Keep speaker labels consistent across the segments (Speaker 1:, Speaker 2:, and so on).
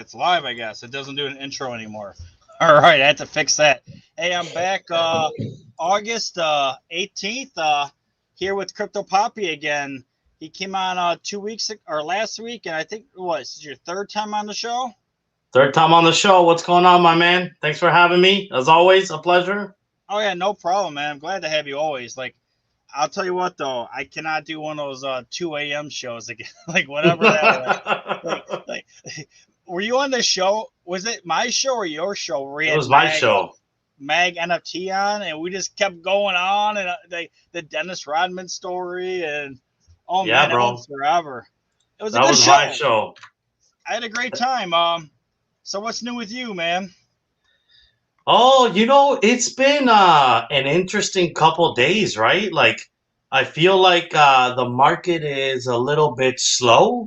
Speaker 1: It's live, I guess. It doesn't do an intro anymore. All right, I had to fix that. Hey, I'm back August 18th here with Crypto Poppy again. He came on 2 weeks or last week, and I think this is your third time on the show?
Speaker 2: Third time on the show. What's going on, my man? Thanks for having me. As always, a pleasure.
Speaker 1: Oh, yeah, no problem, man. I'm glad to have you always. Like, I'll tell you what, though. I cannot do one of those 2 a.m. shows again. Like, whatever that was. Like, were you on the show? Was it my show or your show? Where
Speaker 2: it was my show.
Speaker 1: Mag NFT on, and we just kept going on, and the Dennis Rodman story, and
Speaker 2: yeah,
Speaker 1: man,
Speaker 2: bro,
Speaker 1: it went forever. It was
Speaker 2: that was
Speaker 1: show.
Speaker 2: my show.
Speaker 1: I had a great time. So what's new with you, man?
Speaker 2: Oh, it's been an interesting couple days, right? Like, I feel like the market is a little bit slow.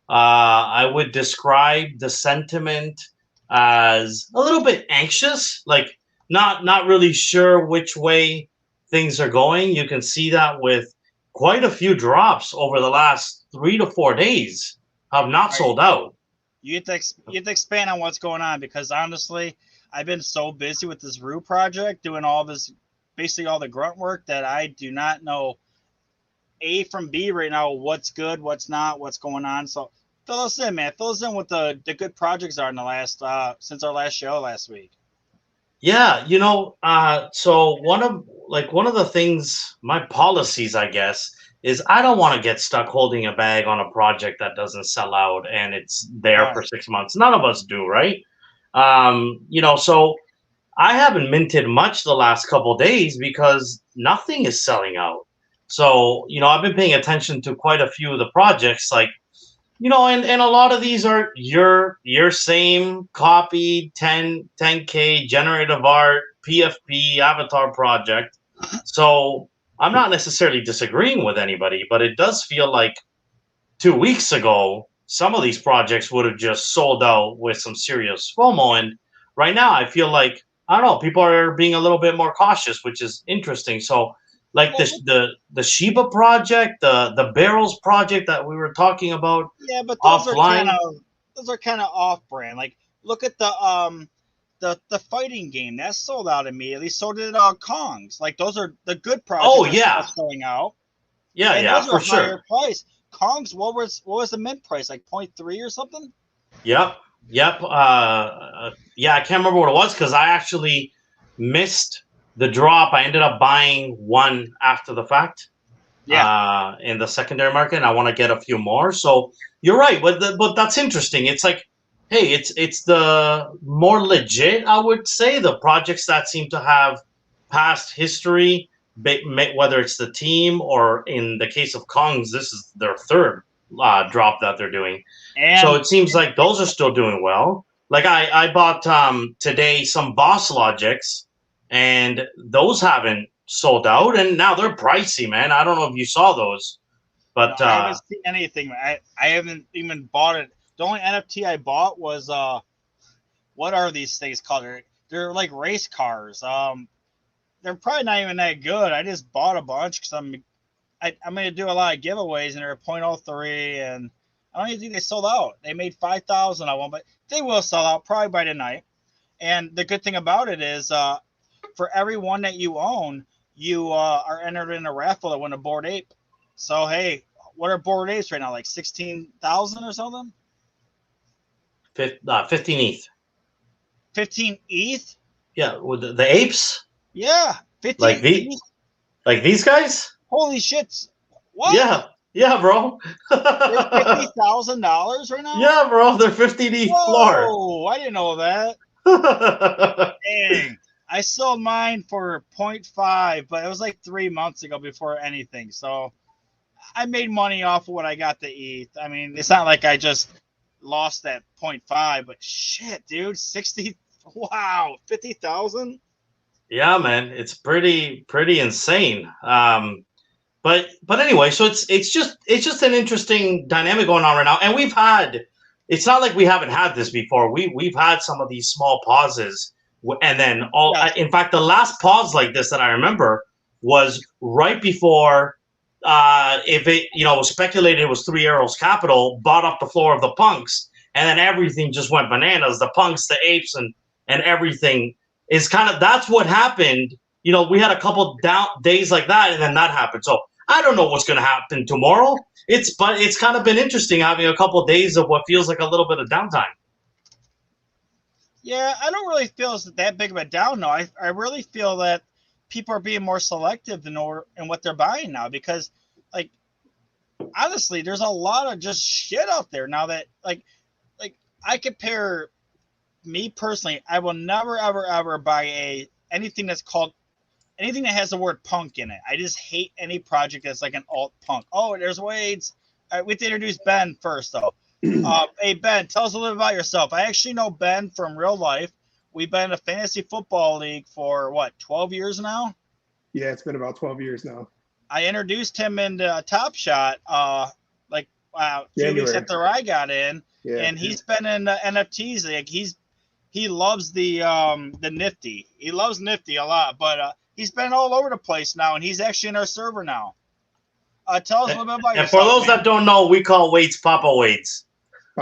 Speaker 2: I would describe the sentiment as a little bit anxious, like not really sure which way things are going. You can see that with quite a few drops over the last 3 to 4 days have not sold out.
Speaker 1: You have to expand on what's going on, because honestly, I've been so busy with this Rue project, doing all this, basically all the grunt work, that I do not know A from B right now. What's good, what's not, what's going on. So fill us in, man. Fill us in what the good projects are in the last since our last show last week.
Speaker 2: Yeah, so one of the things, my policies, I guess, is I don't want to get stuck holding a bag on a project that doesn't sell out and it's there for 6 months. None of us do, right? So I haven't minted much the last couple days because nothing is selling out. So, I've been paying attention to quite a few of the projects, like, and a lot of these are your same copy 10K generative art PFP avatar project. So I'm not necessarily disagreeing with anybody, but it does feel like 2 weeks ago some of these projects would have just sold out with some serious FOMO, and right now I feel like, I don't know, people are being a little bit more cautious, which is interesting. So like the Shiba project, the Barrels project that we were talking about.
Speaker 1: Yeah, but
Speaker 2: offline.
Speaker 1: Those are kind of off brand. Like, look at the fighting game that sold out immediately. So did Kongs. Like, those are the good projects.
Speaker 2: Oh yeah,
Speaker 1: selling out.
Speaker 2: Yeah,
Speaker 1: and
Speaker 2: yeah,
Speaker 1: those
Speaker 2: for
Speaker 1: are
Speaker 2: sure.
Speaker 1: Higher price. Kongs, what was the mint price? Like 0.3 or something?
Speaker 2: Yep. Yeah, I can't remember what it was because I actually missed the drop. I ended up buying one after the fact. Yeah. In the secondary market, and I want to get a few more. So you're right, but that's interesting. It's like, hey, it's the more legit, I would say, the projects that seem to have past history, whether it's the team or in the case of Kongs, this is their third drop that they're doing. So it seems like those are still doing well. Like I bought today some Boss Logics, and those haven't sold out, and now they're pricey, man. I don't know if you saw those, but
Speaker 1: no, I haven't seen anything. I haven't even bought it. The only NFT I bought was what are these things called? They're like race cars. They're probably not even that good. I just bought a bunch because I'm going to do a lot of giveaways, and they're 0.03, and I don't even think they sold out. They made 5,000 of them, but they will sell out probably by tonight. And the good thing about it is, for every one that you own, you are entered in a raffle to win a Bored Ape. So, hey, what are Bored Apes right now? Like 16,000 or something?
Speaker 2: 15 ETH.
Speaker 1: 15 ETH?
Speaker 2: Yeah, with the apes?
Speaker 1: Yeah, 15
Speaker 2: like
Speaker 1: ETH.
Speaker 2: Like these guys?
Speaker 1: Holy shit. What?
Speaker 2: Yeah, bro.
Speaker 1: They're $50,000 right now?
Speaker 2: Yeah, bro. They're 15 ETH floor.
Speaker 1: Oh, I didn't know that. Dang. I sold mine for 0.5, but it was like 3 months ago before anything. So I made money off of what I got to eat. I mean, it's not like I just lost that 0.5, but shit, dude, 60. Wow, 50,000.
Speaker 2: Yeah, man, it's pretty insane. But anyway, so it's just an interesting dynamic going on right now, and it's not like we haven't had this before. We've had some of these small pauses. And then in fact, the last pause like this that I remember was right before, if it, was speculated it was Three Arrows Capital bought up the floor of the punks, and then everything just went bananas. The punks, the apes, and everything is kind of that's what happened. You know, we had a couple down days like that, and then that happened. So I don't know what's going to happen tomorrow. But it's kind of been interesting having a couple of days of what feels like a little bit of downtime.
Speaker 1: Yeah, I don't really feel it's that big of a down. No, I really feel that people are being more selective in what they're buying now, because, like, honestly, there's a lot of just shit out there now that like I compare me personally. I will never ever buy anything that's called anything that has the word punk in it. I just hate any project that's like an alt punk. Oh, there's Wade's. We have to introduce Ben first, though. Hey, Ben, tell us a little bit about yourself. I actually know Ben from real life. We've been in a fantasy football league for, 12 years now?
Speaker 3: Yeah, it's been about 12 years now.
Speaker 1: I introduced him into Top Shot a few weeks after I got in, and he's been in NFTs. Like, he loves the Nifty. He loves Nifty a lot, but he's been all over the place now, and he's actually in our server now. Tell us a little bit about yourself.
Speaker 2: And for those that don't know, we call Wade's Papa Wade's.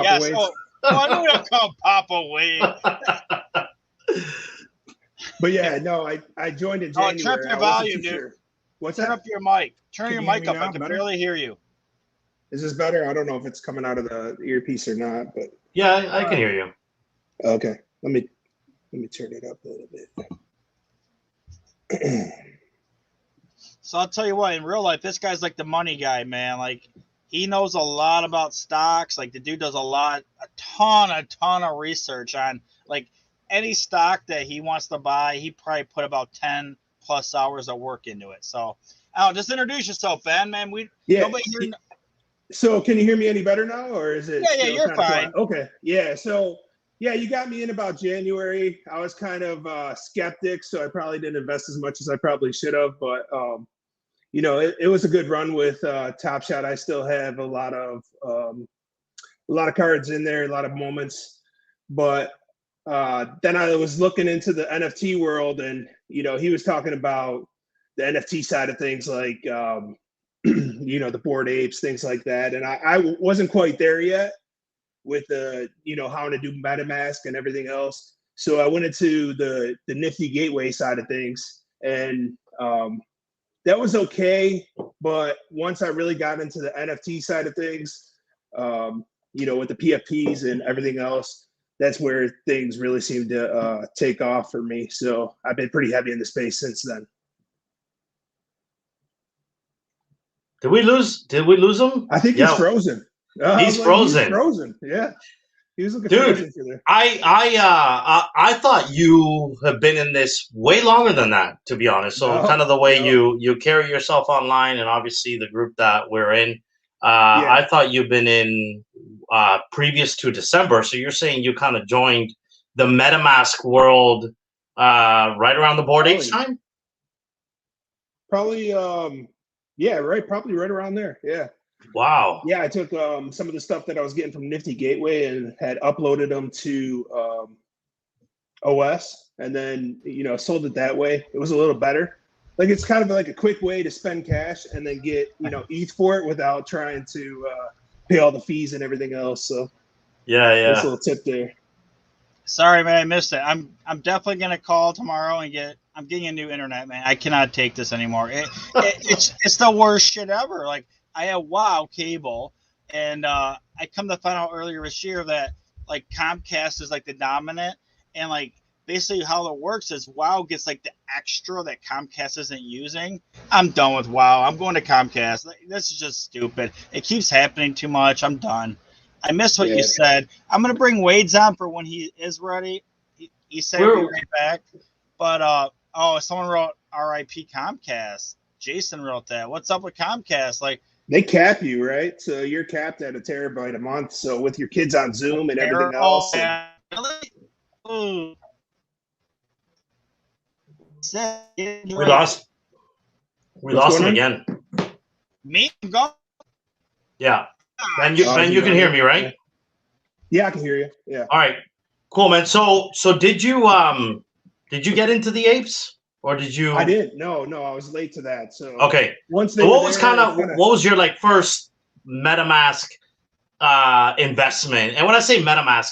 Speaker 1: Yes, I knew to call Papa Wade.
Speaker 3: But yeah, no, I joined in January.
Speaker 1: Turn up your volume, dude.
Speaker 3: Sure. What's
Speaker 1: Turn
Speaker 3: that?
Speaker 1: up your mic. Turn your mic up.
Speaker 3: Now?
Speaker 1: I can barely hear you.
Speaker 3: Is this better? I don't know if it's coming out of the earpiece or not, but
Speaker 2: yeah, I can hear you.
Speaker 3: Okay, let me turn it up a little bit.
Speaker 1: So I'll tell you what, in real life, this guy's like the money guy, man. Like, he knows a lot about stocks. Like, the dude does a ton of research on, like, any stock that he wants to buy. He probably put about 10 plus hours of work into it. So, just introduce yourself, Ben, man. Nobody here.
Speaker 3: So can you hear me any better now, or is it?
Speaker 1: Yeah, you're fine.
Speaker 3: Okay, yeah. So yeah, you got me in about January. I was kind of skeptic, so I probably didn't invest as much as I probably should have. But it was a good run with Top Shot. I still have a lot of cards in there, a lot of moments. But then I was looking into the NFT world, and he was talking about the NFT side of things, like the Bored Apes, things like that. And I wasn't quite there yet with how to do MetaMask and everything else. So I went into the Nifty Gateway side of things, and that was okay. But once I really got into the NFT side of things, with the PFPs and everything else, that's where things really seemed to take off for me. So I've been pretty heavy in the space since then.
Speaker 2: Did we lose him?
Speaker 3: I think he's frozen.
Speaker 2: He's frozen.
Speaker 3: He's frozen. Yeah. He was looking
Speaker 2: Dude, for there. I thought you have been in this way longer than that, to be honest. So kind of the way you carry yourself online, and obviously the group that we're in. I thought you've been in previous to December. So you're saying you kind of joined the MetaMask world right around the Bored Apes time?
Speaker 3: Probably, right. Probably right around there. Yeah.
Speaker 2: Wow.
Speaker 3: Yeah, I took some of the stuff that I was getting from Nifty Gateway and had uploaded them to OS, and then sold it that way. It was a little better. Like, it's kind of like a quick way to spend cash and then get ETH for it without trying to pay all the fees and everything else. So
Speaker 2: yeah,
Speaker 3: that's a little tip there.
Speaker 1: Sorry, man, I missed it. I'm definitely gonna call tomorrow and I'm getting a new internet, man. I cannot take this anymore. It's the worst shit ever. Like, I have WoW cable, and I come to find out earlier this year that, like, Comcast is like the dominant, and like basically how it works is WoW gets like the extra that Comcast isn't using. I'm done with WoW. I'm going to Comcast. This is just stupid. It keeps happening too much. I'm done. I missed what you said. I'm gonna bring Wade's on for when he is ready. He said he'll be right back. But someone wrote R.I.P. Comcast. Jason wrote that. What's up with Comcast? Like,
Speaker 3: they cap you, right? So you're capped at 1 terabyte a month. So with your kids on Zoom and everything else.
Speaker 1: Really? Ooh.
Speaker 2: We lost him again.
Speaker 1: Me? I'm gone?
Speaker 2: Yeah. Ben, you can hear me, right?
Speaker 3: Yeah, I can hear you. Yeah.
Speaker 2: All right. Cool, man. So did you get into the apes? Or did you?
Speaker 3: I didn't. No, I was late to that. So
Speaker 2: okay.
Speaker 3: Once they
Speaker 2: what was your like first MetaMask investment. And when I say MetaMask,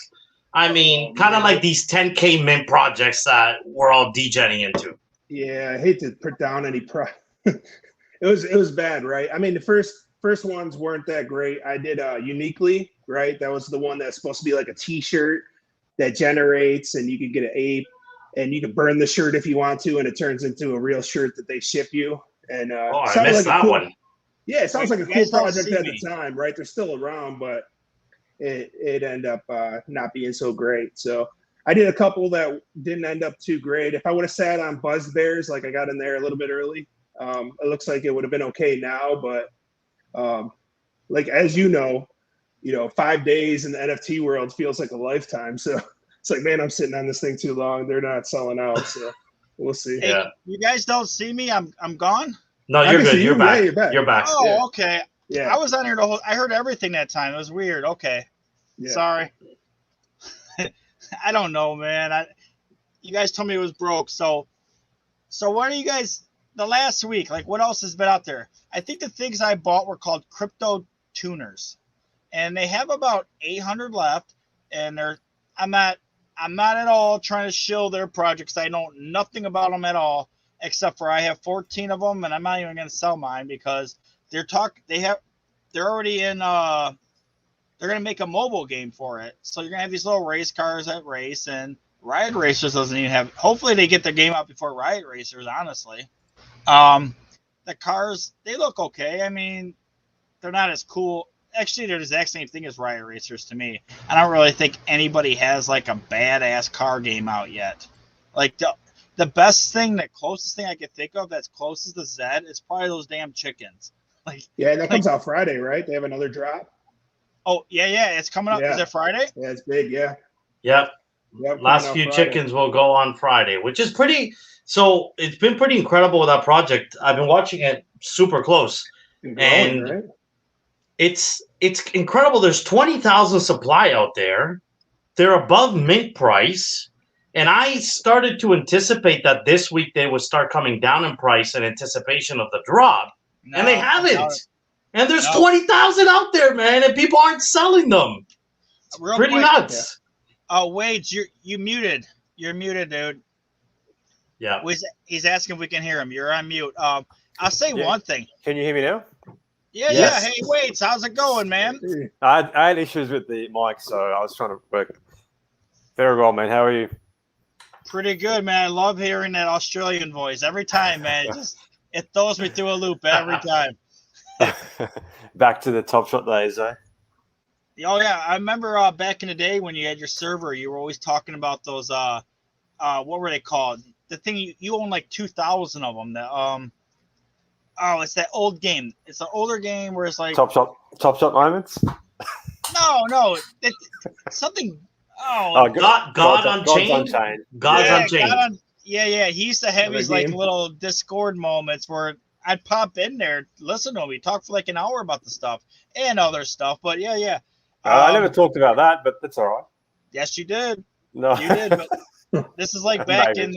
Speaker 2: I mean kind of like these 10K mint projects that we're all degenning into.
Speaker 3: Yeah, I hate to put down any it was bad, right? I mean, the first ones weren't that great. I did Uniquely, right? That was the one that's supposed to be like a T-shirt that generates, and you could get an ape, and you can burn the shirt if you want to, and it turns into a real shirt that they ship you. And
Speaker 2: I missed that one.
Speaker 3: Yeah, it sounds like a cool project at the time, right? They're still around, but it ended up not being so great. So I did a couple that didn't end up too great. If I would have sat on Buzz Bears, like I got in there a little bit early, it looks like it would have been okay now. But like as you know, 5 days in the NFT world feels like a lifetime. So it's like, man, I'm sitting on this thing too long. They're not selling out, so we'll see.
Speaker 1: Hey, you guys don't see me? I'm gone.
Speaker 2: No, you're good. You're back.
Speaker 3: Yeah, you're back.
Speaker 1: Oh,
Speaker 3: yeah.
Speaker 1: Okay.
Speaker 3: Yeah.
Speaker 1: I was on here I heard everything that time. It was weird. Okay. Yeah. Sorry. I don't know, man. You guys told me it was broke. So what are you guys the last week? Like, what else has been out there? I think the things I bought were called crypto tuners, and they have about 800 left. And I'm not at all trying to shill their projects. I know nothing about them at all, except for I have 14 of them, and I'm not even going to sell mine because they're already in. They're going to make a mobile game for it. So you're going to have these little race cars that race, and Riot Racers doesn't even have. Hopefully they get their game out before Riot Racers, honestly. The cars, they look okay. I mean, they're not as cool. Actually, they're the exact same thing as Riot Racers to me. I don't really think anybody has like a badass car game out yet. Like the best thing, the closest thing I could think of that's closest to Zed is probably those damn chickens.
Speaker 3: Yeah, that comes out Friday, right? They have another drop.
Speaker 1: Oh, yeah, it's coming up. Yeah. Is it Friday?
Speaker 3: Yeah, it's big, yeah.
Speaker 2: Yep. Last few chickens will go on Friday, which is pretty. So it's been pretty incredible with that project. I've been watching it super close. And right? It's incredible. There's 20,000 supply out there. They're above mint price. And I started to anticipate that this week they would start coming down in price in anticipation of the drop. And they haven't. And there's 20,000 out there, man, and people aren't selling them. It's pretty nuts.
Speaker 1: Oh, Wade, you muted. You're muted, dude.
Speaker 2: Yeah.
Speaker 1: He's asking if we can hear him. You're on mute. I'll say one thing.
Speaker 4: Can you hear me now?
Speaker 1: Yeah, yes. Yeah. Hey, Wade, how's it going, man?
Speaker 4: I had issues with the mic, so I was trying to work. Very well, man. How are you?
Speaker 1: Pretty good, man. I love hearing that Australian voice every time, man. It throws me through a loop every time.
Speaker 4: Back to the Top Shot days, eh?
Speaker 1: Oh yeah, I remember back in the day when you had your server, you were always talking about those. What were they called? The thing you own like 2,000 of them. It's that old game. It's an older game where it's like
Speaker 4: Top Shot moments.
Speaker 1: No, it's something.
Speaker 2: God Unchained. God's Unchained.
Speaker 1: Yeah. He used to have these like little Discord moments where I'd pop in there, listen to him. We talked for like an hour about the stuff and other stuff. But yeah.
Speaker 4: I never talked about that, but that's all right.
Speaker 1: Yes, you did.
Speaker 4: No,
Speaker 1: you did. But this is like back in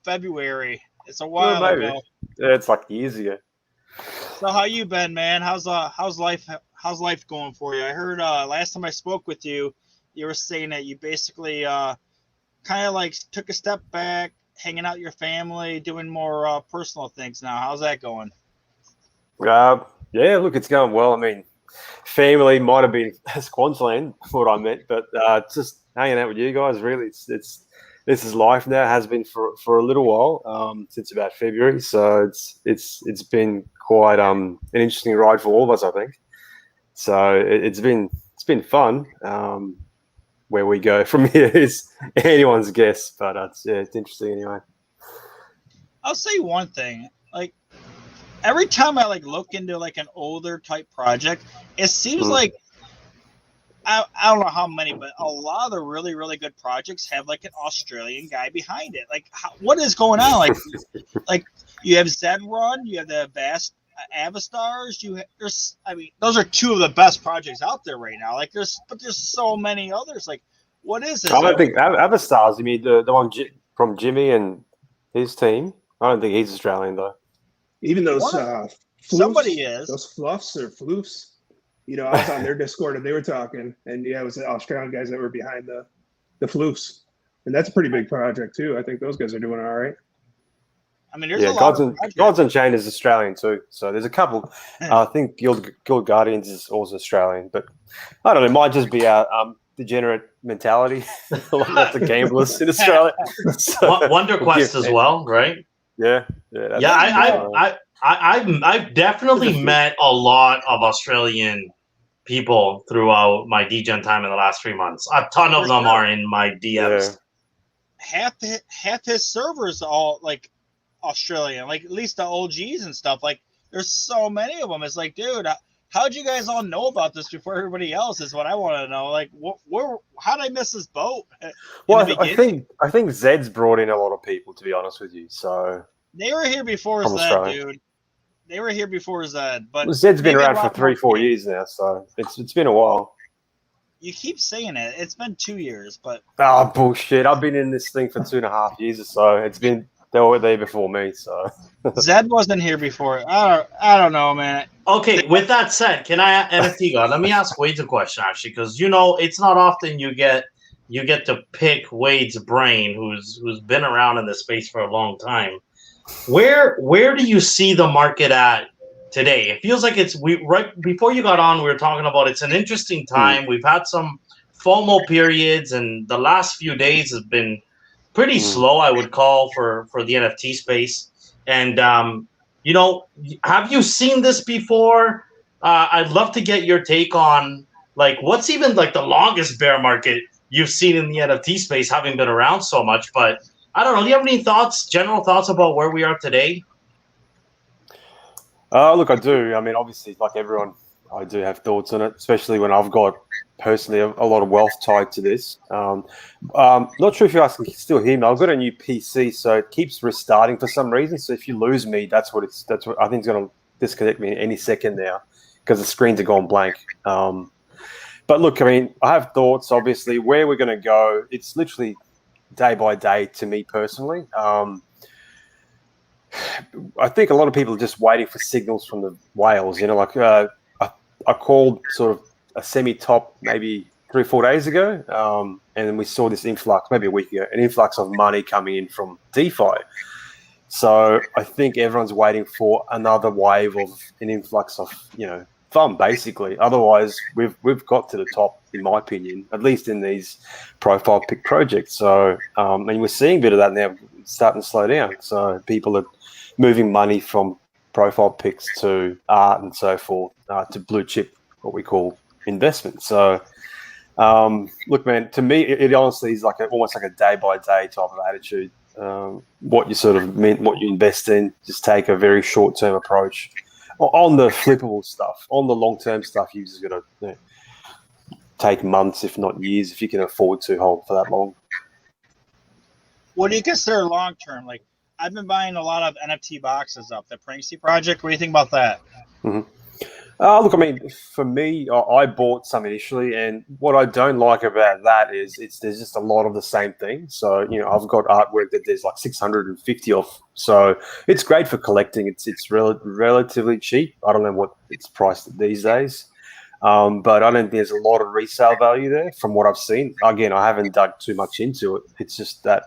Speaker 1: February. It's a while ago.
Speaker 4: Yeah, it's like years ago.
Speaker 1: So how you been, man? How's life? How's life going for you? I heard last time I spoke with you, you were saying that you basically kind of like took a step back, hanging out with your family, doing more personal things now. How's that going?
Speaker 4: Yeah, look, it's going well. I mean, family might have been Squanchland, what I meant, but just hanging out with you guys. Really, this is life now. It has been for a little while, since about February. So it's been quite an interesting ride for all of us, I think. So it's been fun. Where we go from here is anyone's guess, but it's interesting anyway.
Speaker 1: I'll say one thing. Like every time I like look into like an older type project, it seems like I don't know how many, but a lot of the really, really good projects have like an Australian guy behind it. Like what is going on? Like you have Zed Run, you have the Vast Avastars. Those are two of the best projects out there right now. Like there's so many others. Like what is this?
Speaker 4: I don't think Avastars. You mean the one from Jimmy and his team? I don't think he's Australian though.
Speaker 3: Even those
Speaker 1: somebody is
Speaker 3: those fluffs or floofs. You know, I was on their Discord and they were talking, and yeah, it was the Australian guys that were behind the floofs, and that's a pretty big project too. I think those guys are doing all right.
Speaker 1: I mean, there's a lot of
Speaker 4: Gods Unchained is Australian too, so there's a couple. I think Guild Guardians is also Australian, but I don't know. It might just be our degenerate mentality. Lots of gamblers in Australia.
Speaker 2: So, Wonder Quest as well, right?
Speaker 4: Yeah.
Speaker 2: I've definitely met a lot of Australian people throughout my DGen time in the last 3 months. A ton of them are in my DMs.
Speaker 1: Yeah. Half his servers all like Australian, like at least the OGs and stuff. Like there's so many of them. It's like, dude, how'd you guys all know about this before everybody else? Is what I want to know. Like, how did I miss this boat?
Speaker 4: Well, I think Zed's brought in a lot of people, to be honest with you. So
Speaker 1: they were here before Zed, dude. They were here before Zed, but
Speaker 4: Zed's been around for 3-4 years now, so it's been a while.
Speaker 1: You keep saying it. It's been 2 years, but
Speaker 4: bullshit. I've been in this thing for 2.5 years or so. They were there before me, so
Speaker 1: Zed wasn't here before. I don't know, man.
Speaker 2: Okay, with that said, can I NFT God? Let me ask Wade a question actually, because it's not often you get to pick Wade's brain, who's been around in this space for a long time. Where do you see the market at today? It feels like right before you got on, we were talking about it's an interesting time. We've had some FOMO periods, and the last few days has been pretty slow, I would call, for the NFT space. And have you seen this before? I'd love to get your take on like what's even like the longest bear market you've seen in the NFT space, having been around so much. But I don't know. Do you have any general thoughts about where we are today?
Speaker 4: Look, I do. I mean, obviously, like everyone, I do have thoughts on it, especially when I've got personally a lot of wealth tied to this. Not sure if you guys can still hear me. I've got a new PC, so it keeps restarting for some reason. So if you lose me, that's what I think it's going to disconnect me any second now because the screens are gone blank. But look, I mean, I have thoughts. Obviously, where we're going to go, it's literally day by day to me personally. I think a lot of people are just waiting for signals from the whales. Like I called sort of a semi-top maybe 3 or 4 days ago, and then we saw this influx, maybe a week ago, an influx of money coming in from DeFi. So I think everyone's waiting for another wave of an influx of, fun, basically. Otherwise, we've got to the top, in my opinion, at least in these profile pick projects. So, and we're seeing a bit of that now, starting to slow down. So people are moving money from profile picks to art and so forth, to blue chip, what we call investment. So, look, man, to me, it honestly is like almost like a day by day type of attitude. What you sort of meant, what you invest in, just take a very short term approach. On the flippable stuff, on the long term stuff, you just got to take months, if not years, if you can afford to hold for that long.
Speaker 1: What do you consider long term? Like, I've been buying a lot of NFT boxes up. The Pranksy project. What do you think about that?
Speaker 4: Mm-hmm. Look, I mean, for me, I bought some initially, and what I don't like about that is there's just a lot of the same thing. So, I've got artwork that there's like 650 of. So it's great for collecting. It's relatively cheap. I don't know what it's priced at these days, but I don't think there's a lot of resale value there from what I've seen. Again, I haven't dug too much into it. It's just that,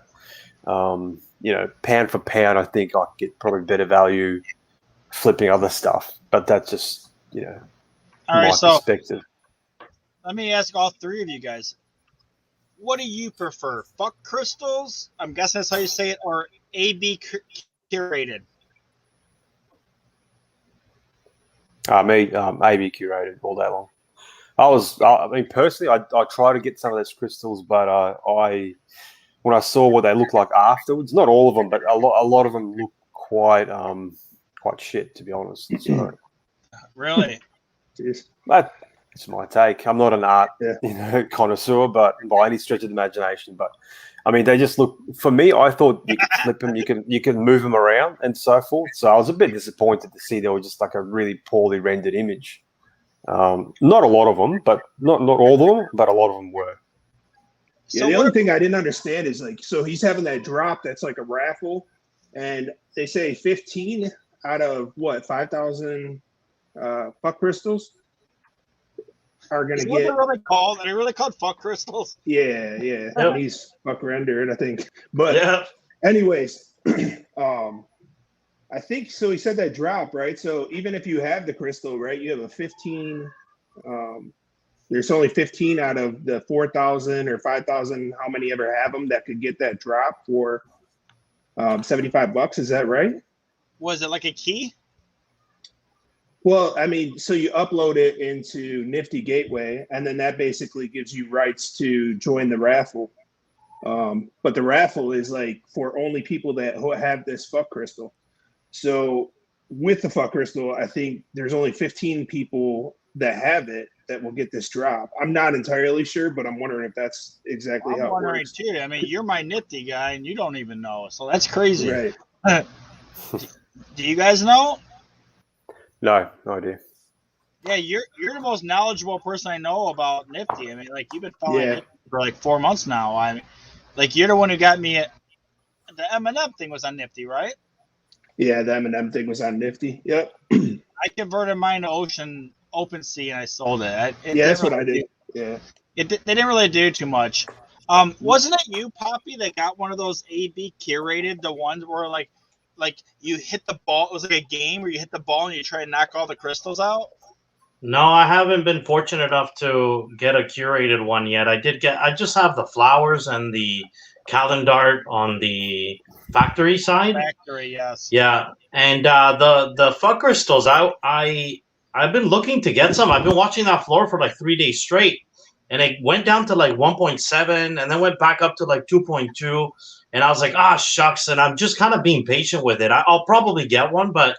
Speaker 4: pound for pound, I think I get probably better value flipping other stuff, but that's just,
Speaker 1: all right, so
Speaker 4: perspective.
Speaker 1: Let me ask all three of you guys. What do you prefer? Fuck crystals? I'm guessing that's how you say it, or AB curated?
Speaker 4: Me, AB curated all day long. I mean, personally, I try to get some of those crystals, but when I saw what they look like afterwards, not all of them, but a lot of them look quite shit, to be honest. So.
Speaker 1: Really?
Speaker 3: Jeez.
Speaker 4: That's my take. I'm not an art connoisseur, but by any stretch of the imagination. But I mean, they just look. For me, I thought you could flip them, you can move them around and so forth. So I was a bit disappointed to see they were just like a really poorly rendered image. Not a lot of them, but not all of them, but a lot of them were.
Speaker 3: Yeah, so the only thing I didn't understand is so he's having that drop that's like a raffle, and they say 15 out of what 5,000 fuck crystals. are gonna
Speaker 1: Is what
Speaker 3: get.
Speaker 1: they're really called? Are they really called fuck crystals?
Speaker 3: Yeah.
Speaker 2: Yep.
Speaker 3: And he's fuck rendered, I think. But
Speaker 2: Yeah.
Speaker 3: anyways, I think so. He said that drop, right? So even if you have the crystal, right, you have a 15. There's only 15 out of the 4,000 or 5,000, how many ever have them that could get that drop for $75. Is that right?
Speaker 1: Was it like a key?
Speaker 3: Well, I mean, so you upload it into Nifty Gateway, and then that basically gives you rights to join the raffle. But the raffle is like for only people that have this fuck crystal. So with the fuck crystal, I think there's only 15 people that have it that will get this drop. I'm not entirely sure, but I'm wondering if that's exactly how it works.
Speaker 1: I'm wondering too. I mean, you're my Nifty guy, and you don't even know, so that's crazy.
Speaker 3: Right.
Speaker 1: Do you guys know?
Speaker 4: No idea.
Speaker 1: Yeah, you're the most knowledgeable person I know about Nifty. I mean, like you've been following
Speaker 3: Yeah.
Speaker 1: Nifty for like 4 months now. I mean, like you're the one who got me. The M&M thing was on Nifty, right?
Speaker 3: Yeah, the M&M thing was on Nifty. Yep.
Speaker 1: I converted mine to OpenSea and I sold it.
Speaker 3: Yeah, that's what I did. Yeah.
Speaker 1: They didn't really do too much. Wasn't it you, Poppy, that got one of those AB curated, the ones where like you hit the ball? It was like a game where you hit the ball and you try to knock all the crystals out.
Speaker 2: No, I haven't been fortunate enough to get a curated one yet. I just have the flowers and the calendar on the factory side.
Speaker 1: Factory, yes.
Speaker 2: Yeah, and the fuck crystals. I've been looking to get some. I've been watching that floor for like 3 days straight, and it went down to like 1.7, and then went back up to like 2.2, and I was like, shucks. And I'm just kind of being patient with it. I'll probably get one, but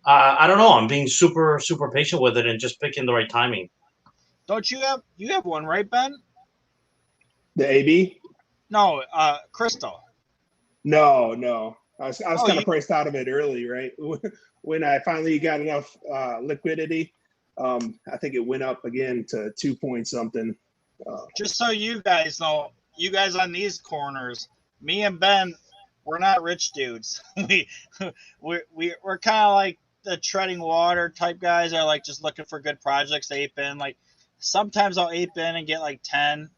Speaker 2: I don't know. I'm being super patient with it and just picking the right timing.
Speaker 1: Don't you have one, right, Ben?
Speaker 3: The AB?
Speaker 1: No, Crystal.
Speaker 3: No. I was kind of
Speaker 1: you-
Speaker 3: priced out of it early, right? When I finally got enough liquidity, I think it went up again to 2 point something.
Speaker 1: Just so you guys know, you guys on these corners, me and Ben, we're not rich dudes. We're kind of like the treading water type guys. Are like just looking for good projects to ape in. Like sometimes I'll ape in and get like 10.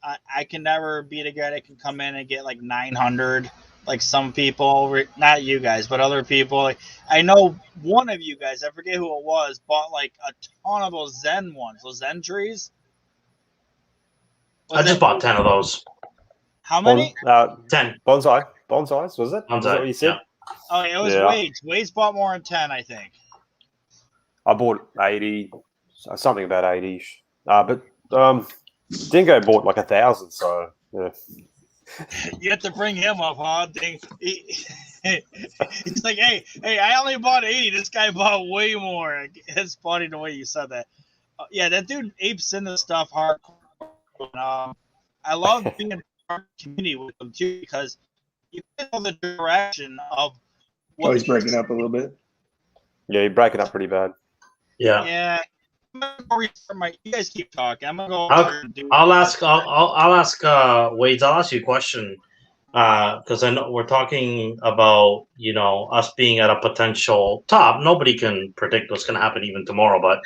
Speaker 1: I can never be the guy that can come in and get like 900. Like some people, not you guys, but other people. Like I know one of you guys, I forget who it was, bought like a ton of those Zen ones, those Zen trees.
Speaker 2: I just bought 10 of those.
Speaker 1: How many?
Speaker 2: 10
Speaker 4: bonsais, was it?
Speaker 2: Bonsai,
Speaker 4: Was that what you said?
Speaker 2: yeah.
Speaker 1: Oh, it was
Speaker 4: Yeah.
Speaker 1: Wade's. Wade's bought more than 10, I think.
Speaker 4: I bought 80, something about 80. But Dingo bought like 1,000. So yeah.
Speaker 1: You have to bring him up, huh? He's like, hey, I only bought 80. This guy bought way more. It's funny the way you said that. Yeah, that dude apes into stuff hardcore. I love being in a community with them too because you know the direction of what
Speaker 3: He's breaking up a little bit.
Speaker 4: Yeah, you're breaking up pretty bad.
Speaker 2: Yeah.
Speaker 1: Yeah. You guys keep talking. I'm gonna go.
Speaker 2: I'll ask Wade. I'll ask you a question because I know we're talking about us being at a potential top. Nobody can predict what's going to happen even tomorrow, but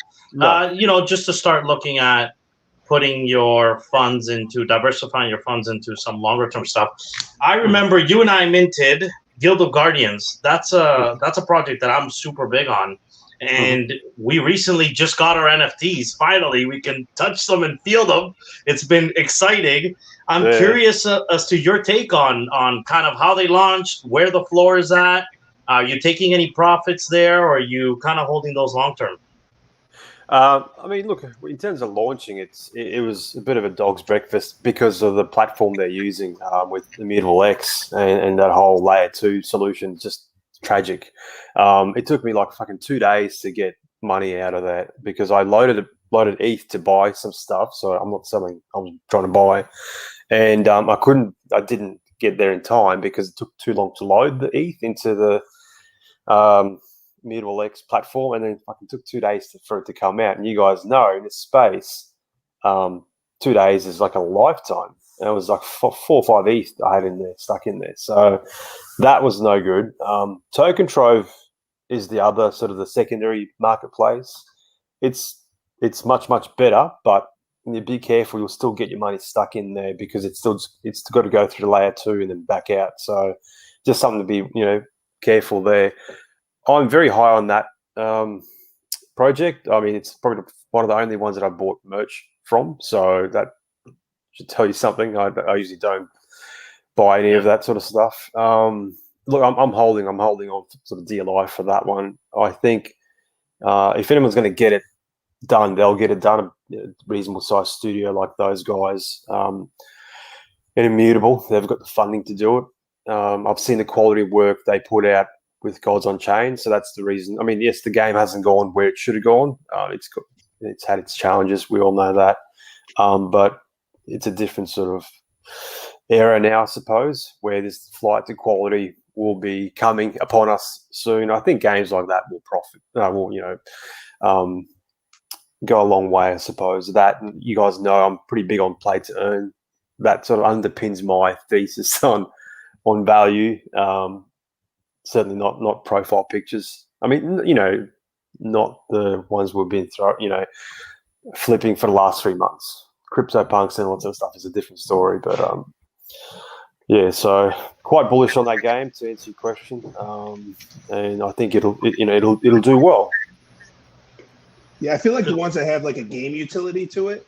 Speaker 2: just to start looking at putting your funds into diversifying your funds into some longer term stuff. I remember you and I minted Guild of Guardians. That's a project that I'm super big on. And we recently just got our NFTs. Finally, we can touch them and feel them. It's been exciting. I'm curious as to your take on kind of how they launched, where the floor is at. Are you taking any profits there, or are you kind of holding those long term?
Speaker 4: I mean, look, in terms of launching, it was a bit of a dog's breakfast because of the platform they're using with Immutable X and that whole layer 2 solution. Just tragic. It took me like fucking 2 days to get money out of that because I loaded ETH to buy some stuff. So I'm not selling, I'm trying to buy. And I didn't get there in time because it took too long to load the ETH into the Immutable X platform, and then fucking took 2 days for it to come out. And you guys know in this space, 2 days is like a lifetime. And it was like 4 or 5 ETH I had stuck in there. So that was no good. Token Trove is the other sort of the secondary marketplace. It's much better, but you be careful. You'll still get your money stuck in there because it's got to go through layer 2 and then back out. So just something to be careful there. I'm very high on that project. I mean, it's probably one of the only ones that I bought merch from. So that should tell you something. I usually don't buy any of that sort of stuff. Look, I'm holding on sort of dear life for that one. I think if anyone's going to get it done, they'll get it done. A reasonable sized studio like those guys, and Immutable. They've got the funding to do it. I've seen the quality of work they put out with Gods on Chain, so that's the reason. I mean, yes, the game hasn't gone where it should have gone. It's had its challenges. We all know that, but it's a different sort of era now, I suppose, where this flight to quality will be coming upon us soon. I think games like that will go a long way, I suppose. That, you guys know, I'm pretty big on play to earn. That sort of underpins my thesis on value. Certainly not profile pictures. I mean, not the ones we've been flipping for the last 3 months. CryptoPunks and all that sort of stuff is a different story, but yeah, so quite bullish on that game, to answer your question, and I think it'll do well.
Speaker 3: Yeah, I feel like the ones that have like a game utility to it,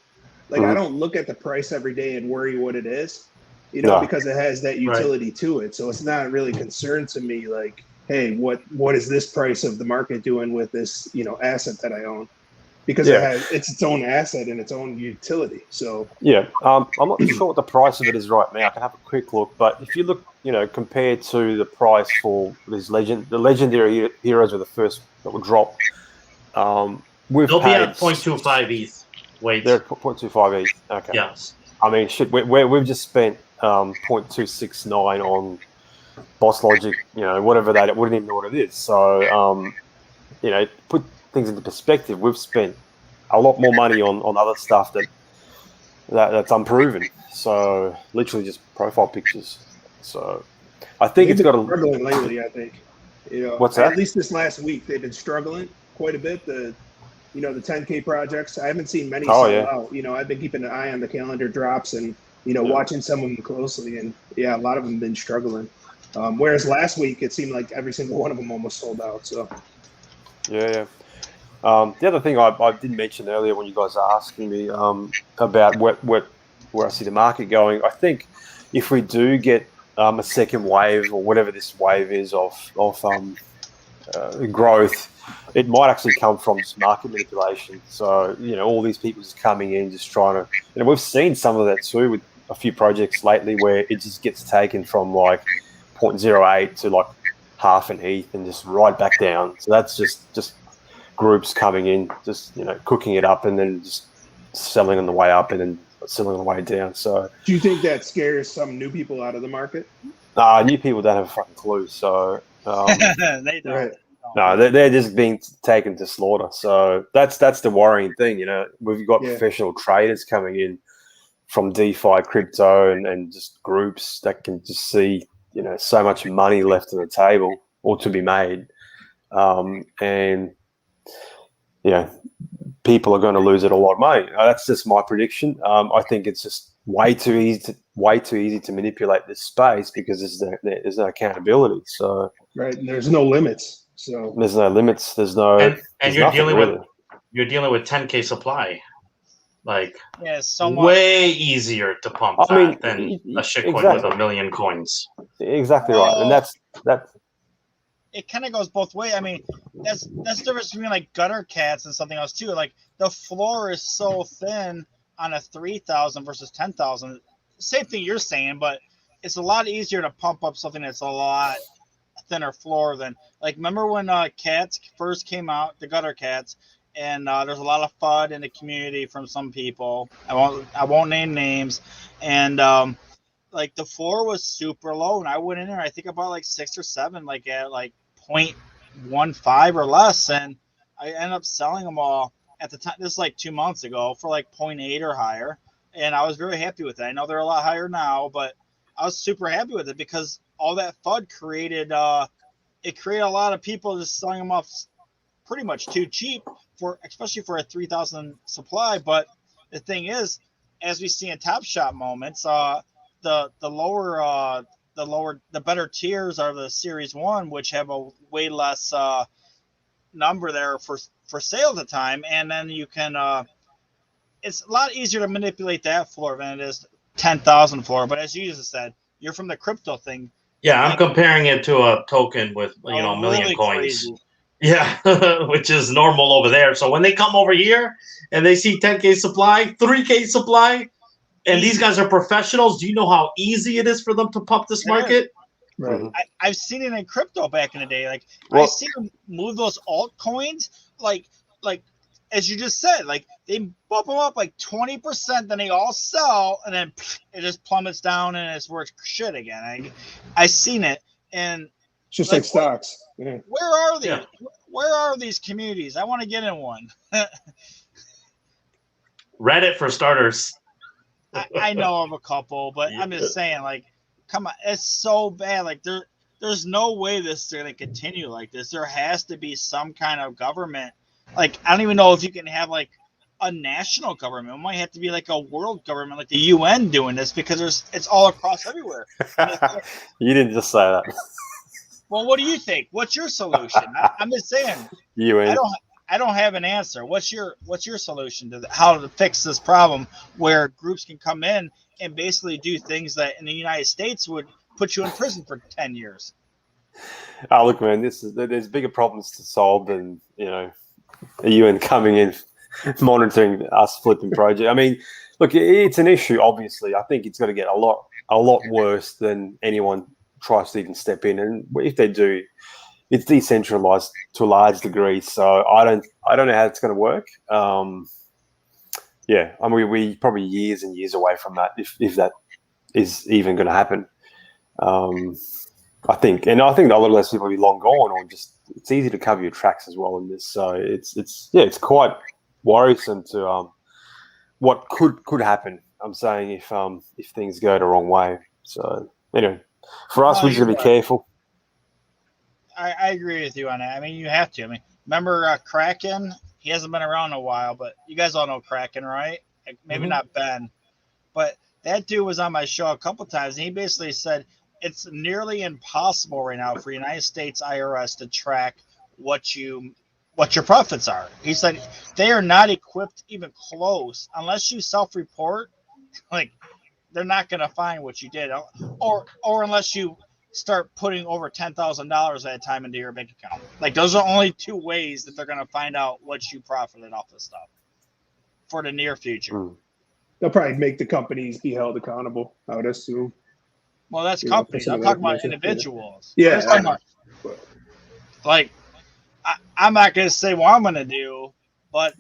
Speaker 3: like I don't look at the price every day and worry what it is, because it has that utility to it. So it's not really concerned to me like, hey, what is this price of the market doing with this, asset that I own? Because it's its own asset and its own utility. So
Speaker 4: I'm not sure what the price of it is right now. I can have a quick look, but if you look, compared to the price for these the legendary heroes were the first that will drop.
Speaker 2: They'll be at 0.25 ETH. Wait,
Speaker 4: they're at 0.25 ETH. Okay.
Speaker 2: Yes.
Speaker 4: I mean, shit. We've just spent 0.269 on Boss Logic. Whatever that. Wouldn't even know what it is. So put things into perspective. We've spent a lot more money on other stuff that's unproven. So literally just profile pictures. So I think it's got a
Speaker 3: struggling lately. I think
Speaker 4: what's that?
Speaker 3: At least this last week they've been struggling quite a bit. The 10K projects. I haven't seen many sell out. I've been keeping an eye on the calendar drops and watching some of them closely, and a lot of them have been struggling. Whereas last week it seemed like every single one of them almost sold out. So
Speaker 4: yeah. The other thing I didn't mention earlier when you guys are asking me about where I see the market going, I think if we do get a second wave or whatever this wave is of growth, it might actually come from just market manipulation. So all these people just coming in, just trying to. We've seen some of that too with a few projects lately where it just gets taken from like 0.08 to like half an ETH and just right back down. So that's just groups coming in, just cooking it up and then just selling on the way up and then selling on the way down. So
Speaker 3: do you think that scares some new people out of the market?
Speaker 4: New people don't have a fucking clue. So
Speaker 1: they don't.
Speaker 3: Right.
Speaker 4: No, they're just being taken to slaughter. So that's the worrying thing. We've got professional traders coming in from DeFi, crypto, and just groups that can just see so much money left on the table or to be made, and people are going to lose it a lot of money. That's just my prediction. I think it's just way too easy to manipulate this space because there's no accountability. So
Speaker 3: right, and there's no limits. So
Speaker 4: there's no limits. There's no
Speaker 2: and you're dealing with 10K supply, like way easier to pump than a shitcoin with 1 million coins.
Speaker 4: Exactly right, and that's.
Speaker 1: It kind of goes both ways. I mean, that's the difference between like gutter cats and something else too. Like the floor is so thin on a 3,000 versus 10,000. Same thing you're saying, but it's a lot easier to pump up something that's a lot thinner floor than like. Remember when cats first came out, the gutter cats, and there's a lot of FUD in the community from some people. I won't name names, and like the floor was super low, and I went in there. I think about like 6 or 7, like at like 0.15 or less, and I ended up selling them all at the time. This is like 2 months ago for like 0.8 or higher, and I was very happy with it. I know they're a lot higher now, but I was super happy with it because all that FUD created a lot of people just selling them off pretty much too cheap especially for a 3,000 supply. But the thing is, as we see in Top Shot moments, the better tiers are the Series 1, which have a way less number there for sale at the time, and then you can it's a lot easier to manipulate that floor than it is 10,000 floor. But as you just said, you're from the crypto thing.
Speaker 2: Yeah, I'm comparing it to a token with a million
Speaker 1: really
Speaker 2: coins.
Speaker 1: Crazy.
Speaker 2: Yeah, which is normal over there. So when they come over here and they see 10K supply, 3K supply, and these guys are professionals, do you know how easy it is for them to pump this market?
Speaker 3: Right.
Speaker 1: I've seen it in crypto back in the day. Like
Speaker 4: Well-
Speaker 1: I see them move those altcoins, like as you just said, like they bump them up like 20%, then they all sell, and then it just plummets down and it's worth shit again. I seen it, and
Speaker 3: It's just like stocks. Yeah.
Speaker 1: where are these?
Speaker 2: Yeah.
Speaker 1: Where are these communities? I want to get in one.
Speaker 2: Reddit for starters.
Speaker 1: I know of a couple, but I'm just saying, like, come on, it's so bad. Like there's no way this is gonna continue like this. There has to be some kind of government. Like, I don't even know if you can have like a national government. It might have to be like a world government, like the UN doing this, because it's all across everywhere.
Speaker 4: You didn't just say that.
Speaker 1: Well, what do you think? What's your solution? I'm just saying.
Speaker 4: UN.
Speaker 1: I don't have an answer. What's your solution to how to fix this problem where groups can come in and basically do things that in the United States would put you in prison for 10 years?
Speaker 4: Oh, look, man, there's bigger problems to solve than, the UN coming in, monitoring us flipping project. I mean, look, it's an issue, obviously. I think it's going to get a lot worse than anyone tries to even step in. And if they do, it's decentralized to a large degree. So I don't know how it's going to work. Yeah, I mean, we probably years and years away from that, if that is even going to happen. I think a lot of those people will be long gone, or just it's easy to cover your tracks as well in this. So it's quite worrisome to what could happen. I'm saying if things go the wrong way. So anyway, for us, we're just gonna be careful.
Speaker 1: I agree with you on that. I mean, you have to. I mean, remember Kraken? He hasn't been around in a while, but you guys all know Kraken, right? Maybe not Ben, but that dude was on my show a couple times, and he basically said it's nearly impossible right now for United States IRS to track what your profits are. He said they are not equipped even close unless you self-report. Like, they're not going to find what you did, or unless you start putting over $10,000 at a time into your bank account. Like, those are only two ways that they're going to find out what you profited off this stuff for the near future.
Speaker 3: They'll probably make the companies be held accountable, I would assume.
Speaker 1: Well, that's companies. I'm talking about individuals.
Speaker 3: Yeah.
Speaker 1: Like, I'm not going to say what I'm going to do, but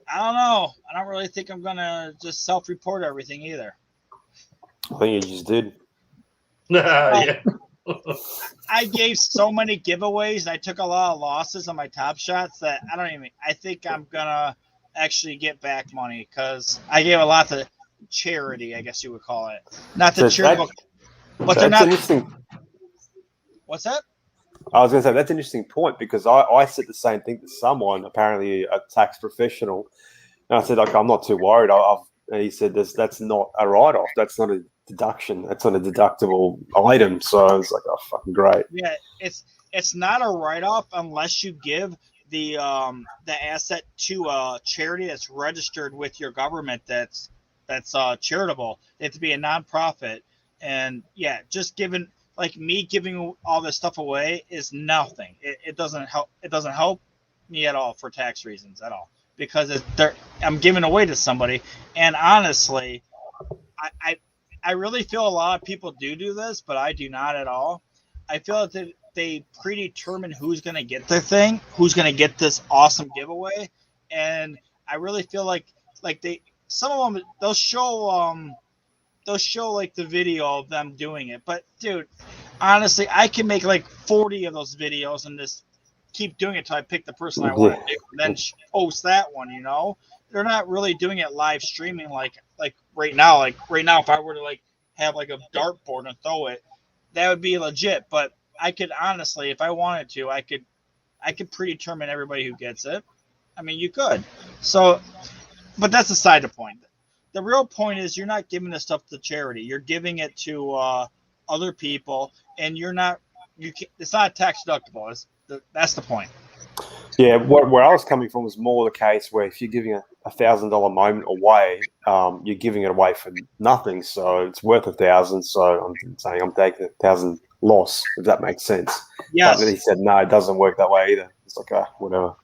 Speaker 1: I don't know. I don't really think I'm going to just self-report everything either.
Speaker 4: I think you just did.
Speaker 2: Yeah.
Speaker 1: I gave so many giveaways and I took a lot of losses on my top shots that I think I'm going to actually get back money because I gave a lot to charity, I guess you would call it. Not the charitable, but they're not.
Speaker 4: Interesting.
Speaker 1: What's that?
Speaker 4: I was going to say that's an interesting point because I said the same thing to someone, apparently a tax professional, and I said, like, I'm not too worried. And he said, that's not a write-off. That's not a deduction. That's not a deductible item. So I was like, oh, fucking great.
Speaker 1: Yeah, it's not a write-off unless you give the asset to a charity that's registered with your government that's charitable. They have to be a nonprofit. And yeah, just giving all this stuff away is nothing. It doesn't help. It doesn't help me at all for tax reasons at all because I'm giving away to somebody. And honestly, I really feel a lot of people do this, but I do not at all. I feel that they predetermine who's going to get their thing, who's going to get this awesome giveaway, and I really feel like some of them they'll show like the video of them doing it. But dude, honestly, I can make like 40 of those videos and just keep doing it till I pick the person I want to do, and then post that one. They're not really doing it live streaming like right now. Like right now, if I were to like have like a dartboard and throw it, that would be legit. But I could honestly, if I wanted to, I could predetermine everybody who gets it. I mean, you could. So but that's aside the point. The real point is you're not giving this stuff to charity. You're giving it to other people, and you're not. It's not tax deductible. That's the point.
Speaker 4: Yeah, where I was coming from was more the case where if you're giving a $1,000 moment away, you're giving it away for nothing. So it's worth $1,000. So I'm saying I'm taking $1,000 loss, if that makes sense.
Speaker 1: Yes.
Speaker 4: But he said no, it doesn't work that way either. It's like whatever.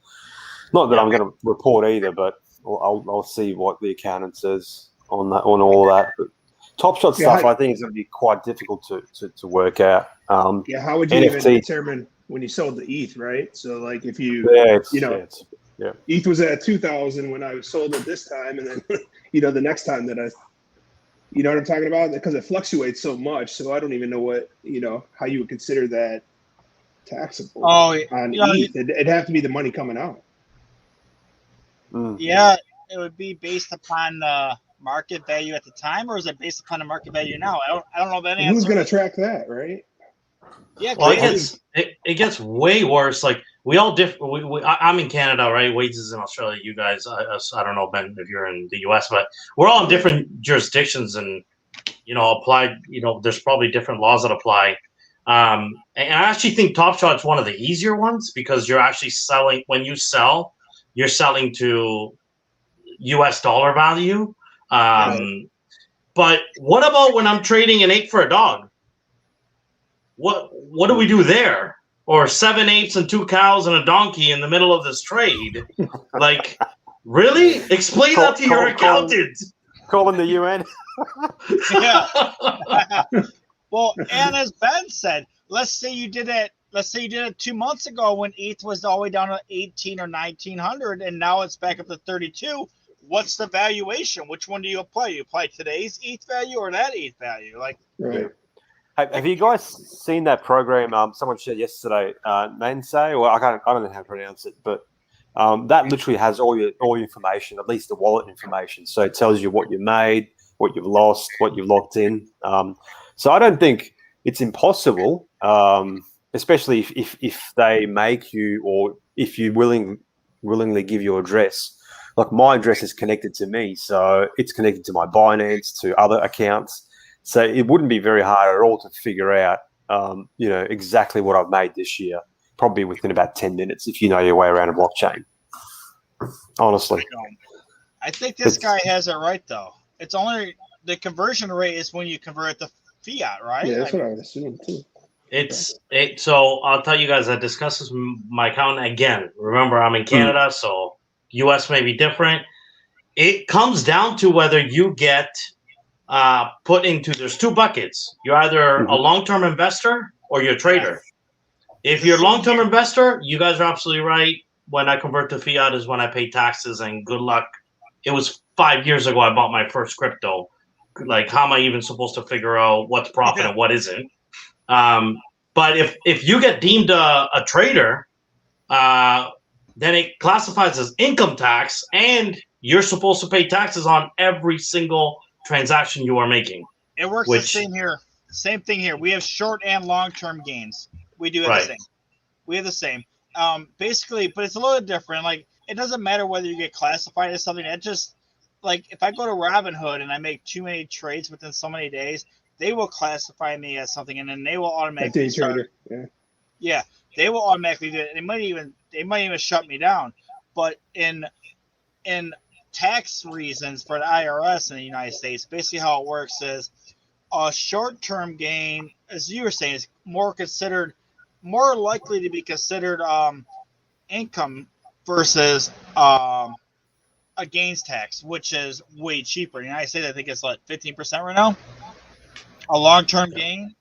Speaker 4: Not that I'm going to report either, but I'll see what the accountant says on that, on all that. But Top Shot stuff, I think is going to be quite difficult to work out.
Speaker 3: How would you
Speaker 4: NFT,
Speaker 3: even determine when you sold the ETH, right? So like if you, ETH was at 2,000 when I sold it this time, and then the next time that I, you know what I'm talking about? Because it fluctuates so much, so I don't even know what how you would consider that taxable. On ETH, it'd have to be the money coming out.
Speaker 1: Yeah, it would be based upon the market value at the time, or is it based upon the market value now? I don't know that answer.
Speaker 3: Who's going to track that, right?
Speaker 1: Yeah,
Speaker 2: well, it gets way worse. Like we all different. I'm in Canada, right? Wages in Australia. You guys, I don't know, Ben, if you're in the US, but we're all in different jurisdictions, and applied. There's probably different laws that apply. And I actually think Top Shot's one of the easier ones because you're actually selling. When you sell, you're selling to US dollar value. But what about when I'm trading an ape for a dog? What do we do there? Or 7 apes and 2 cows and a donkey in the middle of this trade? Like, really? Explain that to your accountant.
Speaker 4: Call in the UN.
Speaker 1: Yeah. Well, and as Ben said, let's say you did it 2 months ago when ETH was all the way down to 18 or 1900, and now it's back up to 32. What's the valuation? Which one do you apply? You apply today's ETH value or that ETH value? Like,
Speaker 3: right.
Speaker 4: Have you guys seen that program? Someone shared yesterday, Mense. Well, I don't know how to pronounce it, but that literally has all your information, at least the wallet information. So it tells you what you made, what you've lost, what you've locked in. So I don't think it's impossible, especially if they make you, or if you willingly give your address. Like my address is connected to me, so it's connected to my Binance, to other accounts. So it wouldn't be very hard at all to figure out, exactly what I've made this year, probably within about 10 minutes if you know your way around a blockchain. Honestly.
Speaker 1: I think this guy has it right, though. It's only the conversion rate is when you convert the fiat, right?
Speaker 3: Yeah, that's what I would assume, too.
Speaker 2: So I'll tell you guys, I discussed this with my accountant again. Remember, I'm in Canada, so US may be different. It comes down to whether you get put into, there's 2 buckets. You're either a long-term investor or you're a trader. If you're a long-term investor, you guys are absolutely right. When I convert to fiat is when I pay taxes, and good luck. It was 5 years ago I bought my first crypto. Like, how am I even supposed to figure out what's profit and what isn't? But if you get deemed a trader, then it classifies as income tax, and you're supposed to pay taxes on every single transaction you are making.
Speaker 1: It works the same here. Same thing here. We have short and long-term gains. We do have the same. We have the same. Basically, but it's a little different. Like, it doesn't matter whether you get classified as something. It just, like, if I go to Robinhood and I make too many trades within so many days, they will classify me as something, and then they will automatically start. Yeah, they will automatically do it. They might even shut me down. But in tax reasons for the IRS in the United States, basically how it works is a short-term gain, as you were saying, is more likely to be considered income versus a gains tax, which is way cheaper. In the United States, I think it's like 15% right now. A long-term gain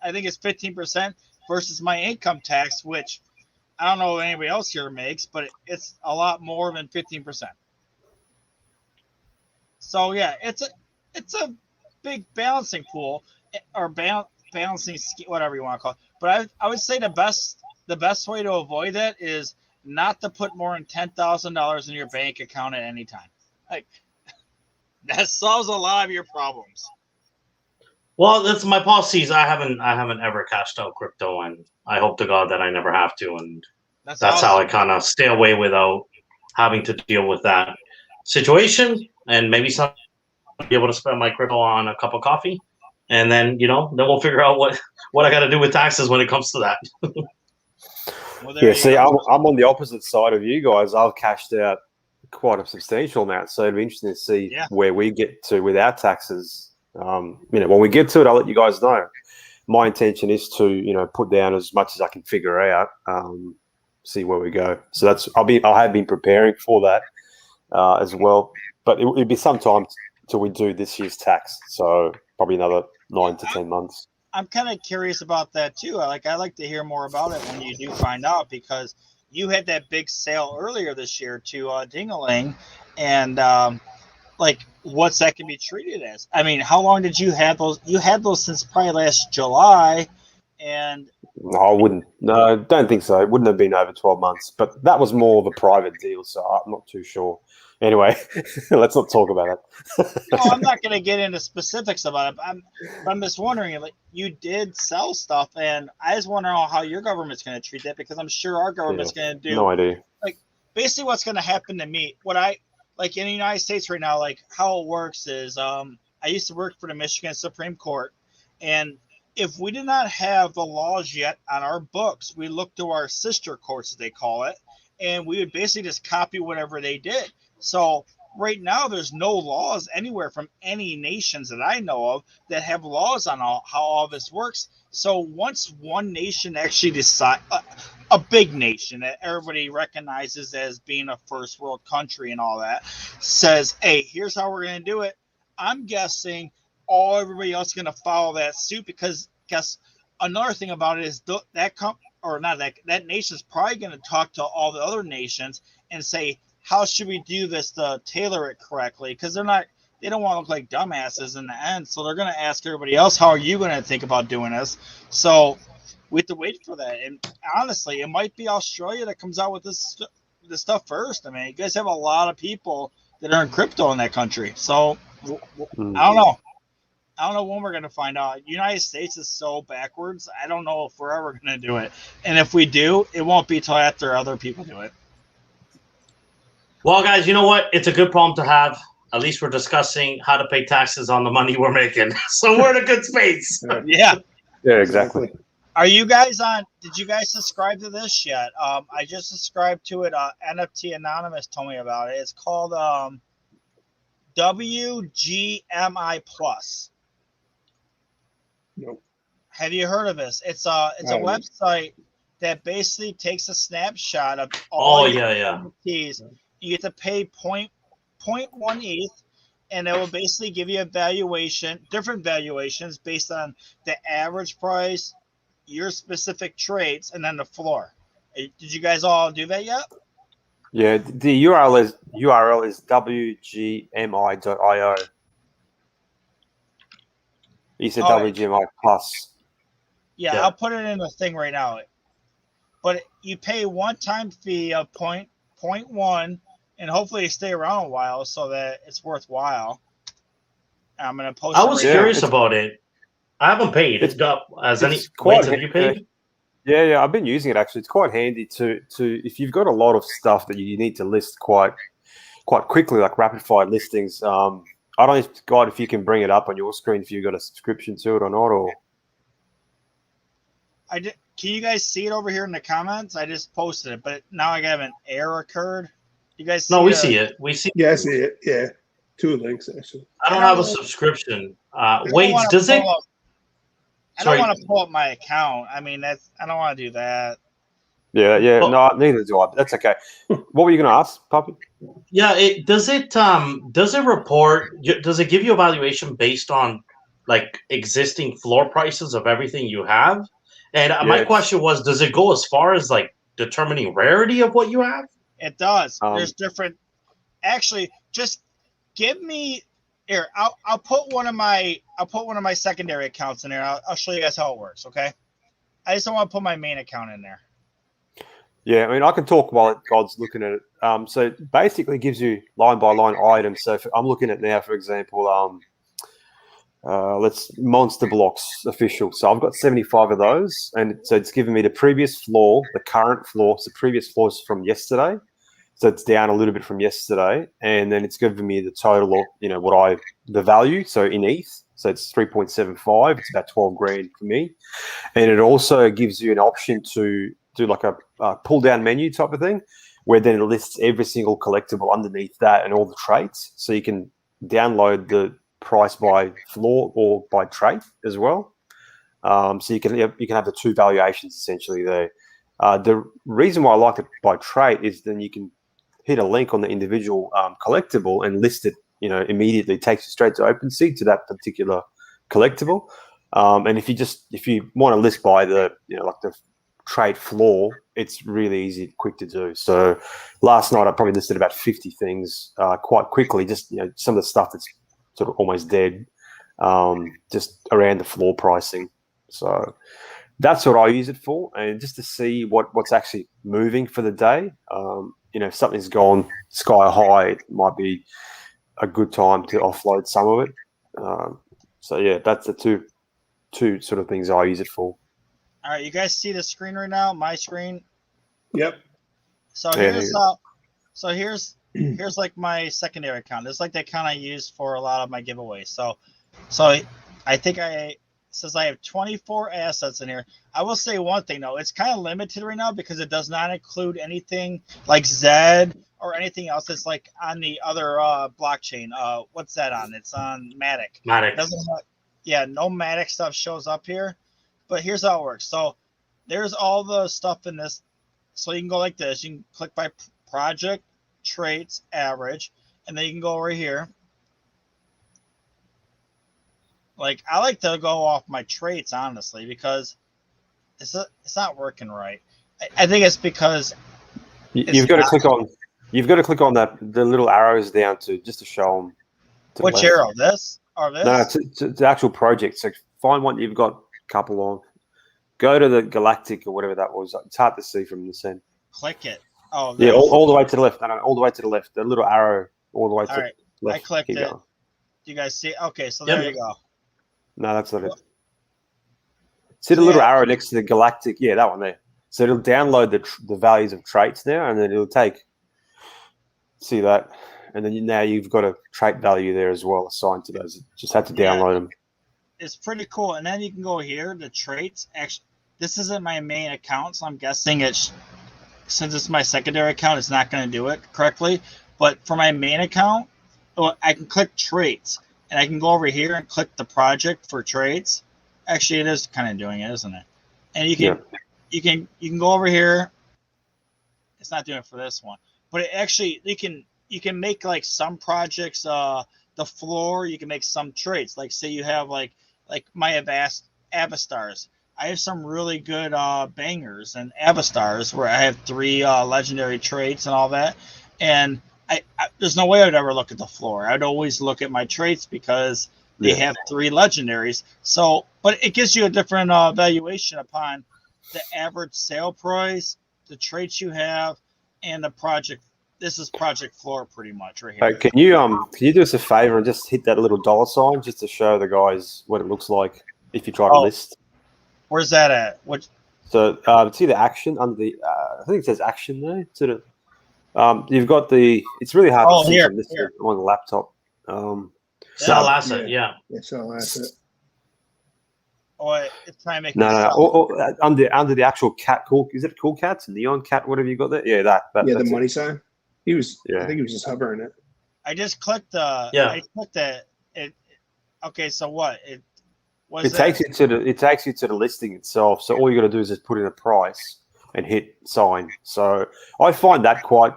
Speaker 1: I think it's 15% versus my income tax, which I don't know what anybody else here makes, but it's a lot more than 15%. So yeah, it's a big balancing pool, or balancing scheme, whatever you want to call it. But I would say the best way to avoid that is not to put more than $10,000 in your bank account at any time. Like, that solves a lot of your problems.
Speaker 2: Well, that's my policies. I haven't ever cashed out crypto, and I hope to God that I never have to. And that's how I kind of stay away without having to deal with that. situation, and maybe some be able to spend my crypto on a cup of coffee, and then then we'll figure out what I got to do with taxes when it comes to that.
Speaker 1: Well,
Speaker 4: Yeah, see, I'm on the opposite side of you guys. I've cashed out quite a substantial amount, so it'd be interesting to see where we get to with our taxes. When we get to it, I'll let you guys know. My intention is to, put down as much as I can figure out, see where we go. So I have been preparing for that as well, but it'd be some time till we do this year's tax. So probably another 9 to 10 months.
Speaker 1: I'm kind of curious about that too. I like to hear more about it when you do find out, because you had that big sale earlier this year to Ding-a-ling, and what's that can be treated as? I mean, how long did you have those? You had those since probably last July, and
Speaker 4: no, I wouldn't. No, I don't think so. It wouldn't have been over 12 months, but that was more of a private deal, so I'm not too sure. Anyway, let's not talk about it.
Speaker 1: No, I'm not going to get into specifics about it. I'm just wondering, you did sell stuff, and I just wonder how your government's going to treat that, because I'm sure our government's going to do.
Speaker 4: No idea.
Speaker 1: Basically, what's going to happen to me? What I in the United States right now, how it works is, I used to work for the Michigan Supreme Court, and if we did not have the laws yet on our books, we looked to our sister courts, as they call it, and we would basically just copy whatever they did. So right now, there's no laws anywhere from any nations that I know of that have laws on how all this works. So once one nation actually decide, a big nation that everybody recognizes as being a first world country and all that, says, hey, here's how we're going to do it, I'm guessing everybody else is going to follow that suit, because another thing about it is that nation's probably going to talk to all the other nations and say, how should we do this to tailor it correctly? Because they don't want to look like dumbasses in the end. So they're going to ask everybody else, how are you going to think about doing this? So we have to wait for that. And honestly, it might be Australia that comes out with this stuff first. I mean, you guys have a lot of people that are in crypto in that country. So I don't know. I don't know when we're going to find out. United States is so backwards. I don't know if we're ever going to do it. And if we do, it won't be till after other people do it.
Speaker 2: Well, guys, you know what? It's a good problem to have. At least we're discussing how to pay taxes on the money we're making. So we're in a good space.
Speaker 1: Yeah.
Speaker 4: Yeah, exactly.
Speaker 1: Are you guys on? Did you guys subscribe to this yet? I just subscribed to it. NFT Anonymous told me about it. It's called WGMI Plus.
Speaker 3: Nope.
Speaker 1: Have you heard of this? It's a website that basically takes a snapshot of all NFTs. You get to pay 0.1 ETH, and it will basically give you different valuations based on the average price, your specific traits, and then the floor. Did you guys all do that yet?
Speaker 4: Yeah, the URL is wgmi.io. You said WGMI Plus.
Speaker 1: Yeah, I'll put it in the thing right now. But you pay one-time fee of 0.1, and hopefully you stay around a while so that it's worthwhile. I'm going to post it.
Speaker 2: I was curious about it. I haven't paid. Have you paid?
Speaker 4: Yeah, I've been using it actually. It's quite handy to if you've got a lot of stuff that you need to list quite quickly, like rapid fire listings. I don't know, God, if you can bring it up on your screen if you've got a subscription to it or not, or
Speaker 1: I did. Can you guys see it over here in the comments? I just posted it, but now I have an error occurred. You guys see
Speaker 2: we see it. We see.
Speaker 3: Yeah, I see it. Yeah, 2 links actually.
Speaker 2: I don't have a subscription. Wait, does it?
Speaker 1: I don't want to pull up my account. I mean, I don't want to do that.
Speaker 4: Yeah. No, neither do I. But that's okay. What were you going to ask, Puppy?
Speaker 2: Yeah. Does it report? Does it give you a valuation based on existing floor prices of everything you have? And my question was, does it go as far as determining rarity of what you have?
Speaker 1: It does. There's different. Actually, just give me here. I'll put one of my secondary accounts in there. I'll show you guys how it works. Okay. I just don't want to put my main account in there. Yeah,
Speaker 4: I mean, I can talk while God's looking at it. So it basically gives you line by line items. So I'm looking at now, for example, let's Monster Blocks official. So I've got 75 of those, and so it's given me the previous floor, the current floor. So the previous floor is from yesterday. So it's down a little bit from yesterday, and then it's giving me the total of, the value. So in ETH, so it's 3.75. It's about 12 grand for me. And it also gives you an option to do like a pull down menu type of thing, where then it lists every single collectible underneath that and all the traits. So you can download the price by floor or by trait as well. So you can have the two valuations essentially there. The reason why I like it by trait is then you can hit a link on the individual collectible and list it, immediately. It takes you straight to OpenSea to that particular collectible. And if you want to list by the, like the trade floor, it's really easy, quick to do. So last night I probably listed about 50 things quite quickly, just, some of the stuff that's sort of almost dead, just around the floor pricing. So that's what I use it for, and just to see what's actually moving for the day. If something's gone sky high, it might be a good time to offload some of it. So yeah, that's the two sort of things I use it for.
Speaker 1: All right, you guys see the screen right now? My screen.
Speaker 3: Yep.
Speaker 1: So here's here's like my secondary account. This is like the account I use for a lot of my giveaways. So I think says I have 24 assets in here. I will say one thing though, it's kind of limited right now because it does not include anything like Zed or anything else that's like on the other blockchain. What's that on? It's on Matic. No Matic stuff shows up here. But here's how it works. So there's all the stuff in this. So you can go like this. You can click by project, traits, average, and then you can go over here. Like, I like to go off my traits, honestly, because it's not working right. I think it's because
Speaker 4: you've got to click on that the little arrows down just to show them.
Speaker 1: Which arrow? This or this?
Speaker 4: No, to the actual project. So find one you've got a couple on. Go to the Galactic or whatever that was. It's hard to see from this end.
Speaker 1: Click it. Oh,
Speaker 4: yeah, all the way to the left. No, all the way to the left. The little arrow all the way to the left.
Speaker 1: I clicked it. Do you guys see? Okay, so there you go.
Speaker 4: No, that's not it. See the little arrow next to the Galactic? Yeah, that one there. So it'll download the values of traits now, and then it'll see that, and then now you've got a trait value there as well assigned to those. Just have to download them.
Speaker 1: It's pretty cool, and then you can go here, the traits. Actually, this isn't my main account, so I'm guessing since it's my secondary account, it's not going to do it correctly. But for my main account, I can click traits. And I can go over here and click the project for traits. Actually, it is kind of doing it, isn't it? And you can go over here. It's not doing it for this one, but it actually you can make like some projects the floor. You can make some traits. Like say you have like my Avastars. I have some really good bangers and Avastars where I have 3 legendary traits and all that. And there's no way I'd ever look at the floor. I'd always look at my traits because they have 3 legendaries. So, but it gives you a different valuation upon the average sale price, the traits you have, and the project. This is project floor pretty much right here.
Speaker 4: Can you do us a favor and just hit that little dollar sign just to show the guys what it looks like if you try to list?
Speaker 1: Where's that at?
Speaker 4: So see the action under the. I think it says action there. Sort of. You've got it's really hard to see from this on the laptop.
Speaker 2: Sell asset, yeah.
Speaker 3: Sell asset.
Speaker 1: It's trying to make
Speaker 4: under the actual cat, is it cool cats? Neon cat, whatever you got there? Yeah, that
Speaker 3: the money sign. He was I think he was just hovering it.
Speaker 1: I just clicked I clicked it. Okay, so what?
Speaker 4: It takes you to the listing itself. So all you got to do is just put in a price and hit sign. So I find that quite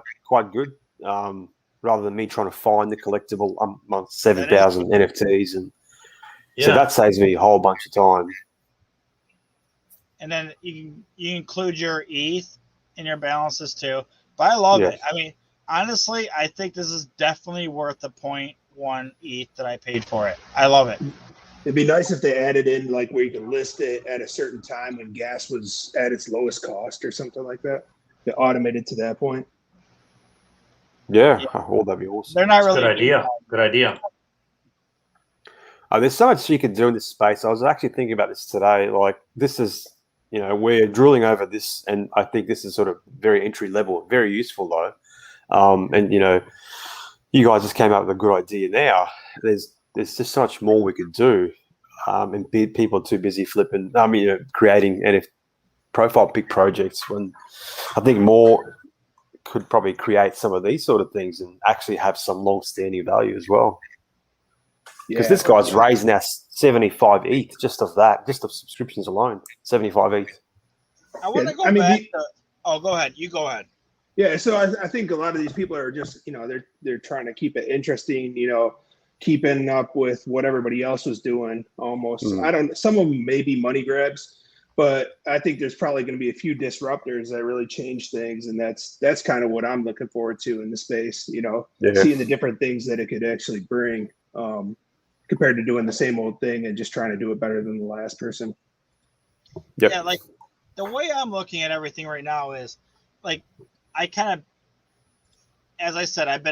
Speaker 4: good, rather than me trying to find the collectible amongst 7,000 NFTs, and so that saves me a whole bunch of time.
Speaker 1: And then you include your ETH in your balances too. But I love it. I mean, honestly, I think this is definitely worth the 0.1 ETH that I paid for it. I love it.
Speaker 3: It'd be nice if they added in like where you can list it at a certain time when gas was at its lowest cost or something like that. They automated to that point.
Speaker 4: Yeah. Oh, that'd be awesome.
Speaker 1: They're not really
Speaker 2: good idea.
Speaker 4: There's so much you can do in this space. I was actually thinking about this today. Like this is, we're drilling over this, and I think this is sort of very entry level, very useful though. And you guys just came up with a good idea. Now there's just so much more we could do, and people are too busy creating profile pic projects, when I think more could probably create some of these sort of things and actually have some long-standing value as well. Because this guy's raised now 75 ETH just of that, just of subscriptions alone. 75 ETH.
Speaker 1: I want to go back to. Oh, go ahead. You go ahead.
Speaker 3: Yeah, so I think a lot of these people are just, they're trying to keep it interesting, keeping up with what everybody else was doing almost. Some of them may be money grabs, but I think there's probably going to be a few disruptors that really change things. And that's kind of what I'm looking forward to in the space, seeing the different things that it could actually bring, compared to doing the same old thing and just trying to do it better than the last person.
Speaker 4: Yep.
Speaker 1: Yeah, like the way I'm looking at everything right now is like, I kind of, as I said, I've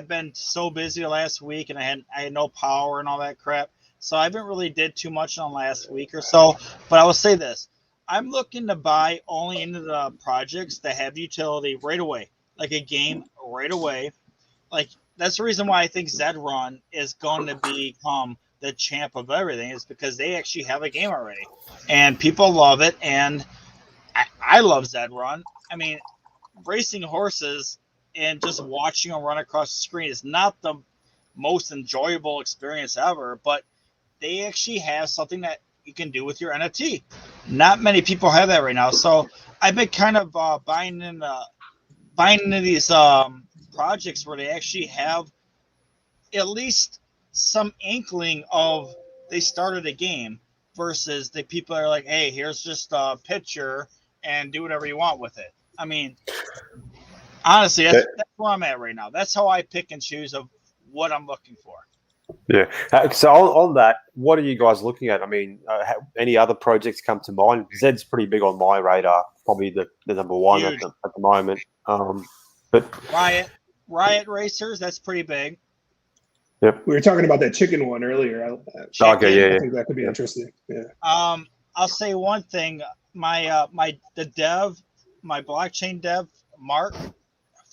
Speaker 1: been so busy the last week, and I had no power and all that crap. So I haven't really did too much on last week or so. But I will say this: I'm looking to buy only into the projects that have utility right away, like a game right away. Like that's the reason why I think Zed Run is going to become the champ of everything, is because they actually have a game already, and people love it, and I love Zed Run. I mean, racing horses and just watching them run across the screen is not the most enjoyable experience ever, but they actually have something that you can do with your NFT. Not many people have that right now. So I've been kind of buying into these projects where they actually have at least some inkling of they started a game, versus the people are like, hey, here's just a picture and do whatever you want with it. I mean, honestly, that's where I'm at right now. That's how I pick and choose of what I'm looking for.
Speaker 4: Yeah. So on that, what are you guys looking at? I mean, any other projects come to mind? Zed's pretty big on my radar, probably the number one at the moment. But
Speaker 1: Riot Racers, that's pretty big.
Speaker 4: Yep.
Speaker 3: We were talking about that chicken one earlier. I think that could be interesting. Yeah.
Speaker 1: I'll say one thing. My blockchain dev, Mark,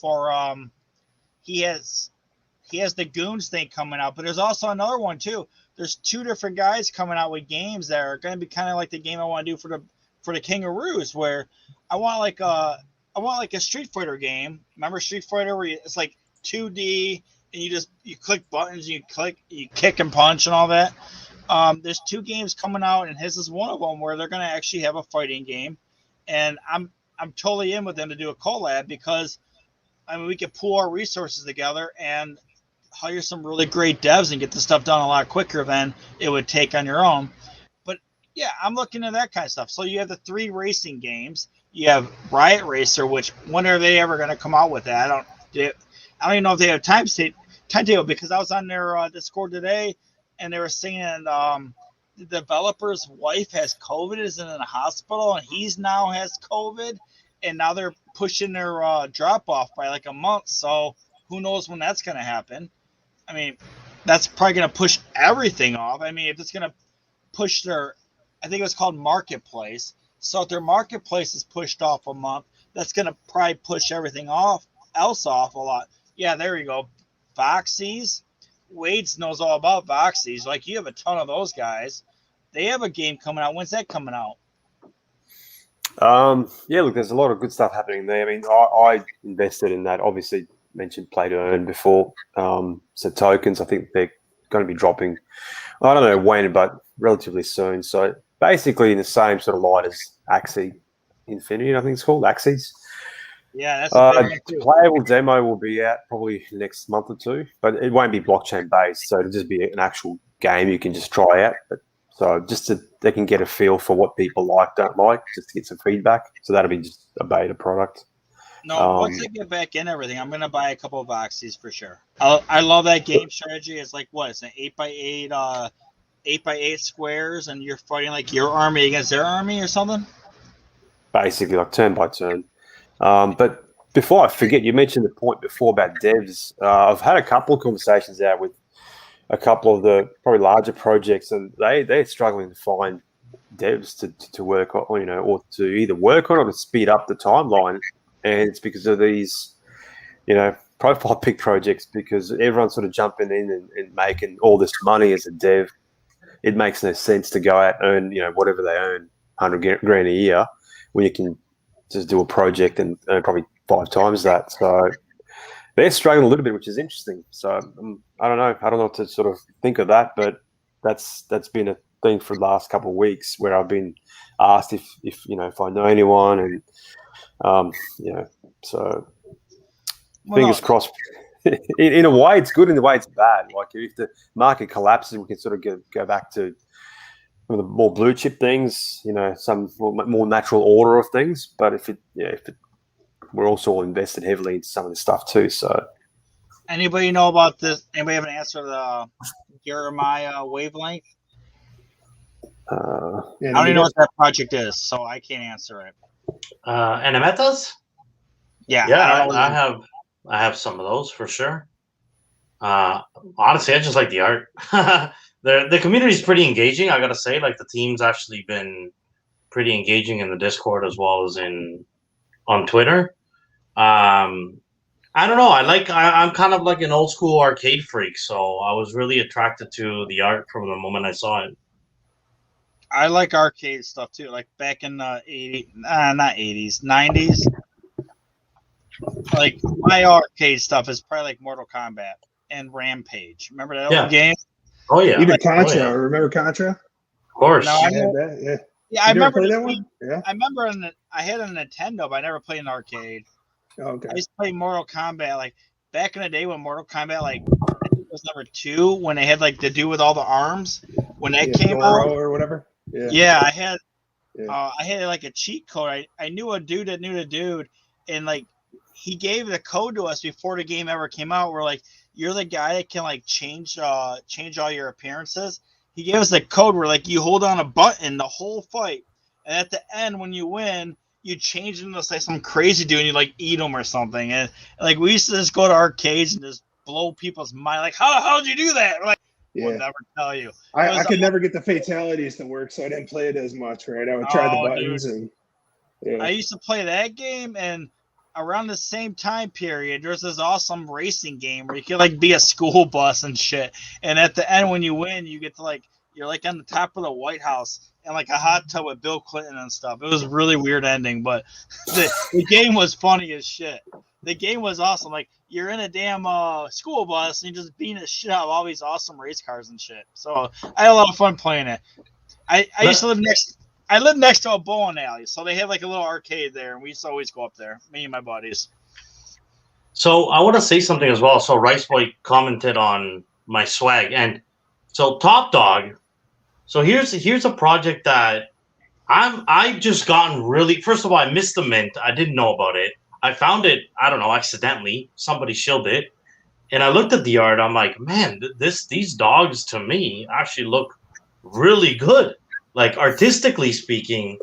Speaker 1: for he has the Goons thing coming out, but there's also another one too. There's two different guys coming out with games that are going to be kind of like the game I want to do for the Kangaroos, where I want like a Street Fighter game. Remember Street Fighter, where it's like 2D and you click buttons, you kick and punch and all that. There's two games coming out, and his is one of them, where they're going to actually have a fighting game, and I'm totally in with them to do a collab, because I mean we could pool our resources together and hire some really great devs and get the stuff done a lot quicker than it would take on your own. But yeah, I'm looking at that kind of stuff. So you have the 3 racing games. You have Riot Racer, which when are they ever going to come out with that? I don't even know if they have timetable, because I was on their Discord today, and they were saying the developer's wife has COVID, is in a hospital, and he's now has COVID, and now they're pushing their drop off by like a month. So who knows when that's going to happen? I mean, that's probably going to push everything off. I mean, if it's going to push I think it was called Marketplace. So if their Marketplace is pushed off a month, that's going to probably push everything else off a lot. Yeah, there you go. Voxies. Wades knows all about Voxies. Like, you have a ton of those guys. They have a game coming out. When's that coming out?
Speaker 4: Yeah, look, there's a lot of good stuff happening there. I mean, I invested in that. Obviously, mentioned Play to Earn before. So tokens, I think they're going to be dropping. I don't know when, but relatively soon. So basically in the same sort of light as Axie Infinity, I think it's called Axies.
Speaker 1: Yeah, that's a big one too.
Speaker 4: Playable demo will be out probably next month or two, but it won't be blockchain based. So it'll just be an actual game you can just try out. But so just so they can get a feel for what people like, don't like, just to get some feedback. So that'll be just a beta product.
Speaker 1: No, once I get back in everything, I'm going to buy a couple of Voxies for sure. I love that game strategy. It's like, what? It's an 8x8 squares, and you're fighting like your army against their army or something?
Speaker 4: Basically, like turn by turn. But before I forget, you mentioned the point before about devs. I've had a couple of conversations out with a couple of the probably larger projects, and they're struggling to find devs to work on, or to either work on or to speed up the timeline. And it's because of these, profile pic projects, because everyone's sort of jumping in and making all this money as a dev. It makes no sense to go out and earn, whatever they earn, 100 grand a year, when you can just do a project and earn probably 5 times that. So they're struggling a little bit, which is interesting. So I don't know what to sort of think of that, but that's been a thing for the last couple of weeks, where I've been asked if I know anyone, and so fingers crossed. In a way, it's good. In a way, it's bad. Like, if the market collapses, we can sort of go back to the more blue chip things, some more natural order of things. But if we're also all invested heavily into some of this stuff too. So,
Speaker 1: anybody know about this? Anybody have an answer to the Jeremiah wavelength? I don't even know what that project is, so I can't answer it.
Speaker 2: Animetas?
Speaker 1: Yeah.
Speaker 2: I have some of those for sure. Honestly, I just like the art. The community is pretty engaging, I gotta say. Like, the team's actually been pretty engaging in the Discord as well as on Twitter. I don't know. I'm kind of like an old school arcade freak, so I was really attracted to the art from the moment I saw it.
Speaker 1: I like arcade stuff too. Like, back in the 80s, not 80s, 90s. Like, my arcade stuff is probably like Mortal Kombat and Rampage. Remember that old game?
Speaker 2: Oh yeah.
Speaker 3: Even Contra. Oh, yeah. Remember Contra?
Speaker 2: Of course.
Speaker 1: No, I remember
Speaker 3: that one. Yeah.
Speaker 1: I remember I had a Nintendo, but I never played an arcade.
Speaker 3: Oh, okay.
Speaker 1: I used to play Mortal Kombat, like, back in the day when Mortal Kombat, like, I think it was number 2, when they had, like, the dude with all the arms. When that came out,
Speaker 3: or whatever.
Speaker 1: Yeah, I had like a cheat code. I knew a dude that knew the dude, and like, he gave the code to us before the game ever came out. We're like, you're the guy that can like change all your appearances. He gave us the code where, like, you hold on a button the whole fight, and at the end when you win, you change into like some crazy dude and you like eat them or something. And like, we used to just go to arcades and just blow people's mind. Like, how did you do that? We're like, we'll never tell you.
Speaker 3: I could never get the fatalities to work, so I didn't play it as much. Right? I would try the buttons,
Speaker 1: I used to play that game, and around the same time period, there's this awesome racing game where you can like be a school bus and shit. And at the end, when you win, you get to like, you're like on the top of the White House and like a hot tub with Bill Clinton and stuff. It was a really weird ending, but the game was funny as shit. The game was awesome. Like, you're in a damn school bus and you're just beating the shit out of all these awesome race cars and shit. So I had a lot of fun playing it. I used to live next to a bowling alley, so they had like a little arcade there, and we used to always go up there, me and my buddies.
Speaker 2: So I want to say something as well. So Rice Boy commented on my swag, and so Top Dog. So here's a project that I just gotten really. First of all, I missed the mint. I didn't know about it. I found it, I don't know, accidentally. Somebody shilled it, and I looked at the art. I'm like, man, these dogs to me actually look really good. Like, artistically speaking,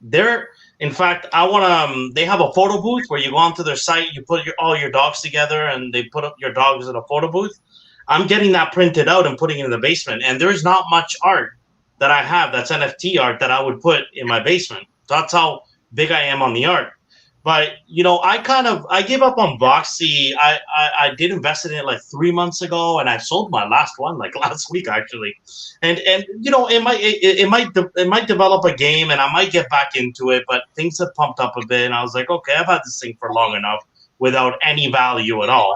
Speaker 2: they're, in fact, I want to, they have a photo booth where you go onto their site, you put all your dogs together, and they put up your dogs in a photo booth. I'm getting that printed out and putting it in the basement. And there's not much art that I have that's NFT art that I would put in my basement. That's how big I am on the art. But, I gave up on Voxy. I did invest in it like 3 months ago, and I sold my last one like last week, actually. And it might develop a game, and I might get back into it, but things have pumped up a bit, and I was like, okay, I've had this thing for long enough without any value at all.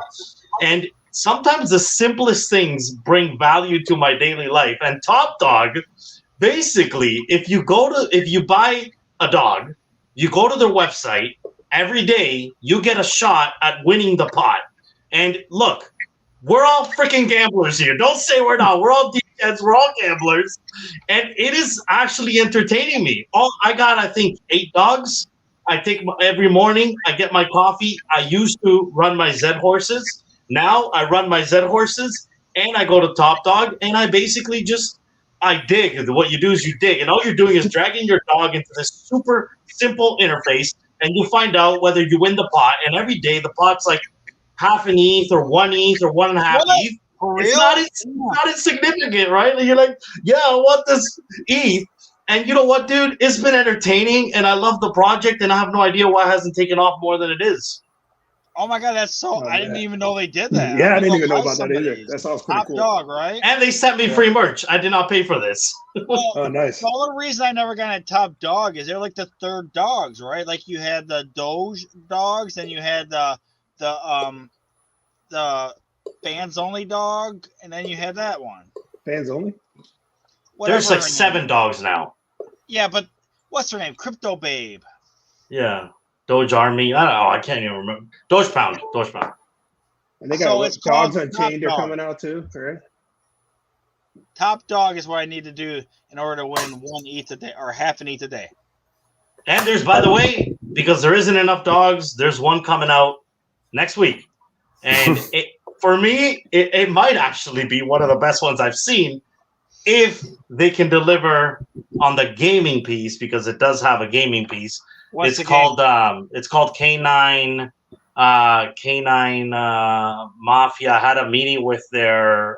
Speaker 2: And sometimes the simplest things bring value to my daily life. And Top Dog, basically, if you buy a dog, you go to their website. Every day, you get a shot at winning the pot. And look, we're all freaking gamblers here. Don't say we're not. We're all dickheads. We're all gamblers. And it is actually entertaining me. I got, I think, 8 dogs. I take every morning. I get my coffee. I used to run my Z horses. Now I run my Z horses, and I go to Top Dog, and I basically I dig. What you do is you dig, and all you're doing is dragging your dog into this super simple interface, and you find out whether you win the pot. And every day the pot's like half an ETH or 1 ETH or 1.5 ETH. It's not insignificant, right? And you're like, yeah, I want this ETH. And you know what, dude? It's been entertaining, and I love the project, and I have no idea why it hasn't taken off more than it is.
Speaker 1: Oh my god, that's so!
Speaker 3: Oh,
Speaker 1: I didn't
Speaker 3: man.
Speaker 1: even know they did that.
Speaker 3: Yeah, I
Speaker 1: I'm
Speaker 3: didn't
Speaker 1: gonna
Speaker 3: even know
Speaker 1: buy
Speaker 3: about
Speaker 1: some
Speaker 3: that
Speaker 1: of
Speaker 3: either.
Speaker 1: these.
Speaker 3: That sounds pretty
Speaker 1: Top
Speaker 3: cool.
Speaker 1: dog, right?
Speaker 2: And they sent me
Speaker 3: Yeah.
Speaker 2: free merch. I did not pay for this.
Speaker 1: Well,
Speaker 3: Oh, nice.
Speaker 1: the only reason I never got a top dog is they're like the third dogs, right? Like you had the Doge dogs, and you had the fans only dog, and then you had that one.
Speaker 3: Fans only?
Speaker 1: Whatever
Speaker 2: There's like
Speaker 1: her name
Speaker 2: 7
Speaker 1: is.
Speaker 2: dogs now.
Speaker 1: Yeah, but what's her name? Crypto Babe.
Speaker 2: Yeah. Doge Army. I don't know. I can't even remember. Doge Pound. Doge Pound.
Speaker 3: And they
Speaker 1: So
Speaker 3: got
Speaker 1: it's
Speaker 3: Dogs
Speaker 1: called
Speaker 3: Unchained
Speaker 1: Top
Speaker 3: are
Speaker 1: Dog.
Speaker 3: coming out too, right?
Speaker 1: Top dog is what I need to do in order to win one ETH a day or half an ETH a day.
Speaker 2: And there's, by the way, because there isn't enough dogs, there's one coming out next week. And for me, it might actually be one of the best ones I've seen if they can deliver on the gaming piece, because it does have a gaming piece.
Speaker 1: What's
Speaker 2: It's
Speaker 1: the game?
Speaker 2: called K9 Mafia. I had a meeting with their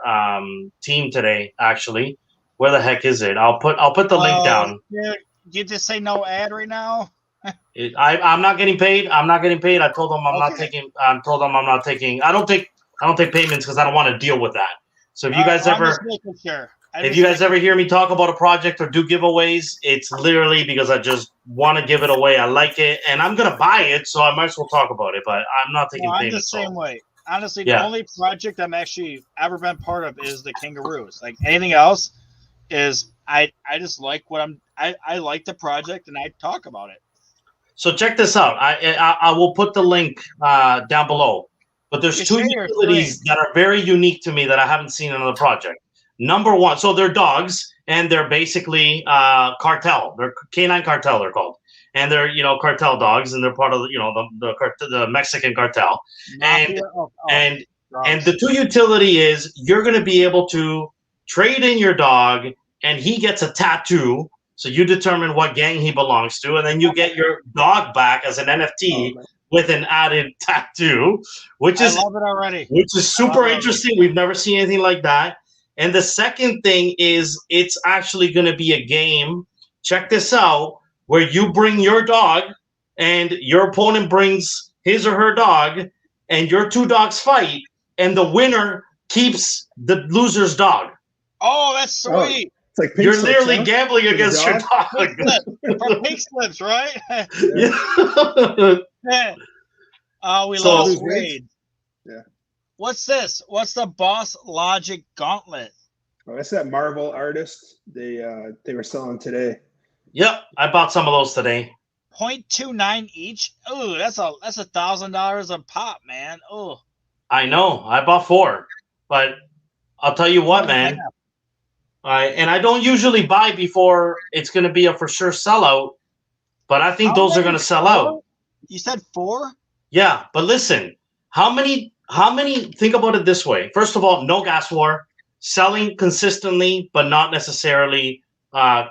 Speaker 2: team today, actually. Where the heck is it? I'll put the link down.
Speaker 1: Dude, you just say no ad right now?
Speaker 2: I'm not getting paid. I'm not getting paid. I told them I'm not
Speaker 1: Okay.
Speaker 2: taking. I told them I'm not taking. I don't take payments because I don't want to deal with that. So if you guys
Speaker 1: I'm
Speaker 2: ever,
Speaker 1: just making sure.
Speaker 2: if you guys ever hear me talk about a project or do giveaways, it's literally because I just want to give it away. I like it, and I'm gonna buy it, so I might as well talk about it. But I'm not taking
Speaker 1: I'm the
Speaker 2: payments.
Speaker 1: same way. Honestly,
Speaker 2: Yeah.
Speaker 1: the only project I'm actually ever been part of is the Kangaroos. Like anything else is I just like what I like the project and I talk about it.
Speaker 2: So check this out. I will put the link down below. But there's
Speaker 1: You
Speaker 2: 2
Speaker 1: share your
Speaker 2: utilities
Speaker 1: screen.
Speaker 2: that are very unique to me that I haven't seen in another project. Number one, so they're dogs, and they're basically cartel. They're canine cartel, they're called, and they're cartel dogs, and they're part of the Mexican cartel.
Speaker 1: Mafia?
Speaker 2: And
Speaker 1: drugs.
Speaker 2: the 2 utility is you're going to be able to trade in your dog, and he gets a tattoo. So you determine what gang he belongs to, and then you get your dog back as an NFT with an added tattoo, which
Speaker 1: I
Speaker 2: is
Speaker 1: love it already.
Speaker 2: super interesting. We've never seen anything like that. And the second thing is it's actually going to be a game. Check this out, where you bring your dog and your opponent brings his or her dog, and your 2 dogs fight, and the winner keeps the loser's dog.
Speaker 1: Oh, that's sweet.
Speaker 3: It's like
Speaker 2: You're
Speaker 3: Pink
Speaker 2: literally
Speaker 3: Slips, huh?
Speaker 2: gambling
Speaker 3: With a
Speaker 2: against your
Speaker 3: dog?
Speaker 2: dog.
Speaker 1: For pink slips, right?
Speaker 2: Yeah.
Speaker 1: We
Speaker 2: So-
Speaker 1: lost
Speaker 3: Who's
Speaker 1: Wade.
Speaker 3: Yeah.
Speaker 1: What's this? What's the Boss Logic Gauntlet?
Speaker 3: Oh, that's that Marvel artist. They were selling today.
Speaker 2: Yep, I bought some of those today.
Speaker 1: 0.29 each. Ooh, that's $1,000 a pop, man. Oh,
Speaker 2: I know. I bought 4, but I'll tell you what, man. And I don't usually buy before it's going to be a for sure sellout, but I think
Speaker 1: How
Speaker 2: those are
Speaker 1: many?
Speaker 2: going to sell out.
Speaker 1: You said 4?
Speaker 2: Yeah, but listen, how many? Think about it this way. First of all, no gas war, selling consistently, but not necessarily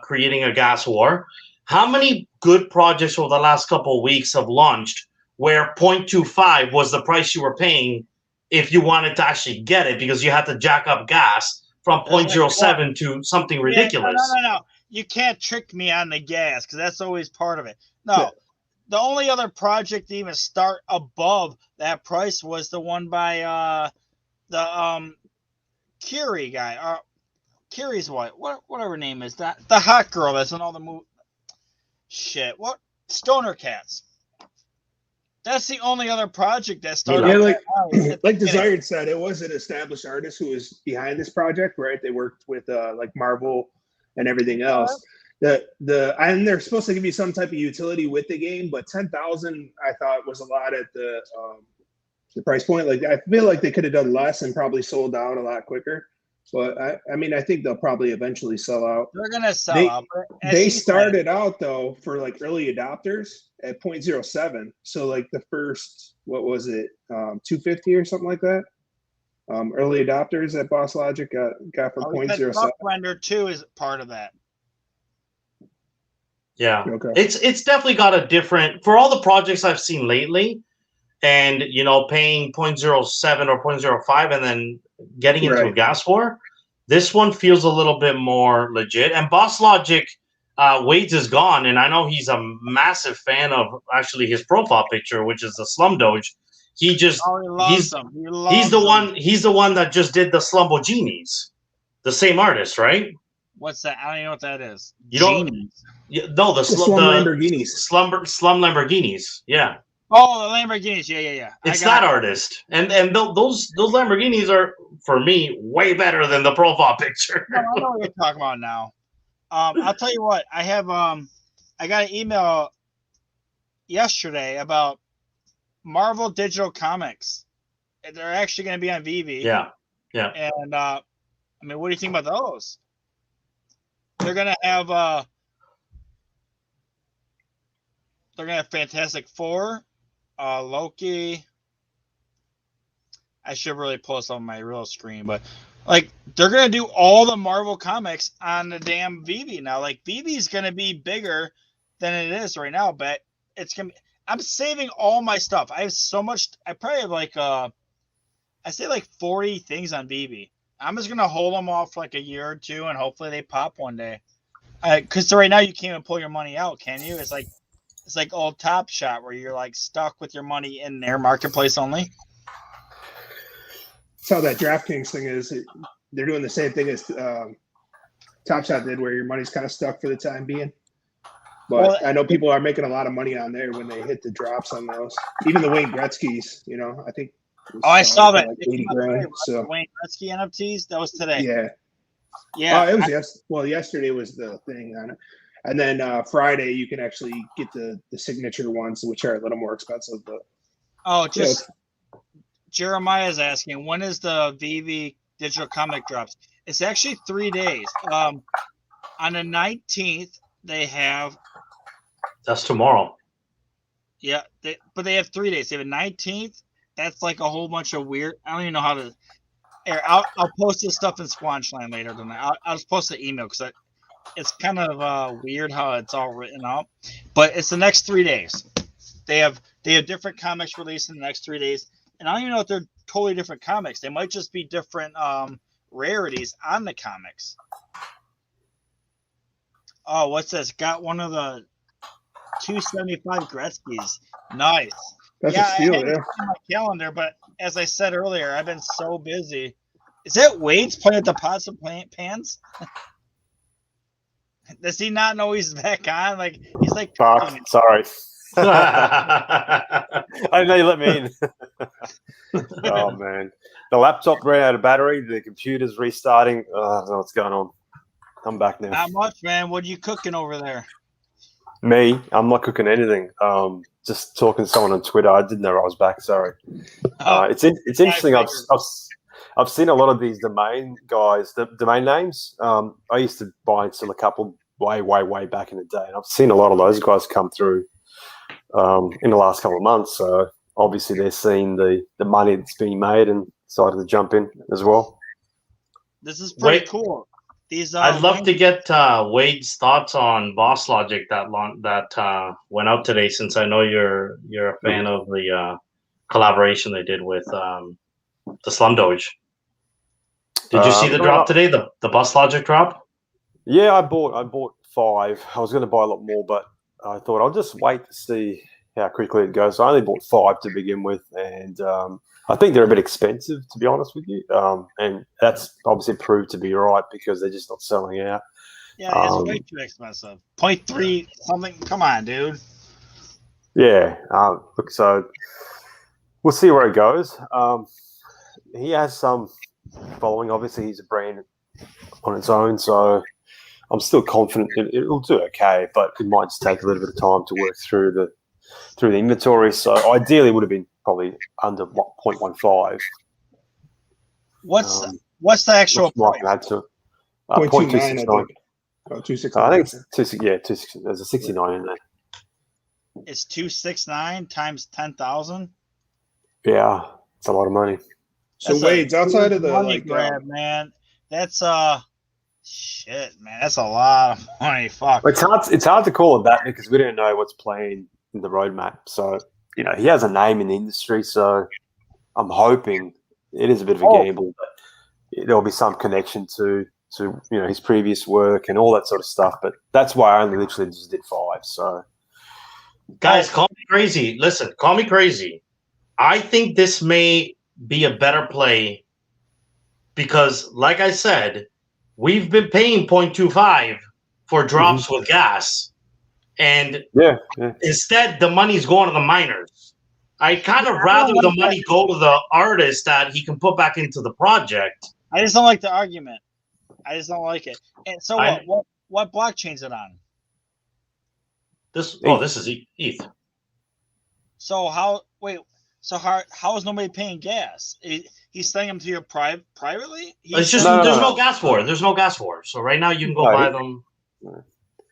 Speaker 2: creating a gas war. How many good projects over the last couple of weeks have launched where 0.25 was the price you were paying if you wanted to actually get it because you had to jack up gas from 0.07 to something ridiculous?
Speaker 1: No. You can't trick me on the gas because that's always part of it. No. The only other project to even start above that price was the one by the Curie guy. Curie's wife. Whatever her name is. That the hot girl that's in all the movie. Shit. What? Stoner Cats. That's the only other project that started.
Speaker 3: Yeah, like Desired said, it was an established artist who was behind this project, right? They worked with like Marvel and everything else. And they're supposed to give you some type of utility with the game, but 10,000 I thought was a lot at the price point. Like I feel like they could have done less and probably sold out a lot quicker. But I mean, I think they'll probably eventually sell out.
Speaker 1: They're gonna sell out.
Speaker 3: They started out though for like early adopters at 0.07. So like the first, what was it, 250 or something like that. Early adopters that Boss Logic got for 0.07.
Speaker 1: Buck Render 2 is part of that.
Speaker 2: Yeah,
Speaker 3: Okay.
Speaker 2: It's definitely got a different, for all the projects I've seen lately, and paying 0.07 or 0.05 and then getting into a gas war. This one feels a little bit more legit. And Boss Logic, Wade's is gone, and I know he's a massive fan of actually his profile picture, which is the Slum Doge. He just
Speaker 1: Oh, he loves them.
Speaker 2: he's the one that just did the Slumbogeenies. The same artist, right?
Speaker 1: What's that? I don't even know what that is.
Speaker 2: You don't?
Speaker 1: Genies.
Speaker 2: No, the
Speaker 3: Slum Lamborghinis.
Speaker 2: Slum Lamborghinis. Yeah.
Speaker 1: Oh, the Lamborghinis. Yeah.
Speaker 2: It's that artist, and those Lamborghinis are, for me, way better than the profile picture.
Speaker 1: No, I know what you're talking about now. I'll tell you what. I have I got an email yesterday about Marvel Digital Comics. They're actually going to be on VV.
Speaker 2: Yeah.
Speaker 1: And I mean, what do you think about those? They're going to have Fantastic Four, Loki. I should really post on my real screen, but like they're gonna do all the Marvel comics on the damn VV now. Like VV is gonna be bigger than it is right now, but it's gonna. I'm saving all my stuff. I have so much. I probably have like I say like 40 things on VV. I'm just gonna hold them off for like a year or two, and hopefully they pop one day. Because right now you can't even pull your money out, can you? It's like old Top Shot where you're like stuck with your money in their marketplace only.
Speaker 3: That's how that DraftKings thing is. They're doing the same thing as Top Shot did, where your money's kind of stuck for the time being. But I know people are making a lot of money on there when they hit the drops on those. Even the Wayne Gretzky's, I think.
Speaker 1: I saw that.
Speaker 3: Like 80 grand. So
Speaker 1: Wayne Gretzky NFTs. That was today.
Speaker 3: Yeah. It was yesterday was the thing on it. And then Friday, you can actually get the signature ones, which are a little more expensive. But
Speaker 1: Jeremiah is asking, when is the VV digital comic drops? It's actually 3 days. On the 19th, they have.
Speaker 2: That's tomorrow.
Speaker 1: Yeah, but they have 3 days. They have a 19th. That's like a whole bunch of weird. I don't even know how to. I'll post this stuff in Squanchland later tonight. I'll just post the email because it's kind of weird how it's all written out. But it's the next 3 days. They have different comics released in the next 3 days, and I don't even know if they're totally different comics. They might just be different rarities on the comics. Oh, what's this? Got one of the 275 Gretzky's. Nice.
Speaker 3: That's a steal,
Speaker 1: I had it on my calendar, but as I said earlier, I've been so busy. Is that Wade's playing at the Pots and Pans? Does he not know he's back on? Like he's like.
Speaker 4: Fuck, sorry. I didn't know you let me in. Oh man, the laptop ran out of battery. The computer's restarting. I don't know what's going on. I'm back now.
Speaker 1: Not much, man. What are you cooking over there?
Speaker 4: Me, I'm not cooking anything. Just talking to someone on Twitter. I didn't know I was back. Sorry. It's interesting. I've seen a lot of these domain guys, the domain names. I used to buy and sell a couple way back in the day, and I've seen a lot of those guys come through in the last couple of months. So obviously they're seeing the money that's being made and decided to jump in as well.
Speaker 1: This is pretty cool. These
Speaker 2: I'd love to get Wade's thoughts on Boss Logic that went out today, since I know you're a fan of the collaboration they did with the Slum Doge. Did you see the drop today? The Boss Logic drop?
Speaker 4: Yeah, I bought 5. I was going to buy a lot more, but I thought I'll just wait to see how quickly it goes. So I only bought 5 to begin with, and I think they're a bit expensive, to be honest with you. And that's obviously proved to be right because they're just not selling out.
Speaker 1: Yeah, it's way too expensive. 0.3 something. Come on, dude.
Speaker 4: Yeah. Look, so we'll see where it goes. He has some following. Obviously, he's a brand on its own, so I'm still confident it'll do okay, but it might just take a little bit of time to work through the inventory. So ideally, it would have been probably under 0.15.
Speaker 1: What's the actual price?
Speaker 3: 0.29, 269.
Speaker 4: I think it's 269. There's a 69 in there.
Speaker 1: It's 269 times 10,000.
Speaker 4: Yeah, it's a lot of money.
Speaker 3: So Wade's outside of the
Speaker 1: money grab, man. That's shit, man. That's a lot of money. Fuck.
Speaker 4: It's hard to call it that because we don't know what's playing in the roadmap. So he has a name in the industry. So I'm hoping it is a bit of a gamble, but there'll be some connection to his previous work and all that sort of stuff. But that's why I only literally just did 5. So
Speaker 2: guys, call me crazy. Listen, call me crazy. I think this may be a better play because, like I said, we've been paying 0.25 for drops with gas, and instead the money's going to the miners. I kind of rather the money go to the artist that he can put back into the project.
Speaker 1: I just don't like the argument. I just don't like it. And so what blockchain's it on?
Speaker 2: This is ETH.
Speaker 1: So how is nobody paying gas? He's selling them to you privately?
Speaker 2: It's just there's no gas for it. There's no gas for it. So right now you can go buy them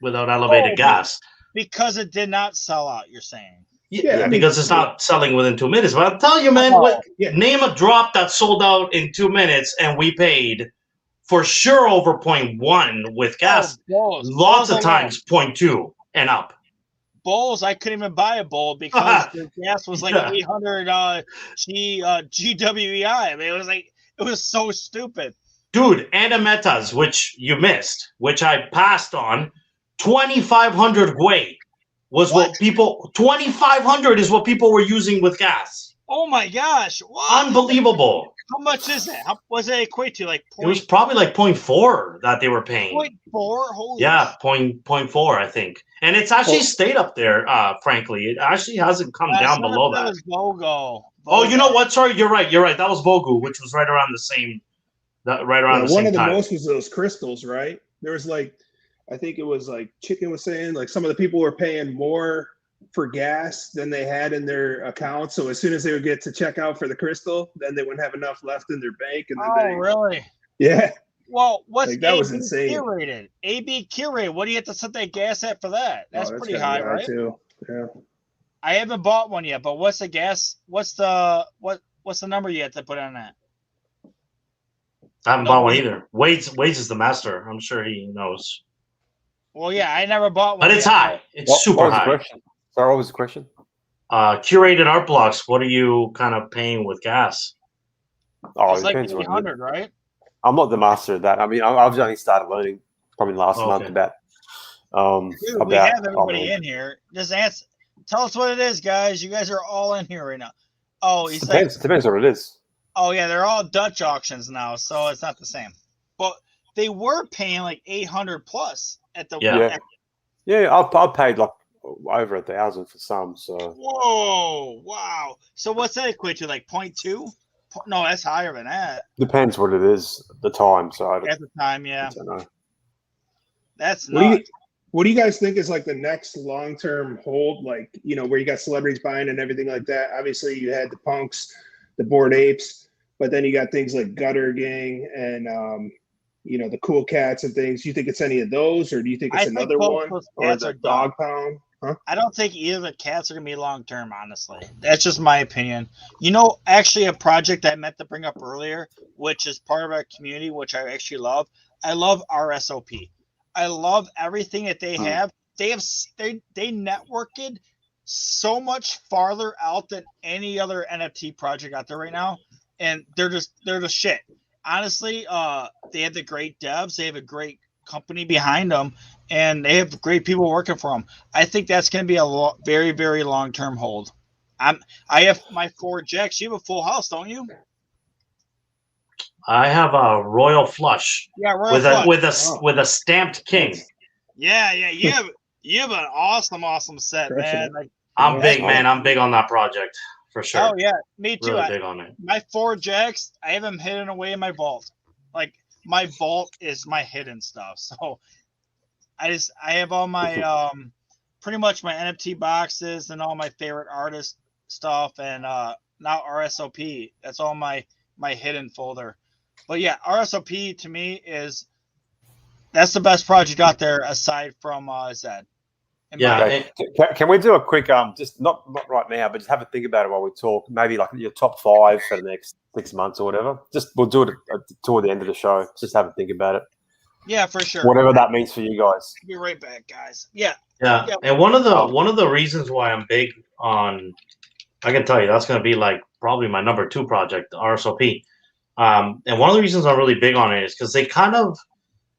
Speaker 2: without elevated gas.
Speaker 1: Because it did not sell out, you're saying?
Speaker 2: Yeah, because it's not selling within 2 minutes. But I'll tell you, man, name a drop that sold out in 2 minutes and we paid for sure over 0.1 with gas. Lots of times 0.2 and up.
Speaker 1: Bowls, I couldn't even buy a bowl because the gas was like 800 GWEI. I mean, it was so stupid.
Speaker 2: Dude, Andametas, which you missed, which I passed on, 2,500 Gwei was what people 2,500 is what people were using with gas.
Speaker 1: Oh my gosh. What?
Speaker 2: Unbelievable.
Speaker 1: How much is it? What does it equate to? Like
Speaker 2: it was probably like 0.4 that they were paying.
Speaker 1: 0.4? Holy
Speaker 2: 0.4, I think. And it's actually stayed up there, frankly. It actually hasn't come down below that.
Speaker 1: Was Bogo.
Speaker 2: Oh, you know what? Sorry, you're right. That was Bogu, which was right around the same the same time.
Speaker 3: One of the most was those crystals, right? There was I think it was Chicken was saying, some of the people were paying more for gas than they had in their account. So as soon as they would get to check out for the crystal, then they wouldn't have enough left in their bank. And then
Speaker 1: really?
Speaker 3: Yeah.
Speaker 1: Well, what's
Speaker 3: that was insane.
Speaker 1: Curated? AB curated. What do you have to set that gas at for that? That's pretty high, right?
Speaker 3: Too. Yeah.
Speaker 1: I haven't bought one yet, but what's the gas? What's the number you have to put on that?
Speaker 2: I haven't bought one either. Wade's is the master. I'm sure he knows.
Speaker 1: Well, yeah, I never bought one.
Speaker 2: But it's high. It's super high.
Speaker 4: Sorry, what was the question?
Speaker 2: Curated art blocks. What are you kind of paying with gas?
Speaker 4: Oh,
Speaker 1: it's
Speaker 4: it depends
Speaker 1: like 800, right?
Speaker 4: I'm not the master of that. I mean, I've only started learning probably last month about.
Speaker 1: Dude, we have everybody in here. Just answer. Tell us what it is, guys. You guys are all in here right now. Oh,
Speaker 4: depends what it is.
Speaker 1: Oh yeah, they're all Dutch auctions now, so it's not the same. But they were paying like 800 plus at the
Speaker 4: I paid like over 1,000 for some. So
Speaker 1: whoa, wow. So what's that equate to? Like 0.2? No, that's higher than that.
Speaker 4: Depends what it is at the time. So
Speaker 1: at the time, yeah.
Speaker 4: I don't know.
Speaker 1: That's nuts.
Speaker 3: What do you guys think is the next long-term hold? Where you got celebrities buying and everything like that. Obviously, you had the Punks, the Bored Apes, but then you got things like Gutter Gang and the Cool Cats and things. Do you think it's any of those, or do you think it's another one, or the Dog Pound? Huh?
Speaker 1: I don't think either of the cats are gonna be long-term. Honestly, that's just my opinion. Actually, a project I meant to bring up earlier, which is part of our community, which I actually love. I love RSOP. I love everything that they have. They networked so much farther out than any other NFT project out there right now, and they're just shit. Honestly, they have the great devs. They have a great company behind them, and they have great people working for them. I think that's going to be a very, very long-term hold. I have my 4 Jacks. You have a full house, don't you?
Speaker 2: I have a royal flush.
Speaker 1: Yeah, with
Speaker 2: a stamped king.
Speaker 1: Yeah. You have an awesome set, man.
Speaker 2: I'm big, man. I'm big on that project for sure.
Speaker 1: Oh yeah, me too.
Speaker 2: Really big on it.
Speaker 1: My 4 Jacks, I have them hidden away in my vault. My vault is my hidden stuff. So I have all my pretty much my NFT boxes and all my favorite artist stuff, and now RSOP. That's all my hidden folder. But yeah, RSOP to me that's the best project out there aside from Zed.
Speaker 2: Yeah.
Speaker 4: Can we do a quick just not right now, but just have a think about it while we talk? Maybe like your top 5 for the next 6 months or whatever. We'll do it toward the end of the show. Just have a think about it.
Speaker 1: Yeah, for sure.
Speaker 4: Whatever that means for you guys.
Speaker 1: Be right back, guys. Yeah.
Speaker 2: And one of the reasons why I'm big on, I can tell you that's going to be probably my number 2 project, RSOP. And one of the reasons I'm really big on it is because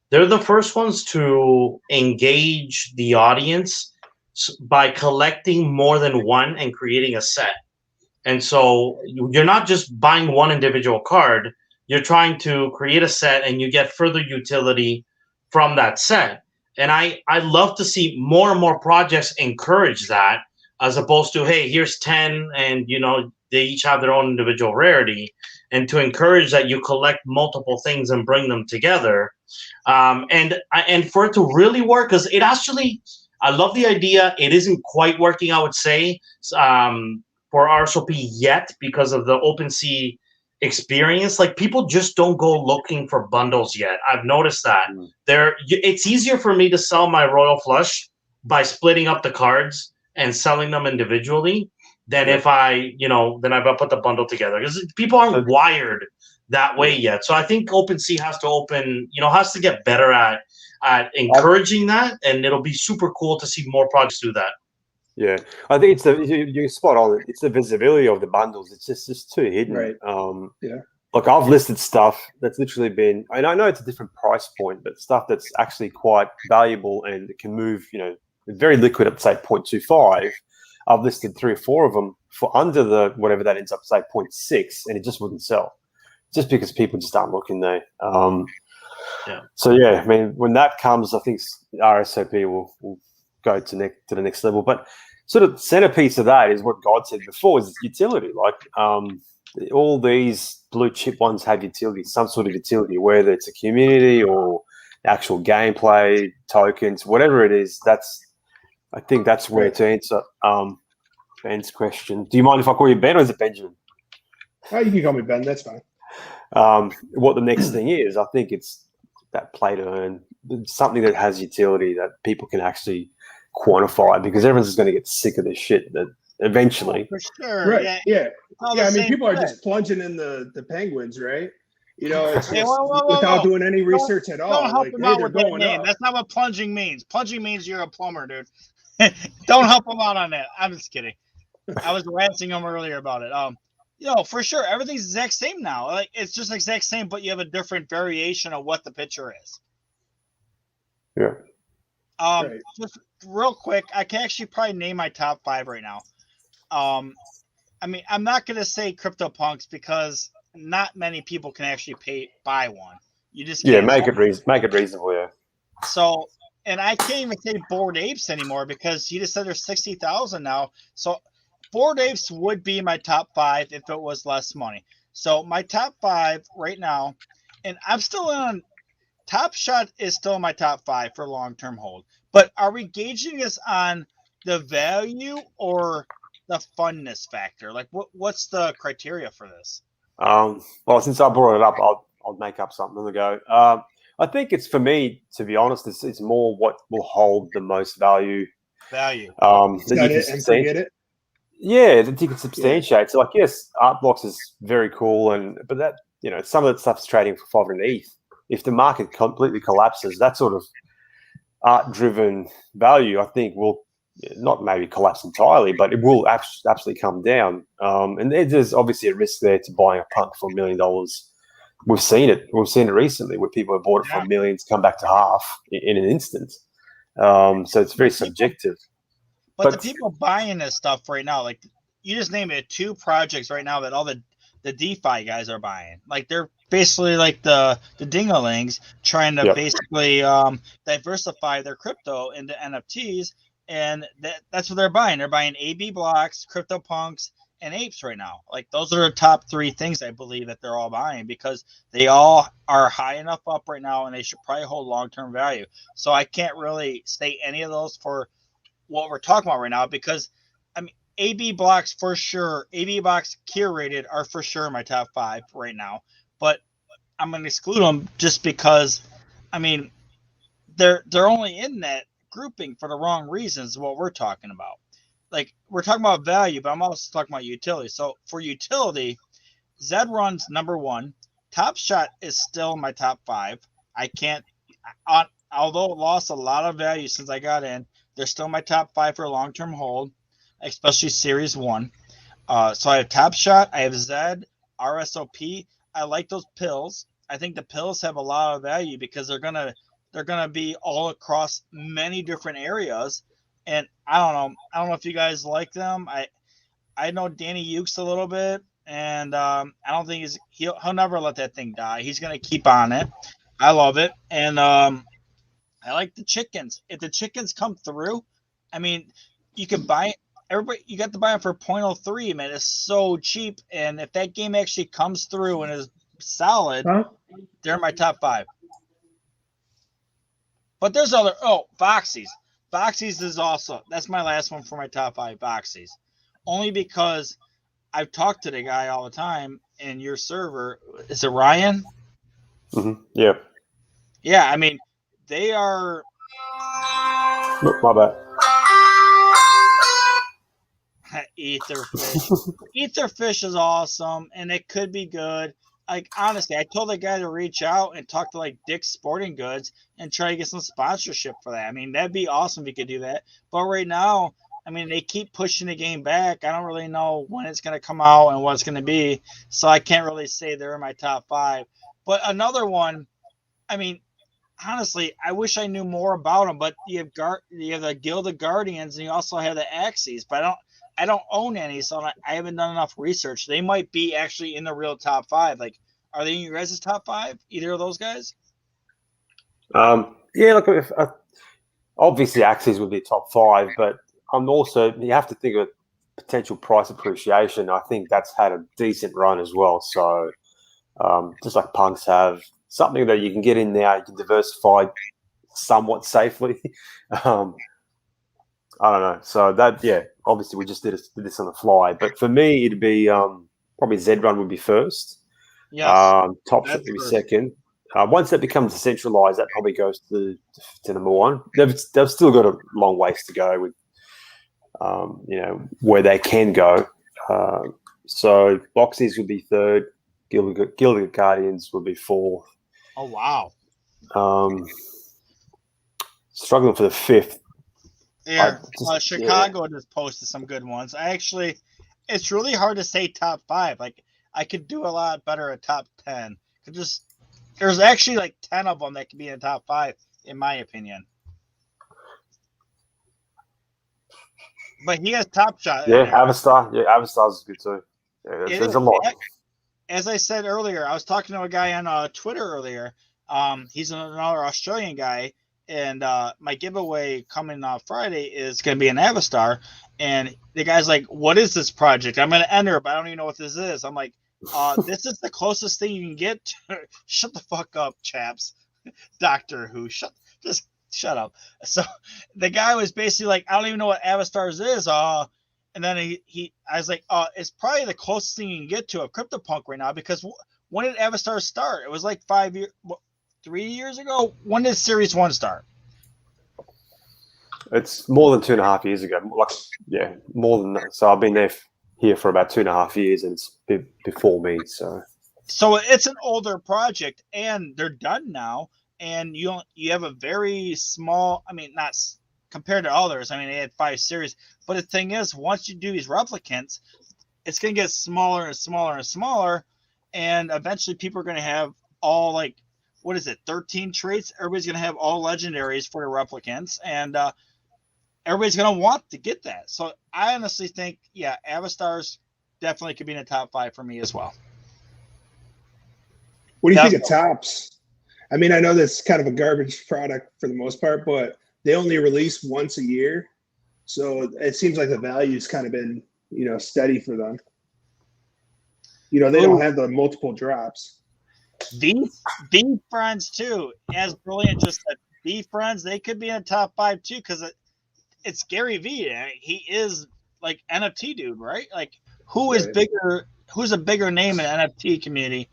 Speaker 2: they're the first ones to engage the audience by collecting more than one and creating a set. And so you're not just buying one individual card, you're trying to create a set and you get further utility from that set. And I love to see more and more projects encourage that, as opposed to, hey, here's 10 and, you know, they each have their own individual rarity, and to encourage that you collect multiple things and bring them together. And for it to really work, because it actually, I love the idea. It isn't quite working, I would say, for RSOP yet because of the OpenSea experience. Like, people just don't go looking for bundles yet. I've noticed that. It's easier for me to sell my Royal Flush by splitting up the cards and selling them individually than if I put the bundle together, because people aren't wired that way yet. So I think OpenSea has to get better at encouraging that, and it'll be super cool to see more projects do that.
Speaker 4: Yeah, I think you're spot on. It's the visibility of the bundles. It's just too hidden.
Speaker 3: Right.
Speaker 4: Yeah. Like, I've listed stuff that's literally been, and I know it's a different price point, but stuff that's actually quite valuable and it can move, very liquid at, say, 0.25. I've listed 3 or 4 of them for under the whatever that ends up, say, 0.6, and it just wouldn't sell, just because people just aren't looking there. So yeah, I mean, when that comes, I think RSOP will go to the next level. But sort of centerpiece of that is what God said before, is utility. Like, all these blue chip ones have utility, some sort of utility, whether it's a community or actual gameplay, tokens, whatever it is. I think that's where to answer Ben's question. Do you mind if I call you Ben, or is it Benjamin?
Speaker 3: Oh, you can call me Ben. That's fine.
Speaker 4: What the next thing is, I think it's that play to earn, something that has utility that people can actually quantify, because everyone's just going to get sick of this shit that eventually.
Speaker 1: For sure.
Speaker 3: Right. Yeah. I mean, people are just plunging in the penguins, right? It's just without doing any research at all.
Speaker 1: Don't help them out with that name. That's not what plunging means. Plunging means you're a plumber, dude. Don't help them out on that. I'm just kidding. I was ranting them earlier about it. For sure, everything's the exact same now. Like, it's just exact same, but you have a different variation of what the picture is.
Speaker 4: Yeah.
Speaker 1: Just real quick, I can actually probably name my top 5 right now. I mean, I'm not gonna say CryptoPunks because not many people can actually buy one. You just can't.
Speaker 4: Make it reasonable. Yeah.
Speaker 1: So, and I can't even say Bored Apes anymore, because you just said there's 60,000 now. So Bored Apes would be my top 5 if it was less money. So my top 5 right now, and I'm still on. Top Shot is still my top 5 for long-term hold. But are we gauging this on the value or the funness factor? Like, what's the criteria for this?
Speaker 4: Well, since I brought it up, I'll make up something to go. I think it's, for me, to be honest, it's more what will hold the most value.
Speaker 1: That you can
Speaker 3: forget it.
Speaker 4: Yeah, that you can substantiate. Yeah. So, like, yes, Art Blocks is very cool, but that, some of that stuff's trading for 500 ETH. If the market completely collapses, that sort of art-driven value, I think, will not maybe collapse entirely, but it will absolutely come down. And there's obviously a risk there to buying a punk for $1 million. We've seen it. We've seen it recently where people have bought it for millions, come back to half in an instant. So it's very subjective.
Speaker 1: But the people buying this stuff right now, like, you just named it 2 projects right now that all the DeFi guys are buying. Like, they're basically like the dingalings trying to basically diversify their crypto into NFTs, and that's what they're buying. They're buying AB blocks, CryptoPunks, and apes right now. Like, those are the top 3 things I believe that they're all buying, because they all are high enough up right now, and they should probably hold long-term value. So I can't really state any of those for what we're talking about right now, because I mean, AB blocks for sure, AB blocks curated are for sure my top 5 right now, but I'm going to exclude them just because, I mean, they're only in that grouping for the wrong reasons. What we're talking about, like, we're talking about value, but I'm also talking about utility. So for utility, Zed Run's number 1. Top Shot is still my top 5. I can't, although it lost a lot of value since I got in, they're still my top 5 for long-term hold, especially Series 1. So I have Top Shot, I have Zed, RSOP. I like those pills. I think the pills have a lot of value because they're gonna be all across many different areas. And I don't know if you guys like them. I know Danny Ukes a little bit, and I don't think he'll never let that thing die. He's gonna keep on it. I love it, and I like the chickens. If the chickens come through, I mean, you can buy everybody. You got to buy them for 0.03, man. It's so cheap, and if that game actually comes through and is solid, they're in my top 5. But there's other. Voxies. Voxies is also, that's my last one for my top 5. Voxies, only because I've talked to the guy all the time in your server. Is it Ryan?
Speaker 4: Mm-hmm. Yeah.
Speaker 1: Yeah, I mean, they are.
Speaker 4: My bad.
Speaker 1: Etherfish. Etherfish is awesome, and it could be good. Like, honestly, I told the guy to reach out and talk to like Dick's Sporting Goods and try to get some sponsorship for that. I mean, that'd be awesome if he could do that. But right now, I mean, they keep pushing the game back. I don't really know when it's going to come out and what it's going to be, so I can't really say they're in my top 5. But another one, I mean, honestly, I wish I knew more about them. But you have the Guild of Guardians, and you also have the Axes. But I don't own any, so I haven't done enough research. They might be actually in the real top 5. Like, are they in your guys' top 5? Either of those guys?
Speaker 4: Yeah, look, obviously Axis would be top 5, but I'm also, you have to think of potential price appreciation. I think that's had a decent run as well. So just like punks have, something that you can get in now, you can diversify somewhat safely. I don't know. So that, yeah, obviously we just did this on the fly. But for me, it'd be probably Zrun would be first.
Speaker 1: Yes.
Speaker 4: Top Shot would be second. Once that becomes decentralized, that probably goes to number 1. They've still got a long ways to go with, where they can go. So Boxies would be third. Guild of Guardians would be 4th.
Speaker 1: Oh, wow.
Speaker 4: Struggling for the 5th.
Speaker 1: Yeah, Chicago just posted some good ones. It's really hard to say top 5. Like, I could do a lot better at top 10. There's actually like 10 of them that could be in the top 5, in my opinion. But he has Top Shot.
Speaker 4: Yeah, Avastar. Yeah, Avastar's good too. Yeah, there's a lot.
Speaker 1: As I said earlier, I was talking to a guy on Twitter earlier. He's another Australian guy, and my giveaway coming Friday is going to be an Avastar. And the guy's like, "What is this project? I'm going to enter, but I don't even know what this is." I'm like, "This is the closest thing you can get to." Shut the fuck up, chaps. Doctor Who. Just shut up. So the guy was basically like, "I don't even know what Avastars is." And then I was like, it's probably the closest thing you can get to a CryptoPunk right now, because when did Avastar start? It was like 3 years ago. When did Series 1 start?
Speaker 4: It's more than 2.5 years ago. Like, yeah, more than that. So I've been here for about 2.5 years, and it's before me. So
Speaker 1: it's an older project, and they're done now. And you have a very small. I mean, not compared to others. I mean, they had 5 series. But the thing is, once you do these replicants, it's going to get smaller and smaller and smaller, and eventually people are going to have all, like, 13 traits? Everybody's going to have all legendaries for the replicants, and everybody's going to want to get that. So I honestly think, yeah, Avastars definitely could be in the top 5 for me as well.
Speaker 3: What do you think of Tops? I mean, I know that's kind of a garbage product for the most part, but they only release once a year. So it seems like the value's kind of been, steady for them. They don't have the multiple drops.
Speaker 1: The friends too, as brilliant just said, the friends, they could be in the top 5 too, because it's Gary V. He is like NFT dude, right? Like, who's a bigger name in the NFT community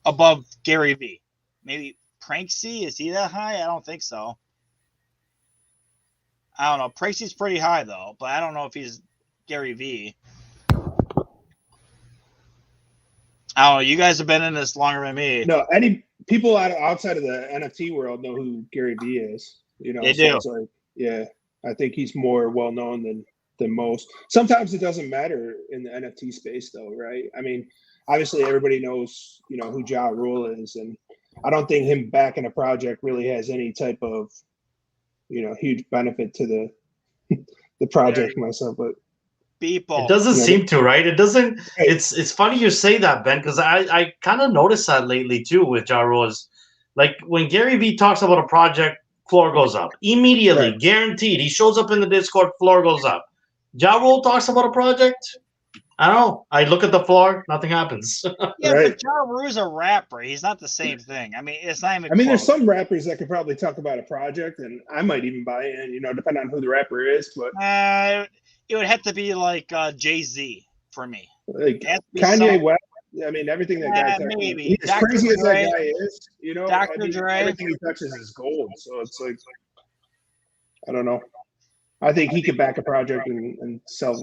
Speaker 1: above Gary V? Maybe Pranksy? Is he that high? I don't think so. I don't know. Pranky's pretty high though, but I don't know if he's Gary V. I don't know. You guys have been in this longer than me.
Speaker 3: No, any people outside of the NFT world know who Gary V is.
Speaker 1: They do.
Speaker 3: It's like, yeah, I think he's more well known than most. Sometimes it doesn't matter in the NFT space though, right? I mean, obviously everybody knows, who Ja Rule is, and I don't think him backing a project really has any type of, huge benefit to the project myself. But
Speaker 1: people.
Speaker 2: It doesn't seem to, right? It doesn't. It's funny you say that, Ben, because I kind of noticed that lately too with Ja Rule's. Like when Gary Vee talks about a project, floor goes up immediately, guaranteed. He shows up in the Discord, floor goes up. Ja Rule talks about a project. I don't know. I look at the floor, nothing happens.
Speaker 1: Yeah, but Ja Rule's a rapper. He's not the same thing. I mean, it's not even.
Speaker 3: I mean, there's some rappers that could probably talk about a project, and I might even buy in. Depending on who the rapper is. But
Speaker 1: it would have to be like Jay-Z for me.
Speaker 3: Like Kanye West. I mean, everything that guy touches.
Speaker 1: Maybe.
Speaker 3: As crazy as that guy is,
Speaker 1: Dr. Dre.
Speaker 3: Everything he touches is gold. So it's like, I don't know. I think he could back a project and sell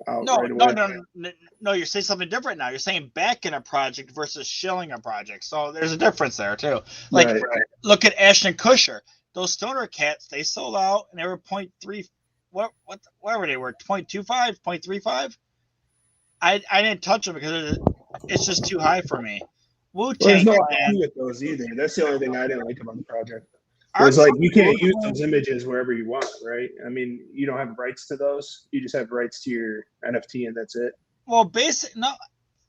Speaker 3: out right away.
Speaker 1: No, you're saying something different now. You're saying backing a project versus shilling a project. So there's a difference there too. Like, look at Ashton Kutcher. Those Stoner Cats, they sold out and they were 0.3, whatever they were, 0.25, 0.35. I didn't touch them because it's just too high for me. Wu-Tang.
Speaker 3: There's no IP with those either. That's the only thing I didn't like about the project. It's like you can't use those images wherever you want, right? I mean, you don't have rights to those. You just have rights to your NFT, and that's it.
Speaker 1: Well,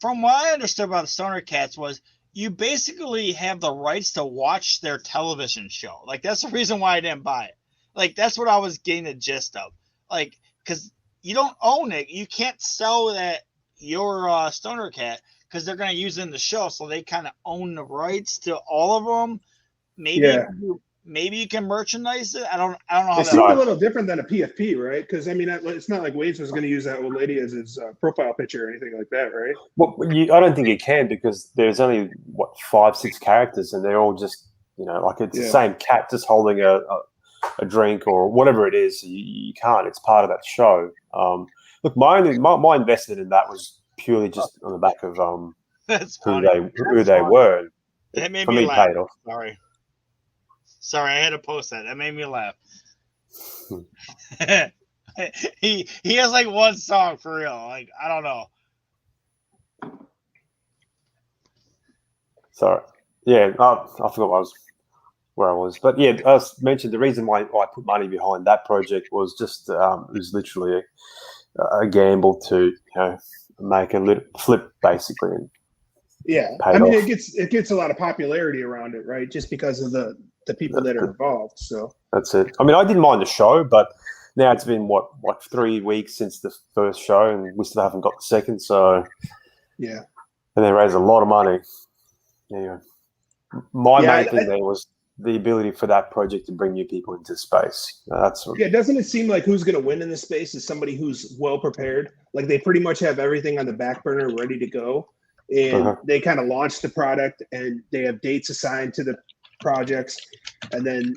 Speaker 1: from what I understood about the Stoner Cats was you basically have the rights to watch their television show. Like, that's the reason why I didn't buy it. Like, that's what I was getting the gist of. Like, because you don't own it. You can't sell that your Stoner Cat because they're going to use it in the show. So they kind of own the rights to all of them. Maybe you can merchandise it. I don't know how
Speaker 3: it seems a little different than a PFP, right? Because I mean, it's not like Waves was going to use that old lady as his profile picture or anything like that, right?
Speaker 4: Well, I don't think you can because there's only 5-6 characters, and they're all just like it's the same cat just holding a drink or whatever it is. You can't. It's part of that show. Look, my investment in that was purely just on the back of who they were.
Speaker 1: That made
Speaker 4: for
Speaker 1: me laugh.
Speaker 4: Paid off.
Speaker 1: Sorry, I had to post that. That made me laugh. he has like one song for real. Like, I don't know.
Speaker 4: Sorry. Yeah, I forgot where I was. But yeah, I mentioned the reason why I put money behind that project was just it was literally a gamble to make a little flip basically. And
Speaker 3: I mean, it gets a lot of popularity around it, right? Just because of the people that are involved. So
Speaker 4: that's it. I mean, I didn't mind the show, but now it's been what 3 weeks since the first show, and we still haven't got the second. So
Speaker 3: yeah,
Speaker 4: and they raised a lot of money. Anyway, my main thing there was the ability for that project to bring new people into space.
Speaker 3: Doesn't it seem like who's going to win in this space is somebody who's well prepared? Like they pretty much have everything on the back burner ready to go. And they kind of launch the product and they have dates assigned to the projects, and then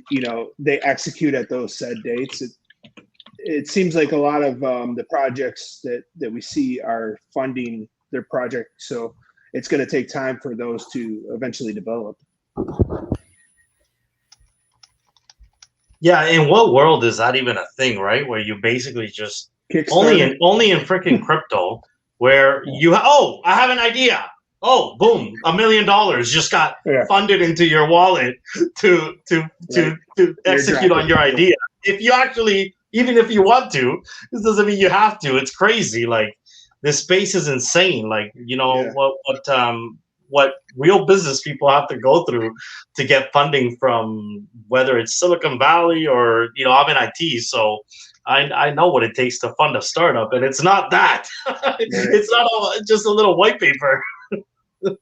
Speaker 3: they execute at those said dates. It seems like a lot of the projects that we see are funding their project, so it's going to take time for those to eventually develop.
Speaker 2: Yeah, in what world is that even a thing, right? Where you basically just only in freaking crypto. Where I have an idea. Oh, boom! $1 million just got funded into your wallet to execute on your idea. If you actually, even if you want to, this doesn't mean you have to. It's crazy. Like this space is insane. Like what real business people have to go through to get funding from, whether it's Silicon Valley or I'm in IT, so. I know what it takes to fund a startup, and it's not that. It's not just a little white paper.
Speaker 3: That's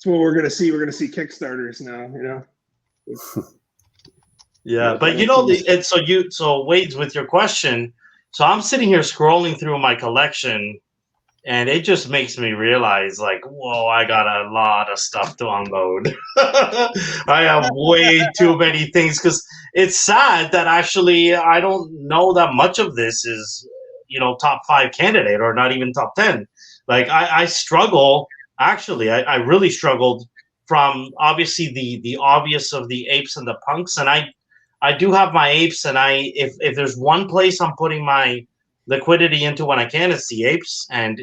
Speaker 3: what we're gonna see. We're gonna see Kickstarters now.
Speaker 2: Yeah, but so Wade, with your question, so I'm sitting here scrolling through my collection, and it just makes me realize, like, whoa, I got a lot of stuff to unload. I have way too many things because it's sad that actually I don't know that much of this is, top 5 candidate or not even top 10. Like I struggle. Actually, I really struggled from obviously the obvious of the apes and the punks, and I do have my apes, and if there's one place I'm putting my liquidity into when I can, it's the apes, and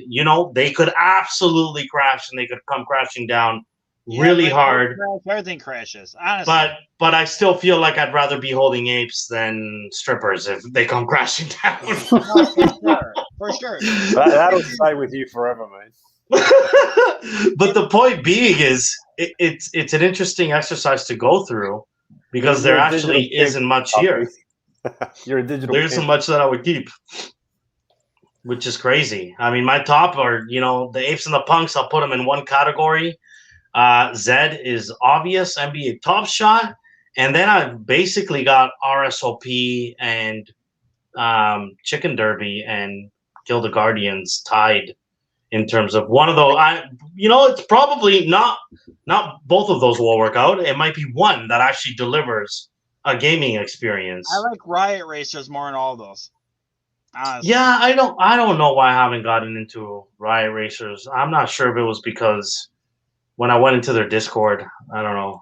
Speaker 2: they could absolutely crash, and they could come crashing down really hard.
Speaker 1: Everything crashes, honestly.
Speaker 2: But I still feel like I'd rather be holding apes than strippers if they come crashing down.
Speaker 1: For sure.
Speaker 4: That'll stay with you forever, mate.
Speaker 2: But the point being is, it's an interesting exercise to go through because there actually isn't much here.
Speaker 4: You're a digital.
Speaker 2: There isn't much that I would keep, which is crazy. I mean, my top are, the apes and the punks. I'll put them in one category. Zed is obvious, NBA Top Shot, and then I've basically got RSOP and Chicken Derby and Kill the Guardians tied in terms of one of those. It's probably not both of those will work out. It might be one that actually delivers a gaming experience.
Speaker 1: I like Riot Racers more than all those. Honestly.
Speaker 2: Yeah, I don't know why I haven't gotten into Riot Racers. I'm not sure if it was because when I went into their Discord, I don't know.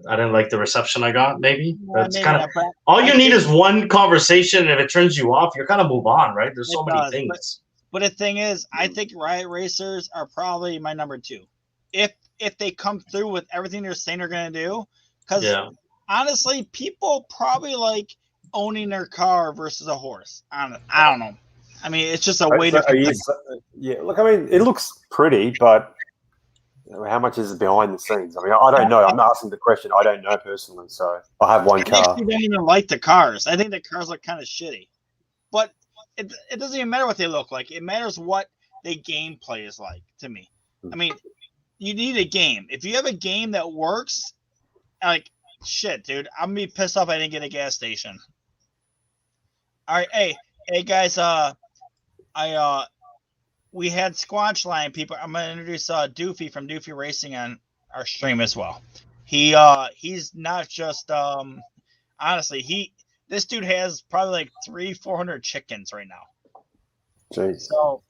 Speaker 2: I didn't like the reception I got. Maybe that's kind of all you need is one conversation. And if it turns you off, you're kind of move on, right? There's so many things.
Speaker 1: But the thing is, I think Riot Racers are probably my number 2. If they come through with everything they're saying they're going to do, because honestly, people probably like owning their car versus a horse. I don't know. I mean, it's just a way to.
Speaker 4: Yeah, look, I mean, it looks pretty, but how much is it behind the scenes? I mean, I don't know. I'm asking the question. I don't know personally, so I have one car.
Speaker 1: I don't even like the cars. I think the cars look kind of shitty, but it doesn't even matter what they look like. It matters what the gameplay is like to me. I mean, you need a game. If you have a game that works, like shit, dude, I'm gonna be pissed off I didn't get a gas station. All right, hey guys, we had Squanch Line people. I'm gonna introduce Doofy from Doofy Racing on our stream as well. He's not just honestly, this dude has probably like 300-400 chickens right now.
Speaker 4: Jeez.
Speaker 1: So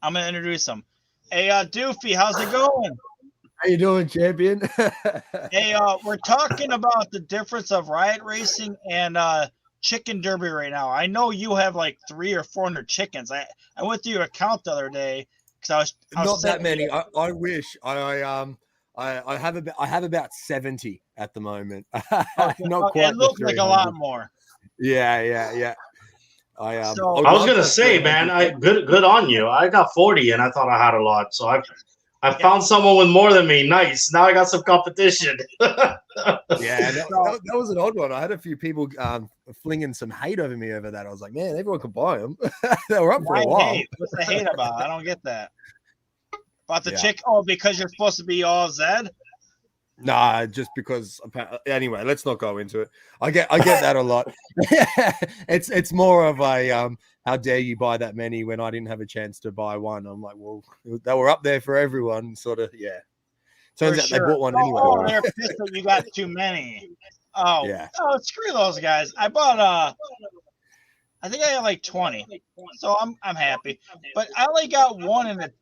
Speaker 1: I'm gonna introduce him. Hey, Doofy, how's it going?
Speaker 5: How you doing, champion?
Speaker 1: Hey, we're talking about the difference of Riot Racing and Chicken Derby right now. I know you have like 300 or 400 chickens. I went through your account the other day because I was
Speaker 5: not that many. I wish. I have about 70 at the moment. Not quite.
Speaker 1: It looks like a lot more.
Speaker 5: Yeah. I
Speaker 2: was gonna say, man, good on you. I got 40, and I thought I had a lot, so I found someone with more than me. Nice. Now I got some competition.
Speaker 5: Yeah, that was an odd one. I had a few people flinging some hate over me over that. I was like, man, everyone could buy them. They were up for a while.
Speaker 1: What's the hate about? I don't get that. About the chick? Oh, because you're supposed to be all Zed?
Speaker 5: Nah, just because. Anyway, let's not go into it. I get that a lot. It's more of a how dare you buy that many when I didn't have a chance to buy one? I'm like, well, they were up there for everyone, sort of. Yeah. Turns out they bought one anyway.
Speaker 1: Oh, they're pissed that you got too many. Oh, yeah. Oh, screw those guys. I bought I think I got like 20, so I'm happy. But I only got one in the.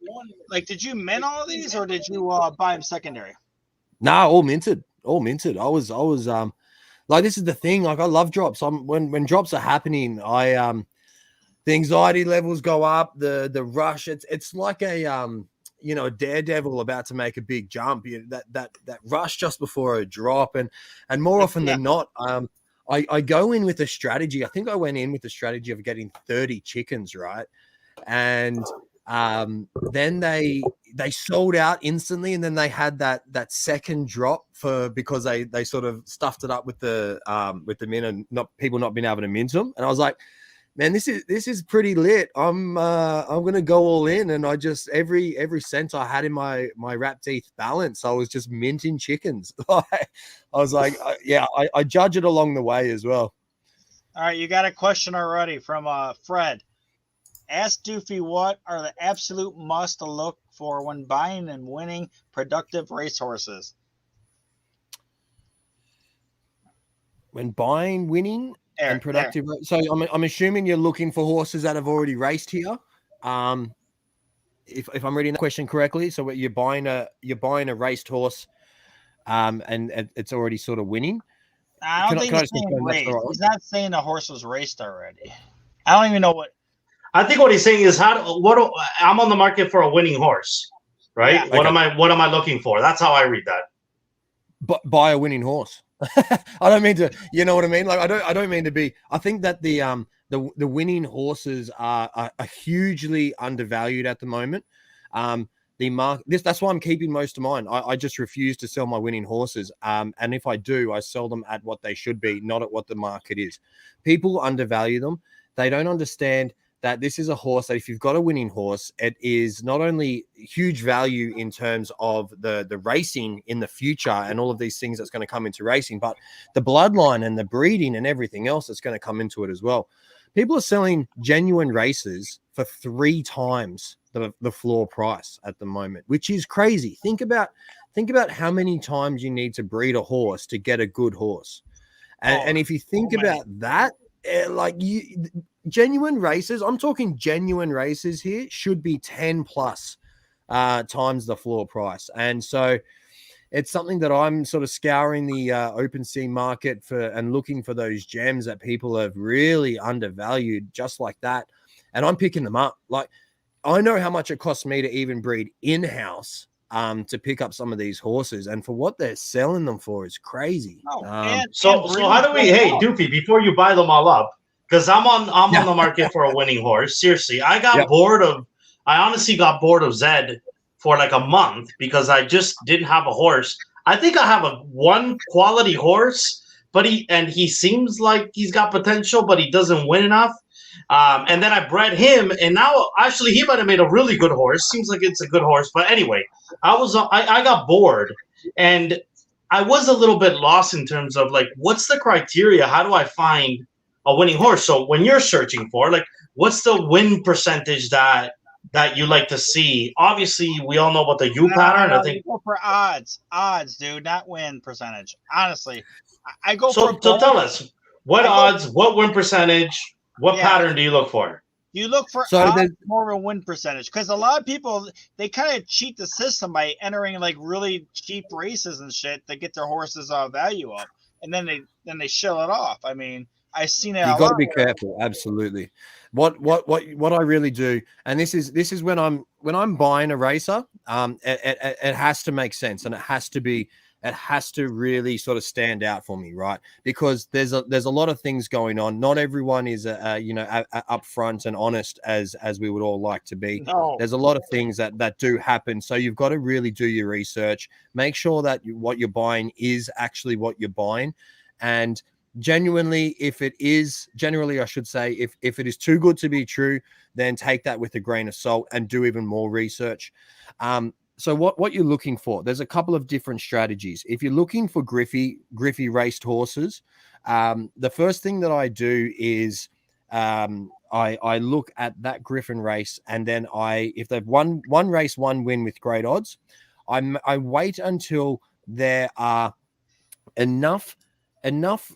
Speaker 1: Like, did you mint all of these, or did you buy them secondary?
Speaker 5: Nah, all minted. I was like, this is the thing. Like, I love drops. When drops are happening, the anxiety levels go up. The rush. It's like a a daredevil about to make a big jump. That rush just before a drop, and more often than not, I go in with a strategy. I think I went in with the strategy of getting 30 chickens, right? And then they sold out instantly, and then they had that second drop because they sort of stuffed it up with the mint and people not being able to mint them. And I was like, man, this is pretty lit. I'm gonna go all in, and I just every cent I had in my wrap teeth balance, I was just minting chickens. I was like, I judge it along the way as well.
Speaker 1: All right, you got a question already from Fred. Ask Doofy what are the absolute must to look for when buying and winning productive racehorses.
Speaker 5: When buying, winning, and productive. So I'm assuming you're looking for horses that have already raced here. If I'm reading the question correctly, so you're buying a raced horse, and it's already sort of winning.
Speaker 1: I don't think he's saying raced. Right? He's not saying the horse was raced already. I don't even know what.
Speaker 2: I think what he's saying is I'm on the market for a winning horse, right? Yeah, okay. What am I looking for? That's how I read that.
Speaker 5: But buy a winning horse. I don't mean to, you know what I mean? Like I don't mean to be. I think that the the winning horses are hugely undervalued at the moment. That's why I'm keeping most of mine. I just refuse to sell my winning horses. And if I do, I sell them at what they should be, not at what the market is. People undervalue them. They don't understand that this is a horse that if you've got a winning horse, it is not only huge value in terms of the racing in the future and all of these things that's going to come into racing, but the bloodline and the breeding and everything else that's going to come into it as well. People are selling genuine races for 3 times the floor price at the moment, which is crazy. Think about how many times you need to breed a horse to get a good horse. And if you think about that, genuine races, I'm talking genuine races here, should be 10 plus times the floor price. And so it's something that I'm sort of scouring the OpenSea market for and looking for those gems that people have really undervalued just like that. And I'm picking them up. Like, I know how much it costs me to even breed in-house to pick up some of these horses, and for what they're selling them for is crazy.
Speaker 2: So how do we, hey, Doofy, before you buy them all up, because I'm on the market for a winning horse. Seriously, I honestly got bored of Zed for like a month because I just didn't have a horse. I think I have one quality horse, but he seems like he's got potential, but he doesn't win enough. And then I bred him, and now actually he might have made a really good horse. Seems like it's a good horse, but anyway, I got bored, and I was a little bit lost in terms of like, what's the criteria? How do I find a winning horse? So when you're searching for, like, what's the win percentage that you like to see? Obviously, we all know about the U pattern. I think
Speaker 1: go for odds, dude, not win percentage. Honestly, I go
Speaker 2: so.
Speaker 1: for.
Speaker 2: So tell us what odds, what win percentage, what pattern do you look for?
Speaker 1: You look for odds more of a win percentage, because a lot of people, they kind of cheat the system by entering like really cheap races and shit to get their horses value up, and then they show it off. I mean, I've seen it.
Speaker 5: You got to be careful. Absolutely. What I really do, and this is when I'm buying a racer, it has to make sense, and it has to really sort of stand out for me, right? Because there's a lot of things going on. Not everyone is upfront and honest as we would all like to be.
Speaker 1: No.
Speaker 5: There's a lot of things that do happen. So you've got to really do your research. Make sure that what you're buying is actually what you're buying, and genuinely, if it is too good to be true, then take that with a grain of salt and do even more research. So what you're looking for, there's a couple of different strategies. If you're looking for Griffey raced horses, the first thing that I do is I look at that Griffin race, and then if they've won one race, one win with great odds, I wait until there are enough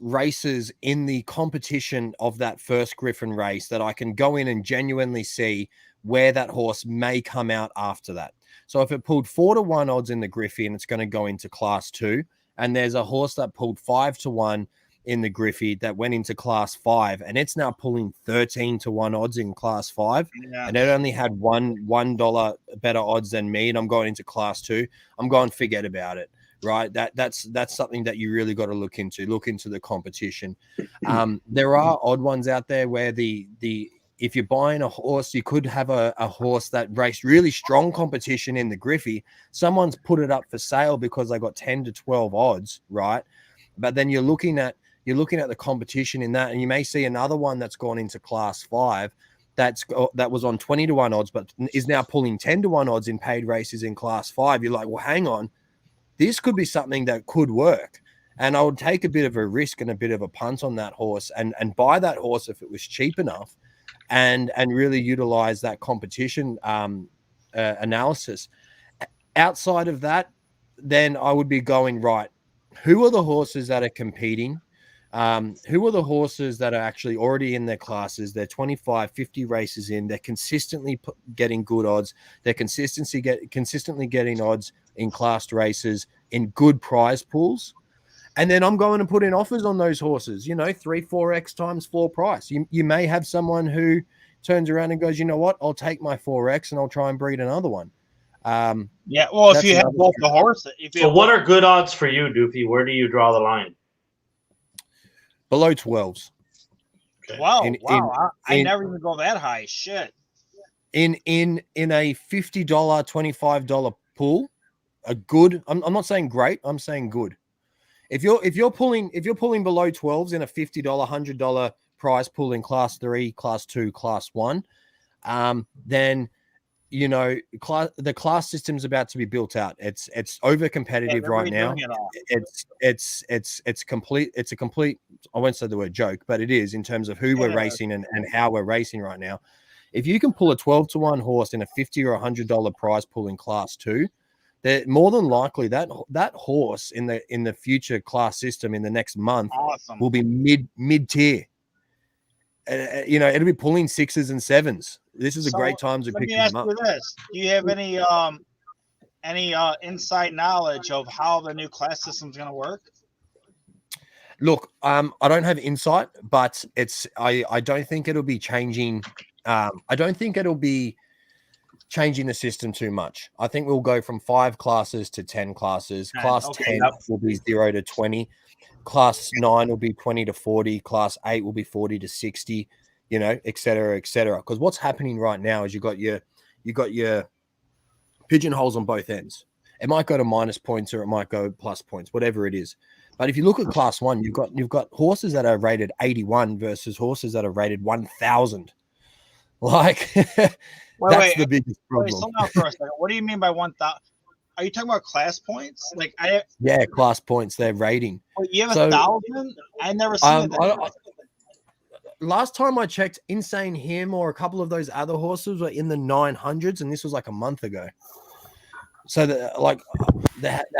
Speaker 5: races in the competition of that first Griffin race that I can go in and genuinely see where that horse may come out after that. So if it pulled 4-1 odds in the Griffey and it's going to go into class 2, and there's a horse that pulled 5-1 in the Griffey that went into class 5, and it's now pulling 13-1 odds in class 5, and it only had $1 better odds than me, and I'm going into class 2, I'm going, forget about it. Right, that's something that you really got to look into the competition. There are odd ones out there where if you're buying a horse, you could have a horse that raced really strong competition in the Griffey. Someone's put it up for sale because they got 10-12 odds, right? But then you're looking at the competition in that, and you may see another one that's gone into class 5 that was on 20-1 odds, but is now pulling 10-1 odds in paid races in class 5. You're like, well, hang on. This could be something that could work. And I would take a bit of a risk and a bit of a punt on that horse and buy that horse if it was cheap enough and really utilize that competition analysis. Outside of that, then I would be going, right, who are the horses that are competing? Who are the horses that are actually already in their classes? They're 25, 50 races in. They're consistently getting good odds. They're consistently getting odds in classed races in good prize pools. And then I'm going to put in offers on those horses, 3-4x times floor price. You may have someone who turns around and goes, you know what, I'll take my 4x and I'll try and breed another one.
Speaker 1: If you have both the horses.
Speaker 2: So what are good odds for you, Doofy? Where do you draw the line?
Speaker 5: Below 12s.
Speaker 1: Wow,
Speaker 5: In-
Speaker 1: I
Speaker 5: in-
Speaker 1: never even go that high. Shit.
Speaker 5: In a $50, $25 pool, a good. I'm not saying great. I'm saying good. If you're pulling below 12s in a $50, $100 prize pool in class 3, class 2, class 1, then the class system's about to be built out. It's over competitive right now. It's a complete, I won't say the word joke, but it is in terms of who we're racing and how we're racing right now. If you can pull a 12-1 horse in a $50 or $100 prize pool in class 2, that more than likely that horse in the future class system in the next month will be mid tier. It'll be pulling 6s and 7s. This is a great time to pick them up.
Speaker 1: Let me ask you this: do you have any inside knowledge of how the new class system is going to work?
Speaker 5: Look, I don't have insight, but I don't think it'll be changing. I don't think it'll be changing the system too much. I think we'll go from 5 classes to 10 classes. Class 10 will be 0 to 20. Class 9 will be 20 to 40. Class 8 will be 40 to 60. Et cetera, et cetera. Because what's happening right now is you got your pigeonholes on both ends. It might go to minus points or it might go plus points, whatever it is. But if you look at class 1, you've got horses that are rated 81 versus horses that are rated 1,000. Like that's the biggest problem.
Speaker 1: Slow down for a second. What do you mean by 1,000? Are you talking about class points?
Speaker 5: Yeah, class points. They're rating.
Speaker 1: Wait, you have 1,000? I never seen that.
Speaker 5: Last time I checked, Insane Him or a couple of those other horses were in the 900s, and this was like a month ago. So there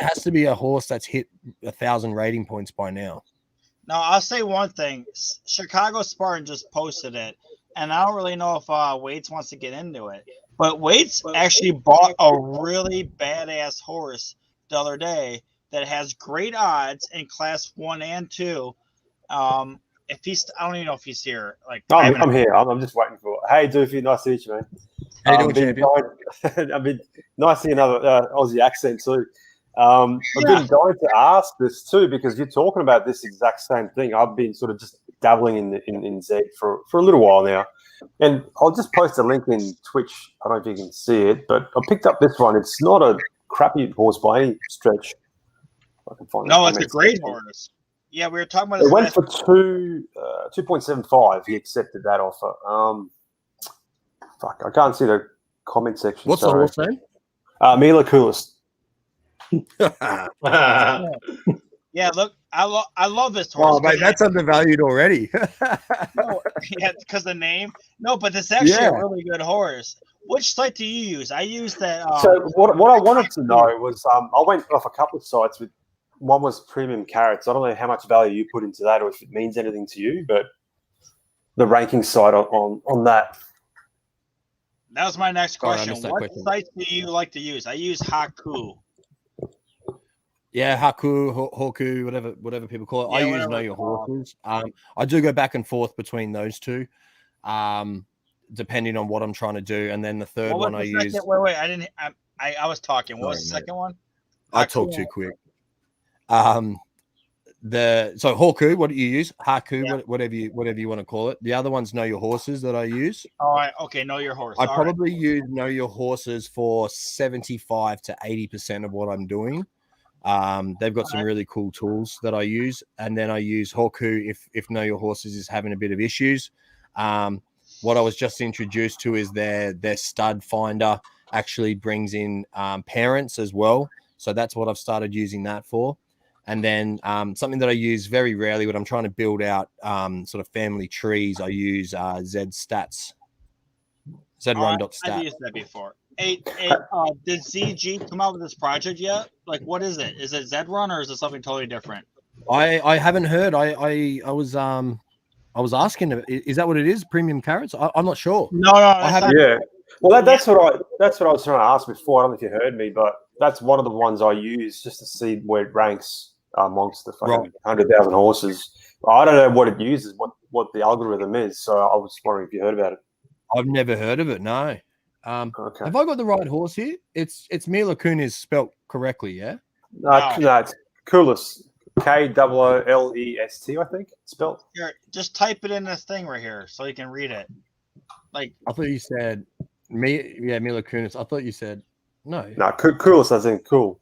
Speaker 5: has to be a horse that's hit 1,000 rating points by now.
Speaker 1: Now I'll say one thing: Chicago Spartan just posted it, and I don't really know if Waits wants to get into it. But Waits actually bought a really badass horse the other day that has great odds in class 1 and 2. If he's, I don't even know if he's here.
Speaker 4: I'm here. I'm just waiting for. Hey, Doofy, nice to meet you, man.
Speaker 5: How you doing, champion?
Speaker 4: I've been nice to see another Aussie accent too. I've been going to ask this too because you're talking about this exact same thing. I've been sort of just dabbling in Z for a little while now, and I'll just post a link in Twitch. I don't know if you can see it, but I picked up this one. It's not a crappy horse by any stretch. I can find
Speaker 1: it's a great horse. Yeah, we were talking about.
Speaker 4: It went for 2.75. He accepted that offer. I can't see the comment section.
Speaker 5: What's the horse name?
Speaker 4: Mila Kulis.
Speaker 1: Yeah, look, I love this horse.
Speaker 5: Oh, mate, that's undervalued already.
Speaker 1: Because the name. No, but this is actually a really good horse. Which site do you use? I use that.
Speaker 4: So what I wanted to know was I went off a couple of sites with. One was Premium Carrots. I don't know how much value you put into that or if it means anything to you, but the ranking site on that.
Speaker 1: That was my next question. What sites do you like to use? I use Haku.
Speaker 5: Yeah, Haku, Hoku, whatever people call it. I use Know Your Horses. I do go back and forth between those two, depending on what I'm trying to do. And then the third one I use.
Speaker 1: Wait, I didn't. I was talking. What was the second one?
Speaker 5: I talk too quick. So Hoku, what do you use? Haku, whatever you want to call it. The other one's Know Your Horses that I use.
Speaker 1: All right, okay, Know Your Horse.
Speaker 5: I probably use Know Your Horses for 75 to 80% of what I'm doing. They've got some really cool tools that I use, and then I use Hoku if Know Your Horses is having a bit of issues. What I was just introduced to is their stud finder actually brings in parents as well, so that's what I've started using that for. And then something that I use very rarely when I'm trying to build out sort of family trees, I use Zstats. Zrun.stat.
Speaker 1: I've used that before. Did ZG come out with this project yet? Like, what is it? Is it Zrun or is it something totally different?
Speaker 5: I haven't heard. I was asking, is that what it is? Premium Carrots? I'm not sure.
Speaker 1: No, I haven't.
Speaker 4: Yeah. Well, that's what I was trying to ask before. I don't know if you heard me, but that's one of the ones I use just to see where it ranks amongst the fucking 100,000 horses. I don't know what it uses, what the algorithm is. So I was wondering if you heard about it.
Speaker 5: I've never heard of it. No.
Speaker 4: Okay.
Speaker 5: Have I got the right horse here? It's Mila Kunis spelt correctly, yeah?
Speaker 4: No, it's Kulis. K-O-O-L-E-S-T, I think, spelled.
Speaker 1: Here, just type it in this thing right here so you can read it. Like,
Speaker 5: I thought you said Mila Kunis. I thought you said no.
Speaker 4: No, Kulis, I think, cool.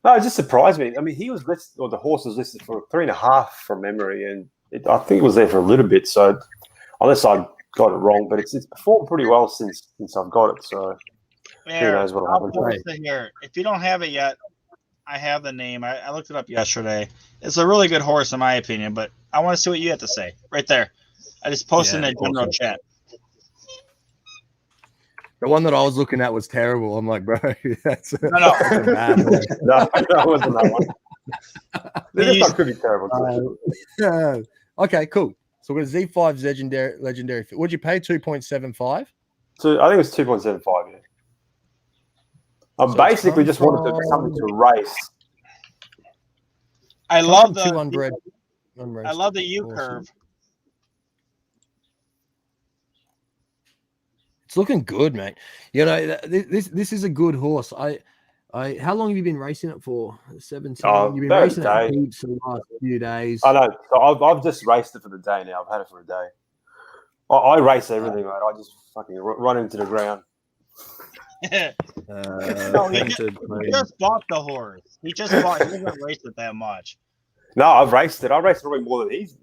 Speaker 4: No, it just surprised me. I mean, he was listed, or the horse was listed for 3.5 from memory, and I think it was there for a little bit. So, unless I got it wrong, but it's performed pretty well since I've got it. So, who knows what will happen.
Speaker 1: Post it here. If you don't have it yet, I have the name. I looked it up yesterday. It's a really good horse, in my opinion, but I want to see what you have to say. Right there. I just posted in the general chat.
Speaker 5: The one that I was looking at was terrible. I'm like, bro, that's a bad one.
Speaker 4: No, that wasn't that one. This one could be terrible.
Speaker 5: Okay, cool. So we've got Z5's legendary. Would you pay 2.75?
Speaker 4: So I think it was 2.75. Yeah. I basically just wanted something to race.
Speaker 1: I love the
Speaker 5: 200.
Speaker 1: I love the U curve.
Speaker 5: It's looking good, mate. You know, this is a good horse. How long have you been racing it for? 17. You've been racing it heaps the last few days.
Speaker 4: I know. So I've just raced it for the day now. I've had it for a day. I race everything, mate. I just fucking run into the ground.
Speaker 1: No, he just bought the horse. He hasn't raced it that much.
Speaker 4: No, I've raced it. I raced it probably more than he's.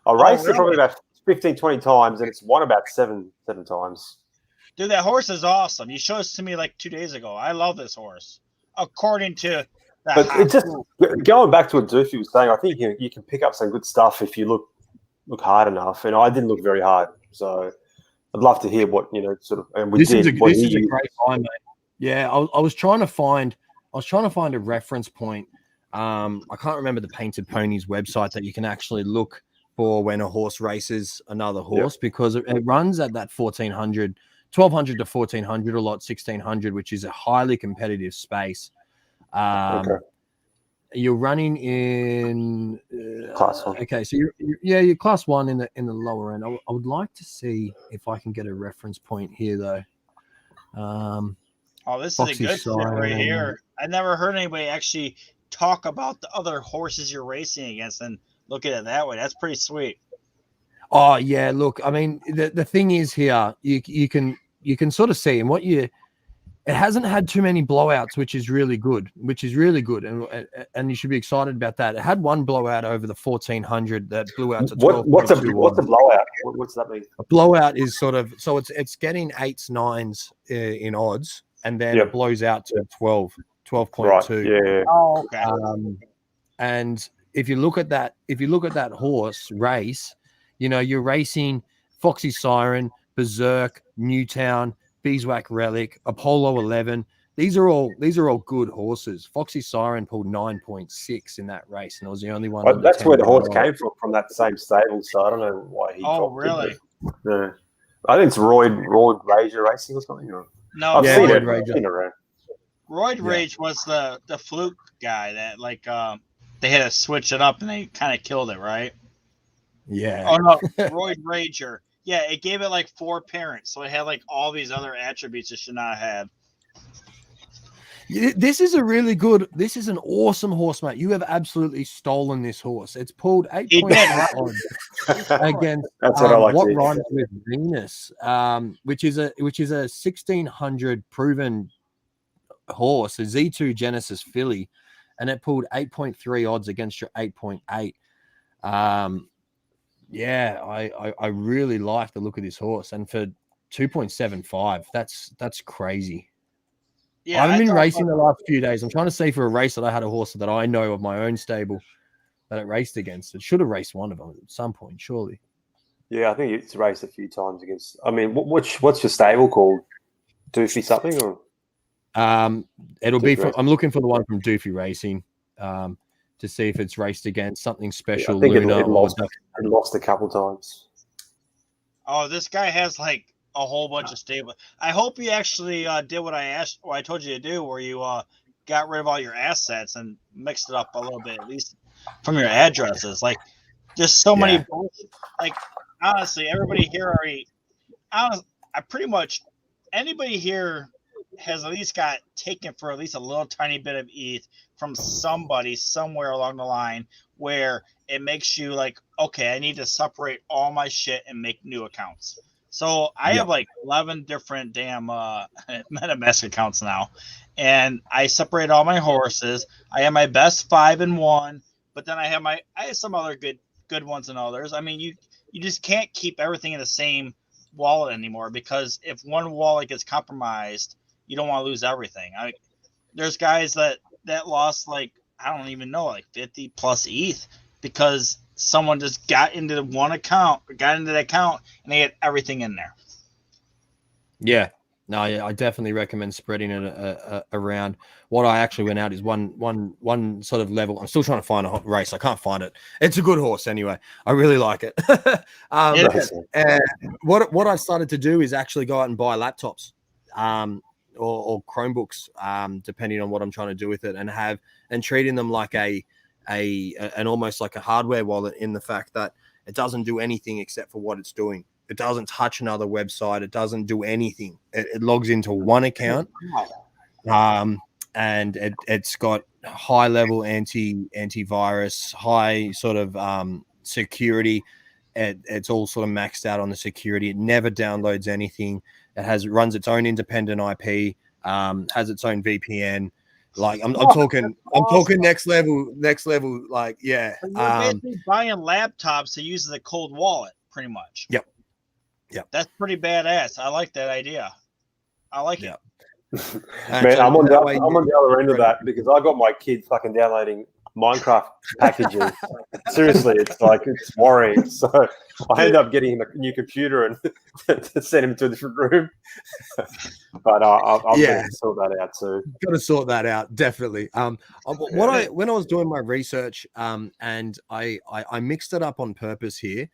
Speaker 4: I raced it probably about 15, 20 times, and it's won about seven times.
Speaker 1: Dude, that horse is awesome. You showed it to me like 2 days ago. I love this horse. According to that.
Speaker 4: But it's just going back to what Doofy was saying. I think you can pick up some good stuff if you look hard enough. And I didn't look very hard, so I'd love to hear what sort of. And
Speaker 5: this is a great find, mate. Yeah, I was trying to find a reference point. I can't remember the Painted Ponies website that you can actually look for when a horse races another horse, because it runs at that 1,400 to 1,400 a lot, 1,600, which is a highly competitive space. You're running in
Speaker 4: class 1.
Speaker 5: Okay, so you're class 1 in the lower end. I would like to see if I can get a reference point here though.
Speaker 1: This is a good fit right here. I never heard anybody actually talk about the other horses you're racing against and look at it that way. That's pretty sweet.
Speaker 5: Oh yeah, look, I mean the thing is here, you can sort of see, and it hasn't had too many blowouts, which is really good, and you should be excited about that. It had one blowout over the 1,400 that blew out to 12.
Speaker 4: What's a blowout? What does that mean?
Speaker 5: A blowout is sort of, so it's getting 8s, 9s in odds, and then it blows out to 12.2.
Speaker 4: Right. Yeah.
Speaker 1: Oh, okay.
Speaker 5: And if you look at that horse race, you're racing Foxy Siren, Berserk, Newtown, Beeswax Relic, Apollo 11. These are all good horses. Foxy Siren pulled 9.6 in that race, and it was the only one.
Speaker 4: That's where the horse came from that same stable. So I don't know why he.
Speaker 1: Oh, really?
Speaker 4: Yeah. I think it's Royd Racer Racing or something.
Speaker 1: No,
Speaker 4: I've seen it.
Speaker 1: Royd Rage was the fluke guy that they had to switch it up and they kind of killed it, right?
Speaker 5: Yeah.
Speaker 1: Oh no, Royd Rager. Yeah, it gave it like 4 parents, so it had like all these other attributes it should not have.
Speaker 5: This is an awesome horse, mate. You have absolutely stolen this horse. It's pulled 8.8 against
Speaker 4: That's what I like
Speaker 5: what
Speaker 4: to
Speaker 5: rhymes with Venus, which is a 1,600 proven horse, a Z2 Genesis filly, and it pulled 8.3 odds against your 8.8. I really like the look of this horse, and for 2.75, that's crazy. Yeah, I haven't been racing the last few days. I'm trying to see for a race that I had a horse that I know of my own stable that it raced against. It should have raced one of them at some point, surely.
Speaker 4: Yeah, I think it's raced a few times against. I mean, what's your stable called? Doofy something or?
Speaker 5: It'll be. I'm looking for the one from Doofy Racing. To see if it's raced against something special.
Speaker 4: I think it lost a couple times.
Speaker 1: Oh, this guy has like a whole bunch of stable. I hope you actually did what I told you to do, where you got rid of all your assets and mixed it up a little bit, at least from your addresses. Like, just so many. Like, honestly, everybody here already. I pretty much anybody here has at least got taken for at least a little tiny bit of ETH from somebody somewhere along the line, where it makes you like, okay, I need to separate all my shit and make new accounts. So I have like 11 different damn MetaMask accounts now, and I separate all my horses. I have my best 5 in one, but then I have some other good ones and others. I mean, you just can't keep everything in the same wallet anymore, because if one wallet gets compromised, you don't want to lose everything. There's guys that lost like, I don't even know, like 50 plus ETH because someone just got into the account, and they had everything in there.
Speaker 5: Yeah. No, I definitely recommend spreading it around. What I actually went out is one sort of level. I'm still trying to find a race. I can't find it. It's a good horse anyway. I really like it. And what I started to do is actually go out and buy laptops, or Chromebooks, depending on what I'm trying to do with it, and treating them like an almost like a hardware wallet, in the fact that it doesn't do anything except for what it's doing. It doesn't touch another website. It doesn't do anything. It logs into one account, and it's got high level antivirus, high sort of security. It's all sort of maxed out on the security. It never downloads anything. It runs its own independent IP, has its own VPN. Like I'm talking next level. Like, yeah.
Speaker 1: So you're basically buying laptops to use as a cold wallet, pretty much.
Speaker 5: Yep.
Speaker 1: That's pretty badass. I like that idea. I like it.
Speaker 4: Man, I'm on the other end of that, because I got my kid fucking downloading Minecraft packages. Seriously, it's worrying. So I ended up getting him a new computer and to send him to a different room. But I'm going to sort that out too.
Speaker 5: Got to sort that out, definitely. When I was doing my research, and I mixed it up on purpose here,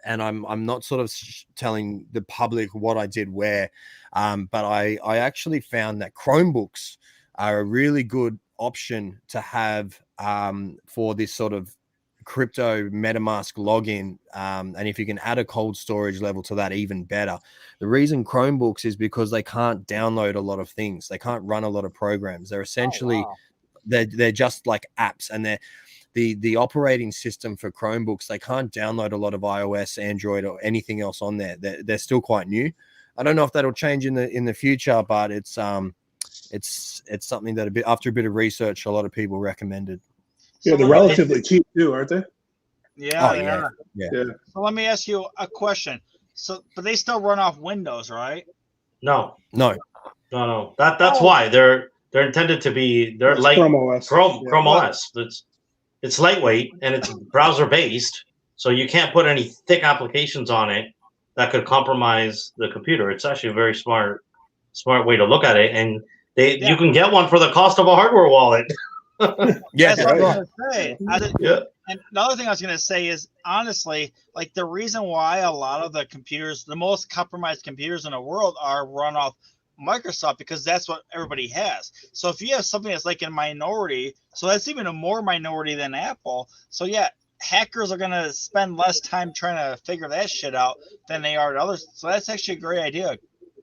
Speaker 5: and I'm not sort of telling the public what I did where, but I actually found that Chromebooks are a really good option to have for this sort of crypto MetaMask login, and if you can add a cold storage level to that, even better. The reason Chromebooks is because they can't download a lot of things. They can't run a lot of programs. They're essentially they're just like apps, and they're the operating system for Chromebooks. They can't download a lot of iOS, Android, or anything else on there. They're still quite new. I don't know if that'll change in the future, but it's something that after a bit of research, a lot of people recommended.
Speaker 3: Yeah, they're relatively cheap too, aren't they?
Speaker 1: Yeah,
Speaker 5: yeah.
Speaker 1: So let me ask you a question. So, but they still run off Windows, right?
Speaker 2: No.
Speaker 3: That's
Speaker 2: why they're intended to be. They're like
Speaker 3: Chrome OS.
Speaker 2: Chrome OS. It's lightweight and it's browser based, so you can't put any thick applications on it that could compromise the computer. It's actually a very smart way to look at it, and you can get one for the cost of a hardware wallet.
Speaker 1: That's what I was going to say.
Speaker 2: And
Speaker 1: the other thing I was going to say is, honestly, like the reason why a lot of the computers, the most compromised computers in the world, are run off Microsoft, because that's what everybody has. So if you have something that's like a minority, so that's even a more minority than Apple. So yeah, hackers are going to spend less time trying to figure that shit out than they are to others. So that's actually a great idea.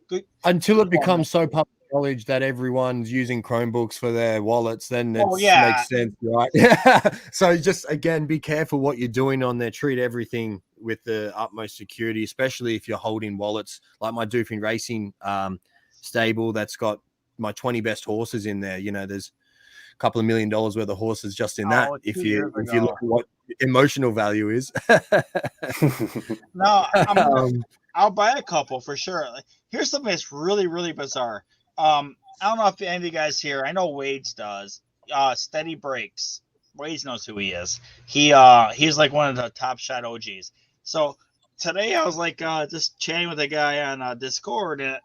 Speaker 1: Good.
Speaker 5: Until it becomes so public knowledge that everyone's using Chromebooks for their wallets, then it makes sense, right? So just, again, be careful what you're doing on there. Treat everything with the utmost security, especially if you're holding wallets like my Doofing Racing stable that's got my 20 best horses in there. You know, there's a couple of $1 million worth of horses just in that. If you look at what emotional value is.
Speaker 1: No, I'll buy a couple for sure. Here's something that's really, really bizarre. I don't know if any of you guys here, I know Wade's does. Steady Breaks. Wade knows who he is. He's like one of the top shot OGs. So today I was like just chatting with a guy on Discord, and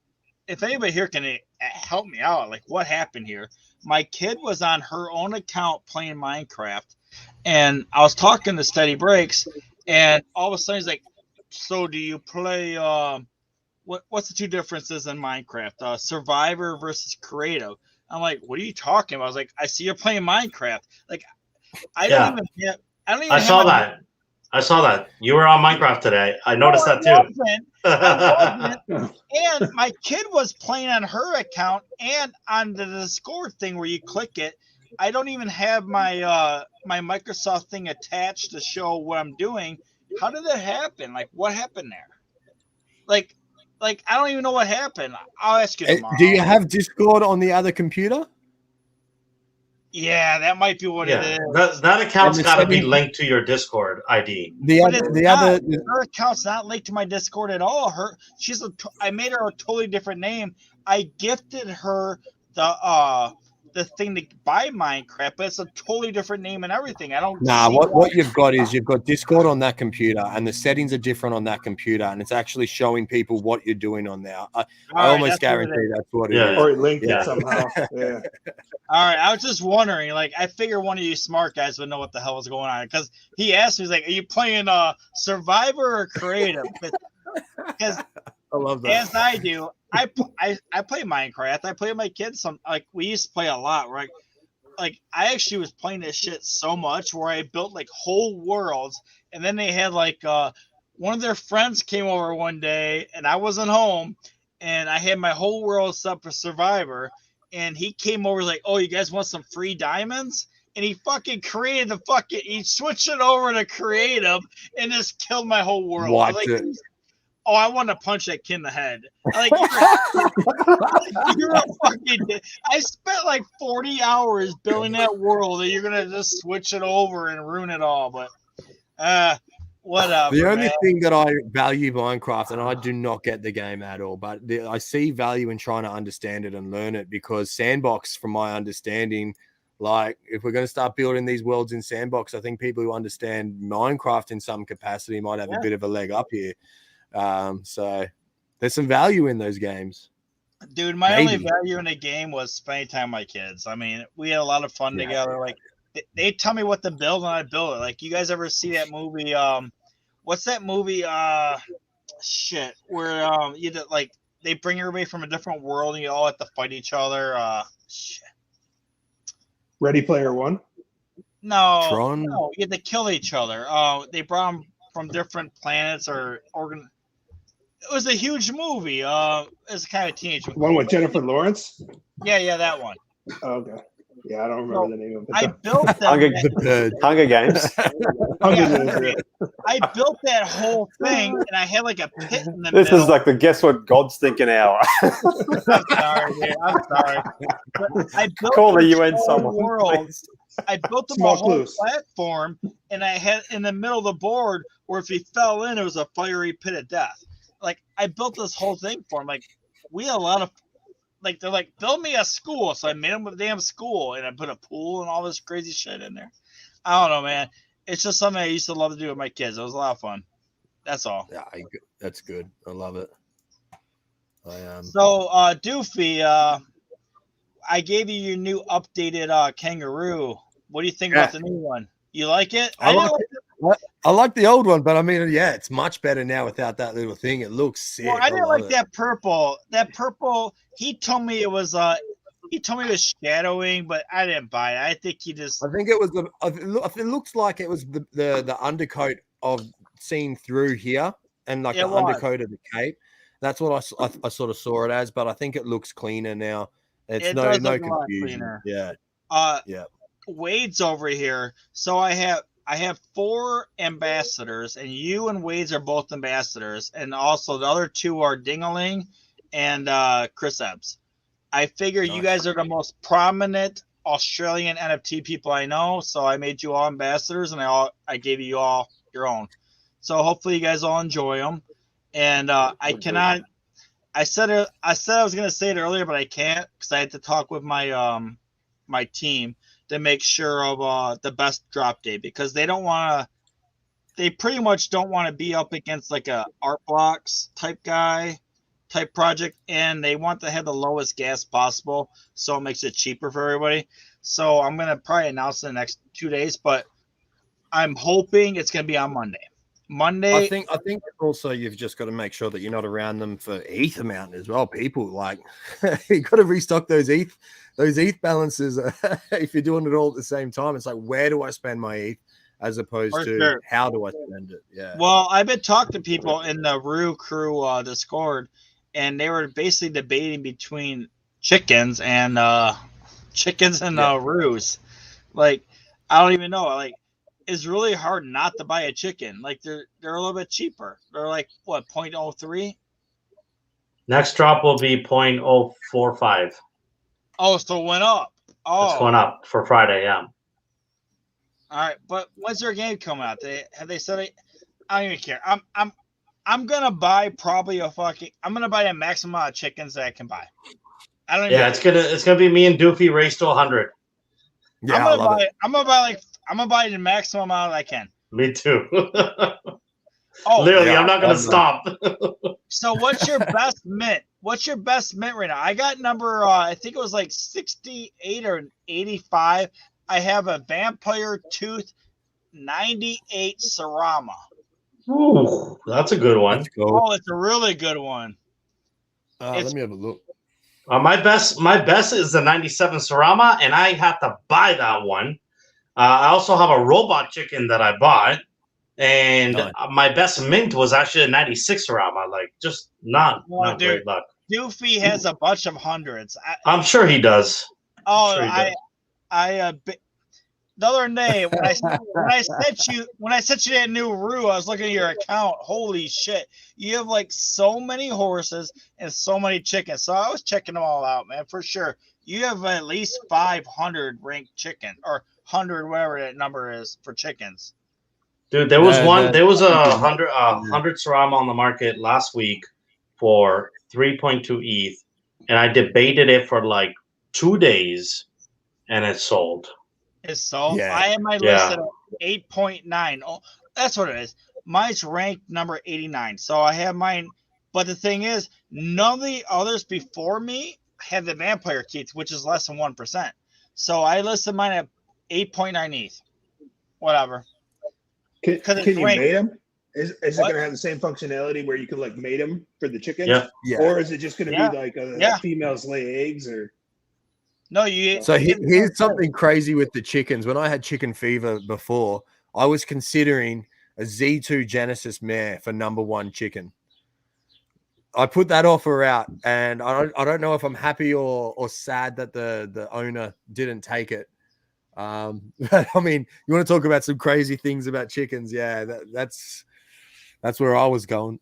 Speaker 1: if anybody here can help me out, like what happened here? My kid was on her own account playing Minecraft, and I was talking to Steady Breaks, and all of a sudden he's like, "So do you play? What's the two differences in Minecraft? Survivor versus creative?" I'm like, "What are you talking about?" I was like, "I see you're playing Minecraft." Like, I don't even. I saw that.
Speaker 2: I saw that. You were on Minecraft today. I noticed that too.
Speaker 1: I wasn't. And my kid was playing on her account and on the Discord thing where you click it. I don't even have my my Microsoft thing attached to show what I'm doing. How did that happen? Like, what happened there? Like I don't even know what happened. I'll ask you tomorrow.
Speaker 5: Do you have Discord on the other computer?
Speaker 1: Yeah, that might be what it is.
Speaker 2: That account's got to be linked to your Discord ID.
Speaker 1: Her account's not linked to my Discord at all. I made her a totally different name. I gifted her the thing to buy Minecraft, but it's a totally different name and everything. I don't.
Speaker 5: Nah, what you've got is you've got Discord on that computer, and the settings are different on that computer, and it's actually showing people what you're doing on there. I almost guarantee that's what it is.
Speaker 3: Or it linked it somehow. Yeah.
Speaker 1: All right, I was just wondering. Like, I figure one of you smart guys would know what the hell was going on, because he asked me, he's like, "Are you playing Survivor or Creative?" Because
Speaker 5: I love that.
Speaker 1: As I do, I play Minecraft. I play with my kids. We used to play a lot, right? Like, I actually was playing this shit so much where I built like whole worlds, and then they had like one of their friends came over one day, and I wasn't home, and I had my whole world set up for Survivor, and he came over like, "Oh, you guys want some free diamonds?" And he fucking created he switched it over to creative and just killed my whole world.
Speaker 5: What?
Speaker 1: Oh, I want to punch that kid in the head. Like, you're a fucking. I spent like 40 hours building that world, and you're gonna just switch it over and ruin it all. But whatever.
Speaker 5: The only thing that I value Minecraft, and I do not get the game at all, but I see value in trying to understand it and learn it, because Sandbox, from my understanding, like, if we're going to start building these worlds in Sandbox, I think people who understand Minecraft in some capacity might have a bit of a leg up here. So there's some value in those games.
Speaker 1: Dude, my only value in the game was spending time with my kids. I mean, we had a lot of fun together. Like, they tell me what to build, and I build it. Like, you guys ever see that movie? What's that movie? Shit, where like they bring everybody from a different world, and you all have to fight each other. Shit.
Speaker 3: Ready Player One?
Speaker 5: Tron?
Speaker 1: No, you had to kill each other. They brought them from different planets or organ. It was a huge movie. It's kind of teenage movie.
Speaker 3: One with Jennifer Lawrence?
Speaker 1: Yeah, that one.
Speaker 3: Oh, okay. Yeah, I don't remember the name of it.
Speaker 1: I built that.
Speaker 4: Hunger Games.
Speaker 1: I built that whole thing, and I had like a pit in the
Speaker 4: This
Speaker 1: middle.
Speaker 4: is like the guess what God's thinking hour.
Speaker 1: I'm sorry, dude. I'm sorry. But I built
Speaker 4: Call the
Speaker 1: this
Speaker 4: UN
Speaker 1: whole
Speaker 4: someone,
Speaker 1: world.
Speaker 4: please.
Speaker 1: I built them
Speaker 3: Small
Speaker 1: a whole
Speaker 3: clues.
Speaker 1: platform, and I had in the middle of the board where if he fell in, it was a fiery pit of death. Like, I built this whole thing for him. Like, we had a lot of, like, they're like, build me a school. So I made them a damn school, and I put a pool and all this crazy shit in there. I don't know, man. It's just something I used to love to do with my kids. It was a lot of fun. That's all.
Speaker 5: Yeah, that's good. I love it.
Speaker 1: So, Doofy, I gave you your new updated kangaroo. What do you think about the new one? You like it?
Speaker 5: I like the old one, but I mean, yeah, it's much better now without that little thing. It looks sick.
Speaker 1: Well, I didn't like that purple. That purple. He told me it was shadowing, but I didn't buy it. I think he just.
Speaker 5: I think it was it looks like it was the undercoat of seen through here, and like undercoat of the cape. That's what I sort of saw it as, but I think it looks cleaner now. It's no confusion. Yeah. Yeah.
Speaker 1: Wade's over here, so I have 4 ambassadors, and you and Wade's are both ambassadors, and also the other 2 are Dingaling and Chris Ebbs. I figure you guys are the most prominent Australian NFT people I know, so I made you all ambassadors, and I gave you all your own. So hopefully you guys all enjoy them. And I cannot. I said I was going to say it earlier, but I can't because I had to talk with my my team to make sure of the best drop day, because they pretty much don't want to be up against like a art blocks type project, and they want to have the lowest gas possible, so it makes it cheaper for everybody. So I'm going to probably announce in the next 2 days, but I'm hoping it's going to be on Monday.
Speaker 5: I think also you've just got to make sure that you're not around them for ETH amount as well. People, like, you got to restock those ETH balances. If you're doing it all at the same time, it's like, where do I spend my ETH? as opposed
Speaker 1: For
Speaker 5: to
Speaker 1: sure.
Speaker 5: how do I spend it. Yeah.
Speaker 1: Well, I've been talking to people in the Rue Crew Discord, and they were basically debating between chickens and roos. Like, I don't even know. Like, it's really hard not to buy a chicken. Like, they're a little bit cheaper. They're like what, 0.03?
Speaker 2: Next drop will be 0.045.
Speaker 1: Oh, so it went up. Oh,
Speaker 2: It's going up for Friday. Yeah.
Speaker 1: all right. But when's their game coming out? Have they said it? I don't even care. I'm gonna buy probably I'm gonna buy the maximum amount of chickens that I can buy. I don't even.
Speaker 2: Yeah, it's gonna be me and Doofy race to 100.
Speaker 5: Yeah,
Speaker 1: I'm
Speaker 5: I
Speaker 1: gonna
Speaker 5: love
Speaker 1: buy.
Speaker 5: it.
Speaker 1: I'm gonna buy the maximum amount I can.
Speaker 2: Me too.
Speaker 1: Oh,
Speaker 2: Literally,
Speaker 5: yeah,
Speaker 2: I'm not gonna
Speaker 5: I'm
Speaker 2: stop.
Speaker 1: so what's your best mint? What's your best mint right now? I got number. I think it was like 68 or 85. I have a Vampire Tooth 98 Sarama.
Speaker 2: Ooh, that's a good one.
Speaker 5: Let's go.
Speaker 1: Oh, it's a really good one.
Speaker 5: Let me have a look.
Speaker 2: My best is the 97 Sarama, and I have to buy that one. I also have a robot chicken that I bought, and
Speaker 5: Nice.
Speaker 2: my best mint was actually a 96 Sarama. Like, just not
Speaker 1: Well,
Speaker 2: great luck.
Speaker 1: Doofy has a bunch of hundreds.
Speaker 2: I'm sure he does.
Speaker 1: Oh,
Speaker 2: Sure he does.
Speaker 1: The other day when I sent you that new Rue, I was looking at your account. Holy shit, you have like so many horses and so many chickens. So I was checking them all out, man, for sure. You have at least 500 ranked chicken or 100, whatever that number is for chickens.
Speaker 2: Dude, there was
Speaker 5: No,
Speaker 2: a 100 Sarama on the market last week for 3.2 ETH, and I debated it for like 2 days, and it sold.
Speaker 1: It's sold.
Speaker 5: Yeah.
Speaker 1: I have my
Speaker 2: Yeah.
Speaker 1: list at 8.9. Oh, that's what it is. Mine's ranked number 89. So I have mine. But the thing is, none of the others before me have the vampire teeth, which is less than 1%. So I listed mine at 8.9 ETH. Whatever.
Speaker 3: Can
Speaker 1: it's
Speaker 3: you
Speaker 1: ranked.
Speaker 3: mate them? Is it
Speaker 1: What?
Speaker 3: going to have the same functionality where you can like mate them for the chickens?
Speaker 2: Yeah.
Speaker 5: Yeah.
Speaker 3: Or is it just going to
Speaker 1: Yeah.
Speaker 3: be like
Speaker 1: Yeah.
Speaker 3: females lay eggs or?
Speaker 1: No, you.
Speaker 5: So here's something crazy with the chickens. When I had chicken fever before, I was considering a Z2 Genesis mare for number one chicken. I put that offer out, and I don't know if I'm happy or sad that the owner didn't take it. But I mean, you want to talk about some crazy things about chickens? Yeah, that's where I was going.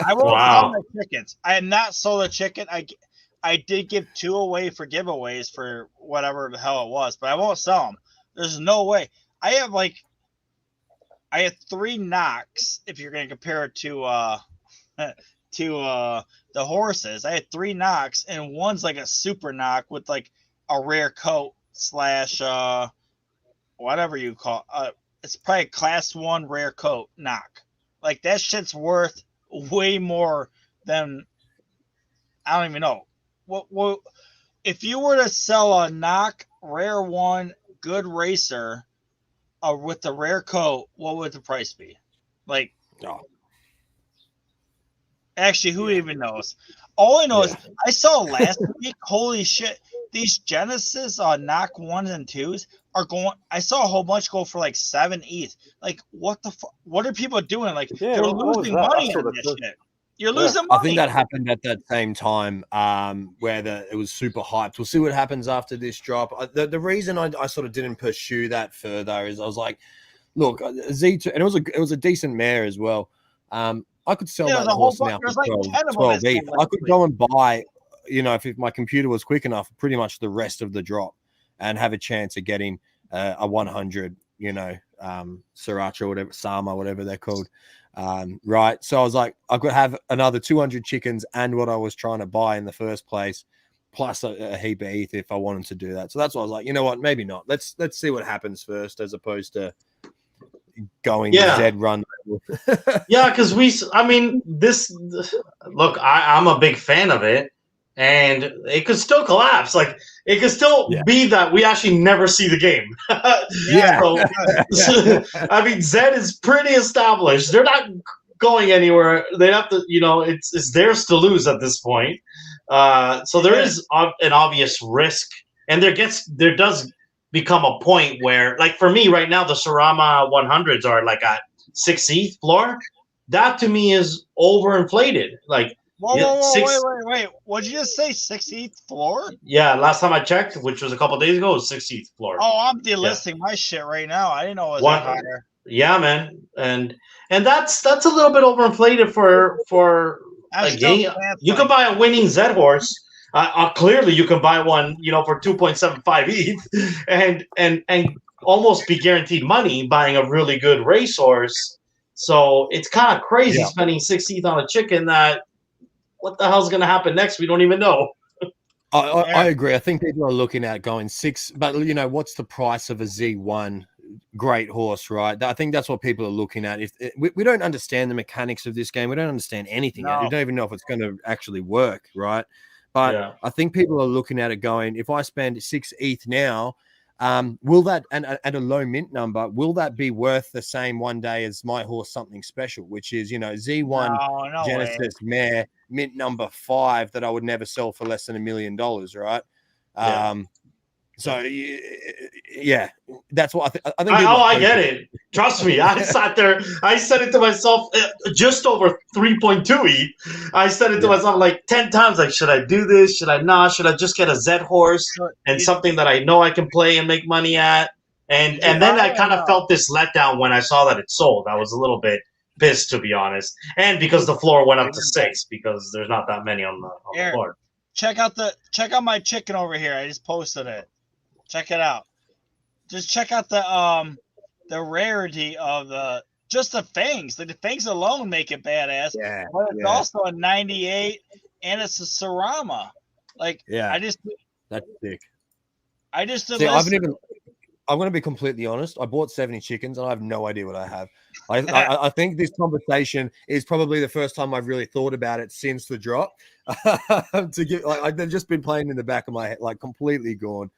Speaker 1: I won't
Speaker 2: Wow.
Speaker 1: sell my chickens. I have not sold a chicken. I did give 2 away for giveaways for whatever the hell it was, but I won't sell them. There's no way. I have 3 knocks if you're going to compare it to the horses. I had 3 knocks, and one's like a super knock with like a rare coat / whatever you call it's probably a class 1 rare coat knock. Like, that shit's worth way more than, I don't even know. What if you were to sell a knock rare 1 good racer with the rare coat, what would the price be? Like,
Speaker 5: Oh.
Speaker 1: Actually, who even knows? All I know is I saw last week, holy shit, these Genesis knock 1s and 2s are going. I saw a whole bunch go for like 7 ETH. Like, what the fuck? What are people doing? Like,
Speaker 4: Yeah,
Speaker 1: they're
Speaker 4: what was
Speaker 1: losing
Speaker 4: that? I
Speaker 1: money
Speaker 4: saw
Speaker 1: on
Speaker 4: that
Speaker 1: this
Speaker 4: too.
Speaker 1: shit. You're losing
Speaker 5: I
Speaker 1: money.
Speaker 5: think that happened at that same time where it was super hyped. We'll see what happens after this drop. The reason I sort of didn't pursue that further is I was like, look, Z2, and it was a decent mare as well. I could sell
Speaker 1: Yeah,
Speaker 5: that
Speaker 1: there's a whole
Speaker 5: horse now
Speaker 1: there's
Speaker 5: for
Speaker 1: like
Speaker 5: 12,
Speaker 1: 10 of them
Speaker 5: 12
Speaker 1: that
Speaker 5: ETH.
Speaker 1: sold
Speaker 5: I
Speaker 1: last
Speaker 5: could
Speaker 1: week.
Speaker 5: go and buy, if my computer was quick enough, pretty much the rest of the drop and have a chance of getting a 100, Sriracha, whatever, Sama, whatever they're called. Right. So I was like, I could have another 200 chickens and what I was trying to buy in the first place, plus a heap of ETH if I wanted to do that. So that's why I was like, you know what, maybe not. Let's see what happens first, as opposed to going Z run.
Speaker 2: Yeah, because look, I'm a big fan of it, and it could still collapse. Like, it could still be that we actually never see the game. So, Zed is pretty established. They're not going anywhere. They have to, it's theirs to lose at this point. So there is an obvious risk, and there does become a point where, like for me right now, the Sorama 100s are like at 6 ETH floor. That to me is overinflated. Like
Speaker 1: Wait. What'd you just say? 16th floor?
Speaker 2: Yeah, last time I checked, which was a couple days ago, it was 16th floor.
Speaker 1: Oh, I'm delisting my shit right now. I didn't know it was that higher.
Speaker 2: Yeah, man, and that's a little bit overinflated for a game. You can buy a winning Z horse. Clearly, you can buy one, for 2.75 ETH, and almost be guaranteed money buying a really good racehorse. So it's kind of crazy spending 6 ETH on a chicken that. What the hell's going to happen next? We don't even know.
Speaker 5: I agree. I think people are looking at going 6, but what's the price of a Z1 great horse, right? I think that's what people are looking at. If we don't understand the mechanics of this game, we don't understand anything. No. We don't even know if it's going to actually work, right? But I think people are looking at it going, if I spend 6 ETH now, will that, and at a low mint number, will that be worth the same one day as my horse Something Special, which is, Z1 Genesis mare, mint number 5 that I would never sell for less than $1 million, right? So yeah, that's what I think.
Speaker 2: I get it. Trust me. I sat there. I said it to myself just over 3.2 ETH. I said it to myself like 10 times. Like, should I do this? Should I not? Should I just get a Z horse and something that I know I can play and make money at? And then I kind of felt this letdown when I saw that it sold. I was a little bit pissed, to be honest, and because the floor went up to 6 because there's not that many on the floor.
Speaker 1: Check out my chicken over here. I just posted it. Check it out. Just check out the rarity of the fangs. Like the fangs alone make it badass. Yeah. But it's also a 98 and it's a Sorama. Like that's
Speaker 5: sick. I'm going to be completely honest. I bought 70 chickens and I have no idea what I have. I think this conversation is probably the first time I've really thought about it since the drop. They've just been playing in the back of my head, like completely gone.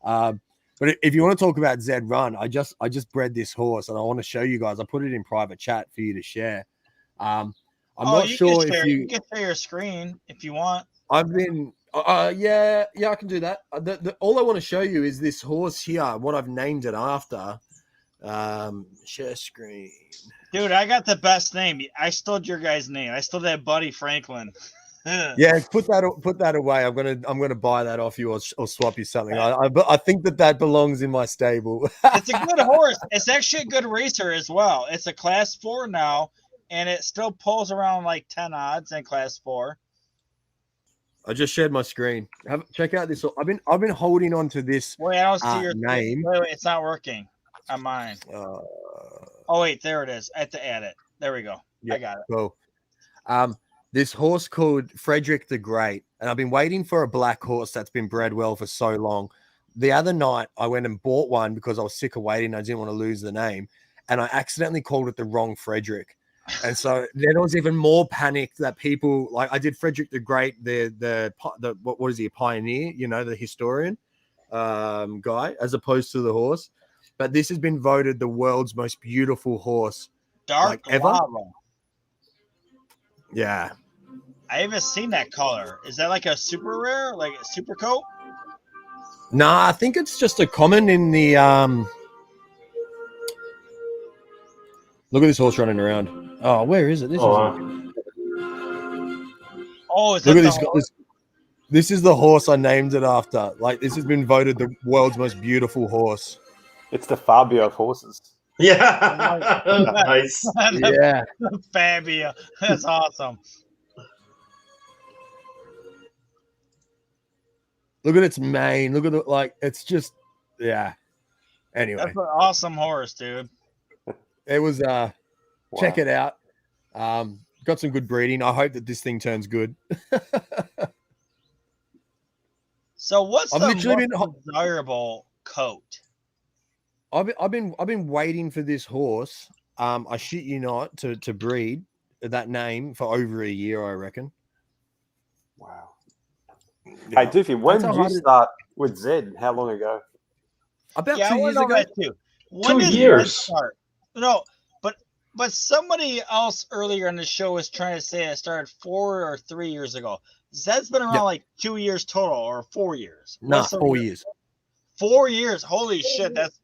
Speaker 5: But if you want to talk about Z Run, I just bred this horse and I want to show you guys. I put it in private chat for you to share. I'm not sure if you
Speaker 1: can share your screen if you want.
Speaker 5: I've been I can do that. All I want to show you is this horse here, what I've named it after. Share screen.
Speaker 1: Dude, I got the best name. I stole your guy's name. I stole that Buddy Franklin.
Speaker 5: Yeah, put that away. I'm gonna buy that off you or swap you something. I think that belongs in my stable.
Speaker 1: It's a good horse. It's actually a good racer as well. It's a class 4 now, and it still pulls around like 10 odds in class 4.
Speaker 5: I just shared my screen. Check out this. I've been holding on to this.
Speaker 1: Wait, I don't see your
Speaker 5: name.
Speaker 1: Wait, it's not working on mine. Oh wait, there it is. I have to add it. There we go. I got it.
Speaker 5: Cool. This horse called Frederick the Great, and I've been waiting for a black horse that's been bred well for so long. The other night, I went and bought one because I was sick of waiting. I didn't want to lose the name, and I accidentally called it the wrong Frederick. And so then I was even more panicked that people like I did Frederick the Great, the what is he, a pioneer? The historian guy, as opposed to the horse. But this has been voted the world's most beautiful horse, ever.
Speaker 1: Lava.
Speaker 5: Yeah.
Speaker 1: I haven't seen that color. Is that like a super rare, like a super coat?
Speaker 5: Nah, I think it's just a common in the Look at this horse running around. Oh, where is it? This This is the horse I named it after. Like, this has been voted the world's most beautiful horse.
Speaker 4: It's the Fabio of horses.
Speaker 2: Yeah. Nice.
Speaker 5: Yeah.
Speaker 1: Fabio. That's awesome.
Speaker 5: Look at its mane. Look at the, it's just, yeah. Anyway.
Speaker 1: That's an awesome horse, dude.
Speaker 5: It was, check it out. Got some good breeding. I hope that this thing turns good.
Speaker 1: So what's the most desirable coat?
Speaker 5: I've been waiting for this horse. I shit you not, to breed that name for over a year, I reckon.
Speaker 4: Wow. Yeah. Hey, Doofy, when did you start with Zed? How long ago?
Speaker 5: About 2 years ago.
Speaker 1: Too.
Speaker 2: 2 years.
Speaker 1: No, but somebody else earlier in the show was trying to say it started 4 or 3 years ago. Zed's been around like 2 years total, or 4 years.
Speaker 5: No, 4 years.
Speaker 1: 4 years. Holy shit. That's,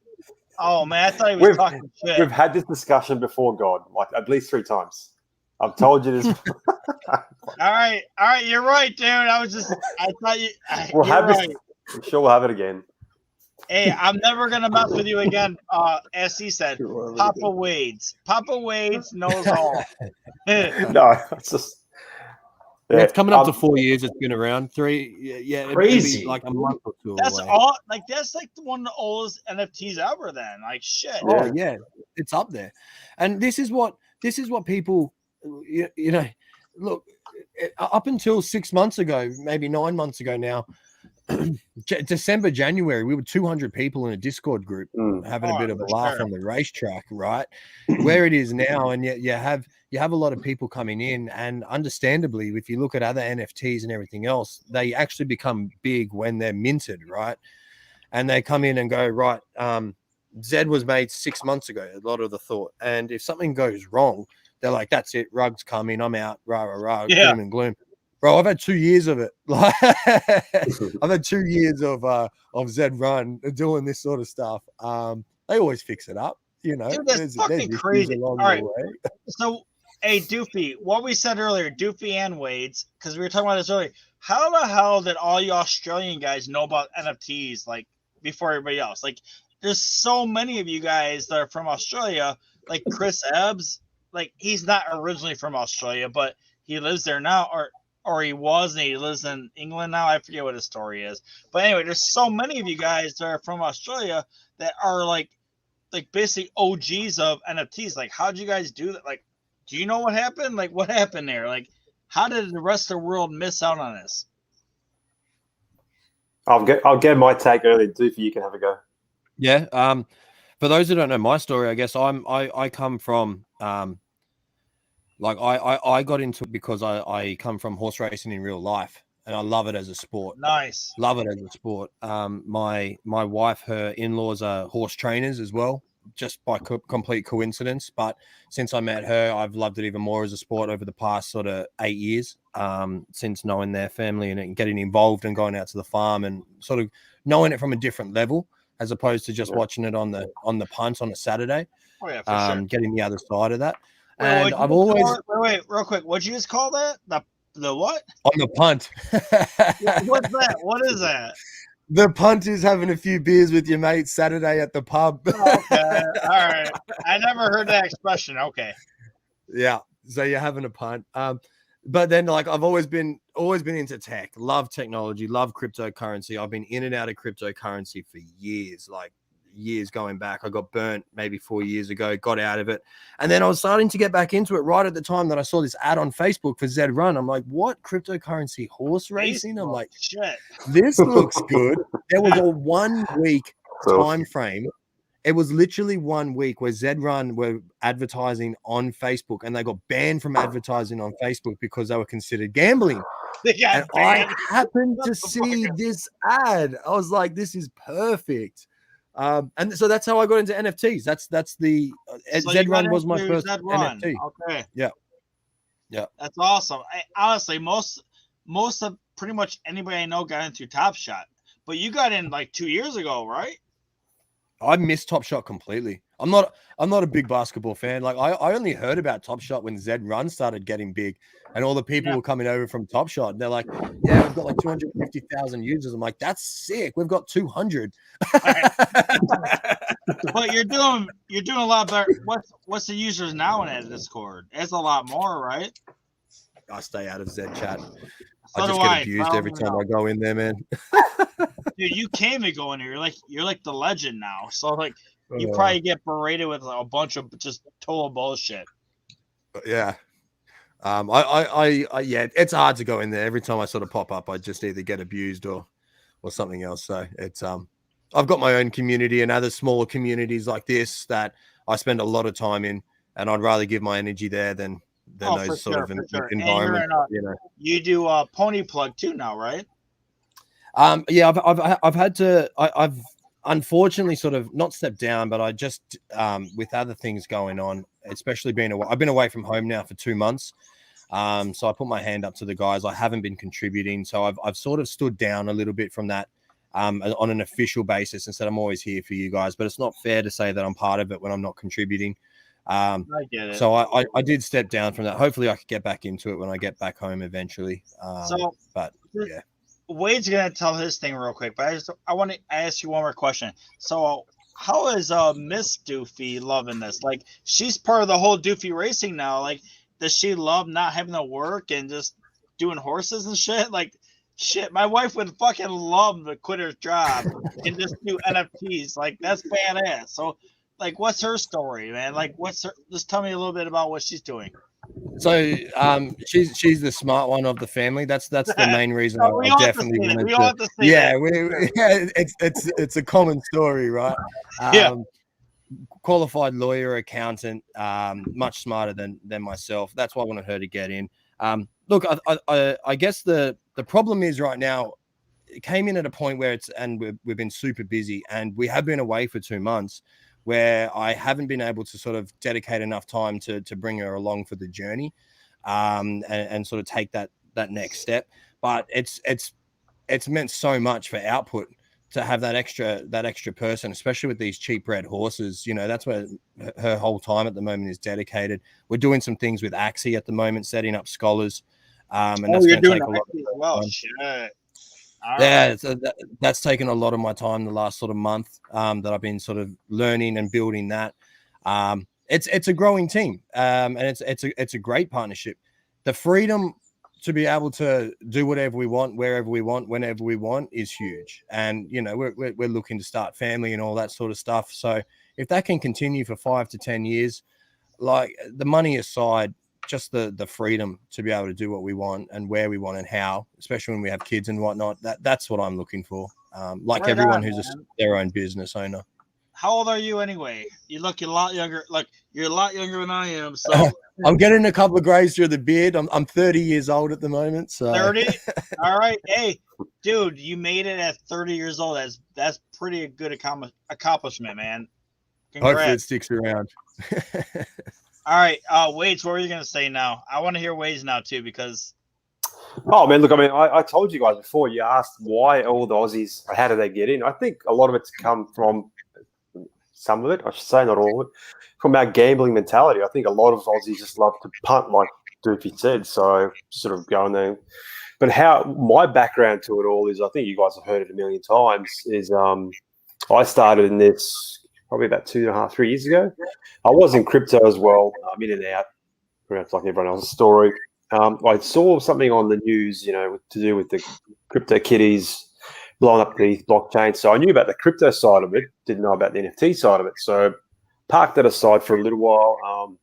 Speaker 1: oh man, I thought he was talking shit.
Speaker 4: We've had this discussion before, God, like at least 3 times. I've told you this.
Speaker 1: All right. You're right, dude. I thought you.
Speaker 4: We'll
Speaker 1: you're
Speaker 4: have
Speaker 1: right.
Speaker 4: this. I'm sure we'll have it again.
Speaker 1: Hey, I'm never gonna mess with you again. As he said, Papa Wades. Papa Wades knows all.
Speaker 4: No, it's just.
Speaker 5: Yeah, it's coming up to 4 years. It's been around 3. Yeah,
Speaker 2: Crazy.
Speaker 5: It'd be like a month or two.
Speaker 1: That's
Speaker 5: away.
Speaker 1: all. Like that's like one of the oldest NFTs ever. Then, like shit.
Speaker 5: Oh yeah, it's up there. And this is what people, you know, look, up until 6 months ago, maybe 9 months ago now, December, January, we were 200 people in a Discord group having a bit of a laugh on the racetrack, right? Where it is now, and yet you have a lot of people coming in, and understandably, if you look at other NFTs and everything else, they actually become big when they're minted, right? And they come in and go, right, Zed was made 6 months ago, a lot of the thought. And if something goes wrong, they're like, that's it, rug's coming, I'm out, rah, rah, rah, doom and gloom. Bro, I've had 2 years of it. Like, I've had 2 years of Zed Run doing this sort of stuff. They always fix it up, you know.
Speaker 1: Dude, that's fucking crazy. All right. So, hey, Doofy, what we said earlier, Doofy and Wades, because we were talking about this earlier. How the hell did all you Australian guys know about NFTs like before everybody else? Like, there's so many of you guys that are from Australia, like Chris Ebbs. Like, he's not originally from Australia, but he lives there now, or he was, and he lives in England now. I forget what his story is. But anyway, there's so many of you guys that are from Australia that are like basically OGs of NFTs. Like, how'd you guys do that? Like, do you know what happened? Like, what happened there? Like, how did the rest of the world miss out on this?
Speaker 4: I'll get my take early. Doofy, you can have a go.
Speaker 5: Yeah. For those who don't know my story, I guess I come from like I got into it because I come from horse racing in real life, and I love it as a sport.
Speaker 1: Nice.
Speaker 5: Love it as a sport. My wife, her in-laws are horse trainers as well, just by complete coincidence. But since I met her, I've loved it even more as a sport over the past sort of 8 years, since knowing their family and getting involved and going out to the farm and sort of knowing it from a different level, as opposed to just watching it on the punt on a Saturday.
Speaker 1: Oh yeah, for sure.
Speaker 5: Getting the other side of that.
Speaker 1: Wait,
Speaker 5: and I've always
Speaker 1: wait, real quick. What'd you just call that? The what?
Speaker 5: On the punt.
Speaker 1: What's that? What is that?
Speaker 5: The punt is having a few beers with your mates Saturday at the pub.
Speaker 1: Okay, all right. I never heard that expression. Okay.
Speaker 5: Yeah, so you're having a punt. But then, like, I've always been into tech. Love technology. Love cryptocurrency. I've been in and out of cryptocurrency for years. Like, years going back. I got burnt maybe 4 years ago, got out of it. And then I was starting to get back into it right at the time that I saw this ad on Facebook for Zed Run. I'm like, what? Cryptocurrency horse racing? I'm like,
Speaker 1: shit,
Speaker 5: this looks good. There was a 1 week time frame. It was literally 1 week where Zed Run were advertising on Facebook, and they got banned from advertising on Facebook because they were considered gambling. And I happened to see this ad. I was like, this is perfect. And so that's how I got into NFTs. That's the Zed Run was my first NFT.
Speaker 1: Okay.
Speaker 5: Yeah.
Speaker 1: That's awesome. Honestly, most of pretty much anybody I know got in through Top Shot, but you got in like 2 years ago, right?
Speaker 5: I missed Top Shot completely. I'm not a big basketball fan. Like I only heard about Top Shot when Zed Run started getting big, and all the people were coming over from Top Shot. And they're like, "Yeah, we've got like 250,000 users." I'm like, "That's sick. We've got 200."
Speaker 1: But you're doing a lot better. What's the users now in Discord? It's a lot more, right?
Speaker 5: I stay out of Zed chat.
Speaker 1: So
Speaker 5: I just get abused every time I go in there, man.
Speaker 1: Dude, you came to go in here. You're like the legend now. So like you probably get berated with a bunch of just total bullshit.
Speaker 5: Yeah. Yeah, it's hard to go in there. Every time I sort of pop up, I just either get abused or something else. So it's I've got my own community and other smaller communities like this that I spend a lot of time in, and I'd rather give my energy there than those sort of environments.
Speaker 1: You do Pony Plug too now, right?
Speaker 5: Yeah, I've had to. I've unfortunately sort of not stepped down, but I just with other things going on, especially being away. I've been away from home now for 2 months, so I put my hand up to the guys. I haven't been contributing, so I've sort of stood down a little bit from that on an official basis and said, I'm always here for you guys, but it's not fair to say that I'm part of it when I'm not contributing.
Speaker 1: I get it.
Speaker 5: So I did step down from that. Hopefully I could get back into it when I get back home eventually. But yeah.
Speaker 1: Wade's gonna tell his thing real quick, but I want to ask you one more question. So how is Miss Doofy loving this? Like, she's part of the whole Doofy racing now. Like, does she love not having to work and just doing horses and shit? Like, shit, my wife would fucking love to quit her job and just do NFTs. Like, that's badass. So, like, what's her story, man? Like, just tell me a little bit about what she's doing.
Speaker 5: So she's the smart one of the family. That's the main reason I definitely wanted to. Yeah, it's a common story, right? Qualified lawyer, accountant, much smarter than myself. That's why I wanted her to get in. Look, I guess the problem is right now, it came in at a point where we've been super busy, and we have been away for 2 months, where I haven't been able to sort of dedicate enough time to bring her along for the journey, and sort of take that next step. But it's meant so much for output to have that extra person, especially with these cheap bred horses. You know, that's where her whole time at the moment is dedicated. We're doing some things with Axie at the moment, setting up scholars. And that's going to take a lot of time.
Speaker 1: Shit.
Speaker 5: Yeah, so that's taken a lot of my time the last sort of month, that I've been sort of learning and building that. It's a growing team, and it's a great partnership. The freedom to be able to do whatever we want, wherever we want, whenever we want is huge. And you know, we're looking to start family and all that sort of stuff. So if that can continue for 5 to 10 years, like, the money aside, just the freedom to be able to do what we want and where we want and how, especially when we have kids and whatnot, that's what I'm looking for. Like, right, everyone who's their own business owner.
Speaker 1: How old are you anyway? You look a lot younger. Like, you're a lot younger than I am. So
Speaker 5: I'm getting a couple of grays through the beard. I'm 30 years old at the moment. So
Speaker 1: 30. All right. Hey, dude, you made it at 30 years old. That's pretty good accomplishment, man. Congrats.
Speaker 5: Hopefully it sticks around.
Speaker 1: All right, Wade's, what were you going to say now? I want to hear Wade's now, too, because...
Speaker 4: Oh, man, look, I mean, I told you guys before, you asked why all the Aussies, how do they get in? I think a lot of it's come from, some of it, I should say, not all of it, from our gambling mentality. I think a lot of Aussies just love to punt, like Doofy said, so sort of going there. But how my background to it all is, I think you guys have heard it a million times, is I started in this probably about 2.5, 3 years ago. I was in crypto as well. I'm in and out, pretty much like everyone else's story. I saw something on the news, you know, to do with the crypto kitties blowing up the blockchain. So I knew about the crypto side of it, didn't know about the NFT side of it. So parked that aside for a little while.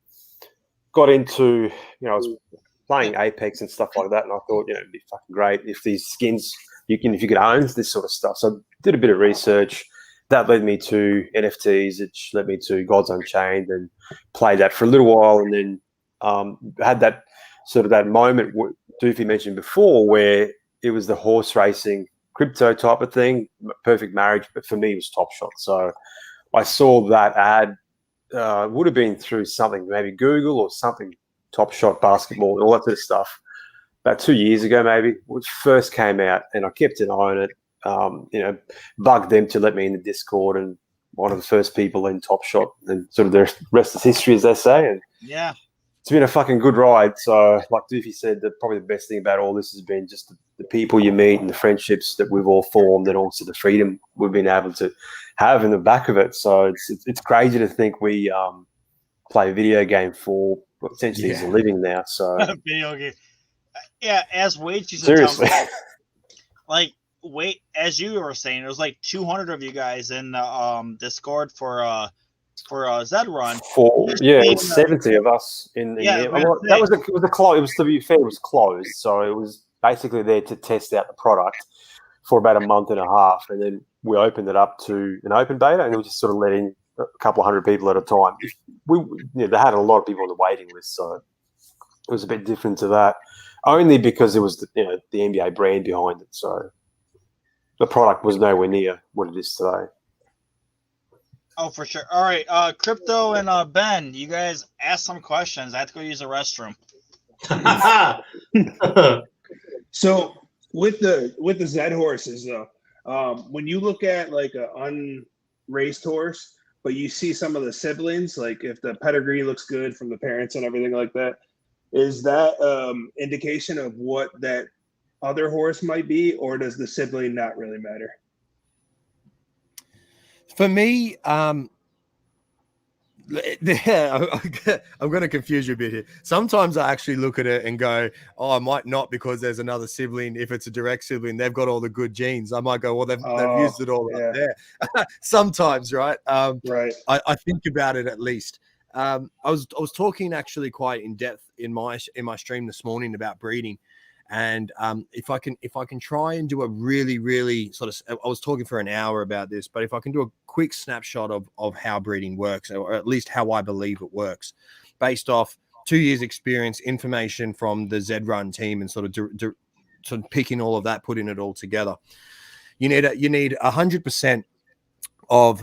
Speaker 4: Got into, you know, I was playing Apex and stuff like that, and I thought, you know, it'd be fucking great if these skins, if you could own this sort of stuff. So I did a bit of research. That led me to NFTs, which led me to Gods Unchained, and played that for a little while, and then had that sort of that moment Doofy mentioned before, where it was the horse racing crypto type of thing, perfect marriage. But for me, it was Top Shot. So I saw that ad, would have been through something, maybe Google or something, Top Shot basketball, all that sort of stuff, about 2 years ago maybe, which first came out, and I kept an eye on it. You know, bugged them to let me in the Discord, and one of the first people in Top Shot, and sort of the rest is history, as they say. And
Speaker 1: yeah,
Speaker 4: it's been a fucking good ride. So, like Doofy said, probably the best thing about all this has been just the people you meet and the friendships that we've all formed, and also the freedom we've been able to have in the back of it. So it's crazy to think we play a video game for essentially as a living now. So
Speaker 1: video game, yeah. As Wade used to
Speaker 4: seriously,
Speaker 1: tell me, like. Wait, as you were saying, there was like 200 of you guys in the Discord for Zed Run.
Speaker 4: It was 70 of us in there. Well, it was to be fair, it was closed, so it was basically there to test out the product for about a month and a half, and then we opened it up to an open beta, and we just sort of let in a couple of hundred people at a time. They had a lot of people on the waiting list, so it was a bit different to that. Only because it was the NBA brand behind it, so. The product was nowhere near what it is today.
Speaker 1: Oh, for sure. All right, Crypto and Ben, you guys ask some questions. I have to go use the restroom.
Speaker 3: So with the Zed horses, though, When you look at like a unraced horse, but you see some of the siblings, like if the pedigree looks good from the parents and everything like that, is that indication of what that other horse might be, or does the sibling not really matter?
Speaker 5: For me, yeah, I'm going to confuse you a bit here. Sometimes I actually look at it and go, oh, I might not, because there's another sibling. If it's a direct sibling, they've got all the good genes. I might go, well, they've used it all up there. Sometimes, right?
Speaker 3: Right.
Speaker 5: I think about it at least. I was talking actually quite in depth in my stream this morning about breeding. And if I can try and do a really sort of, I was talking for an hour about this, but if I can do a quick snapshot of how breeding works, or at least how I believe it works, based off 2 years experience, information from the Z-Run team, and sort of picking all of that, putting it all together, you need 100% of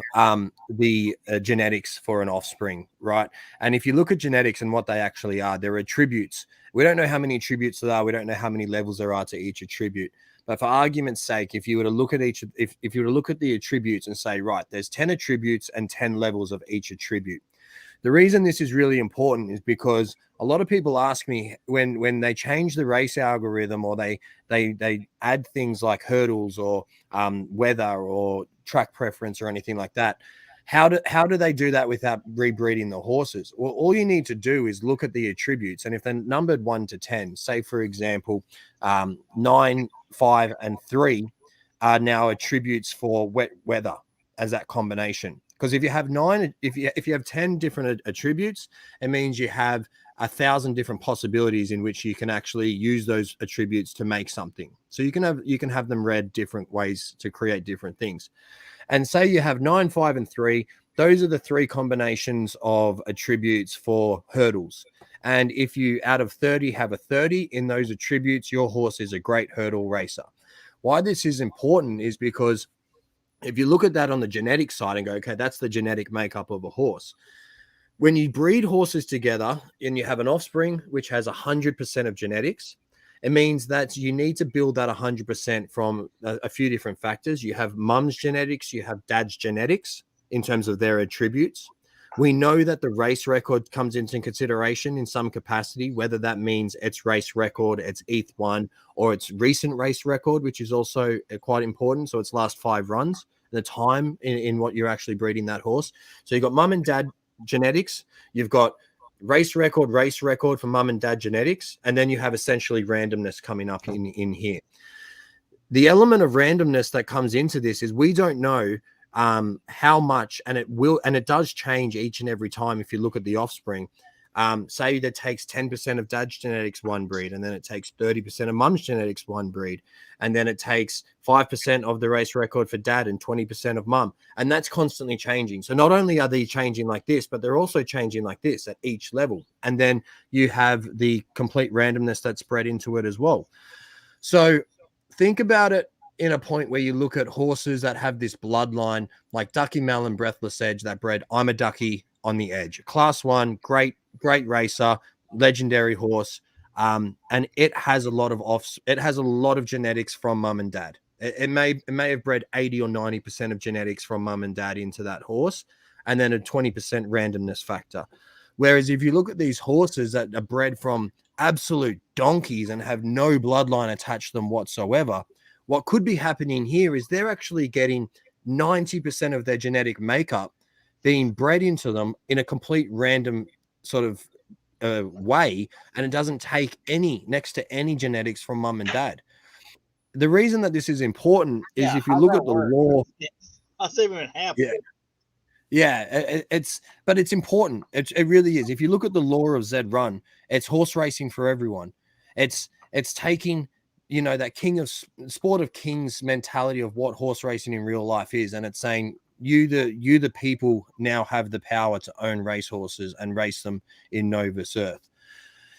Speaker 5: the genetics for an offspring, right? And if you look at genetics and what they actually are, they're attributes. We don't know how many attributes there are. We don't know how many levels there are to each attribute. But for argument's sake, if you were to look at if you were to look at the attributes and say, right, there's 10 attributes and 10 levels of each attribute. The reason this is really important is because a lot of people ask me when they change the race algorithm, or they add things like hurdles or weather or track preference or anything like that, how do they do that without rebreeding the horses? Well, all you need to do is look at the attributes, and if they're numbered 1 to 10, say for example 9, 5 and 3 are now attributes for wet weather as that combination. Because if you have 9, if you have 10 different attributes, it means you have 1,000 different possibilities in which you can actually use those attributes to make something. So you can have them read different ways to create different things. And say you have 9, 5 and 3, those are the 3 combinations of attributes for hurdles. And if you out of 30 have a 30 in those attributes, your horse is a great hurdle racer. Why this is important is because if you look at that on the genetic side and go, okay, that's the genetic makeup of a horse. When you breed horses together and you have an offspring which has 100% of genetics, it means that you need to build that 100% from a few different factors. You have mum's genetics, you have dad's genetics in terms of their attributes. We know that the race record comes into consideration in some capacity, whether that means its race record, its ETH1, or its recent race record, which is also quite important. So its last 5 runs, the time in what you're actually breeding that horse. So you've got mum and dad genetics, you've got race record for mum and dad genetics, and then you have essentially randomness coming up in here. The element of randomness that comes into this is we don't know how much, and it does change each and every time. If you look at the offspring, say that takes 10% of dad's genetics one breed, and then it takes 30% of mum's genetics one breed, and then it takes 5% of the race record for dad and 20% of mum, and that's constantly changing. So not only are they changing like this, but they're also changing like this at each level, and then you have the complete randomness that's spread into it as well. So think about it in a point where you look at horses that have this bloodline, like Ducky Mellon, Breathless Edge, that bred I'm a Ducky on the Edge, Class 1, great racer, legendary horse, and it has a lot of genetics from mum and dad. It may have bred 80 or 90% of genetics from mum and dad into that horse, and then a 20% randomness factor. Whereas if you look at these horses that are bred from absolute donkeys and have no bloodline attached to them whatsoever, what could be happening here is they're actually getting 90% of their genetic makeup being bred into them in a complete random sort of way, and it doesn't take next to any genetics from mum and dad. The reason that this is important is if you look at the law.
Speaker 1: I'll say even half.
Speaker 5: Yeah, it's important. It really is. If you look at the law of Z-Run, it's horse racing for everyone. It's taking, that sport of kings mentality of what horse racing in real life is, and it's saying you the people now have the power to own racehorses and race them in Novus Earth.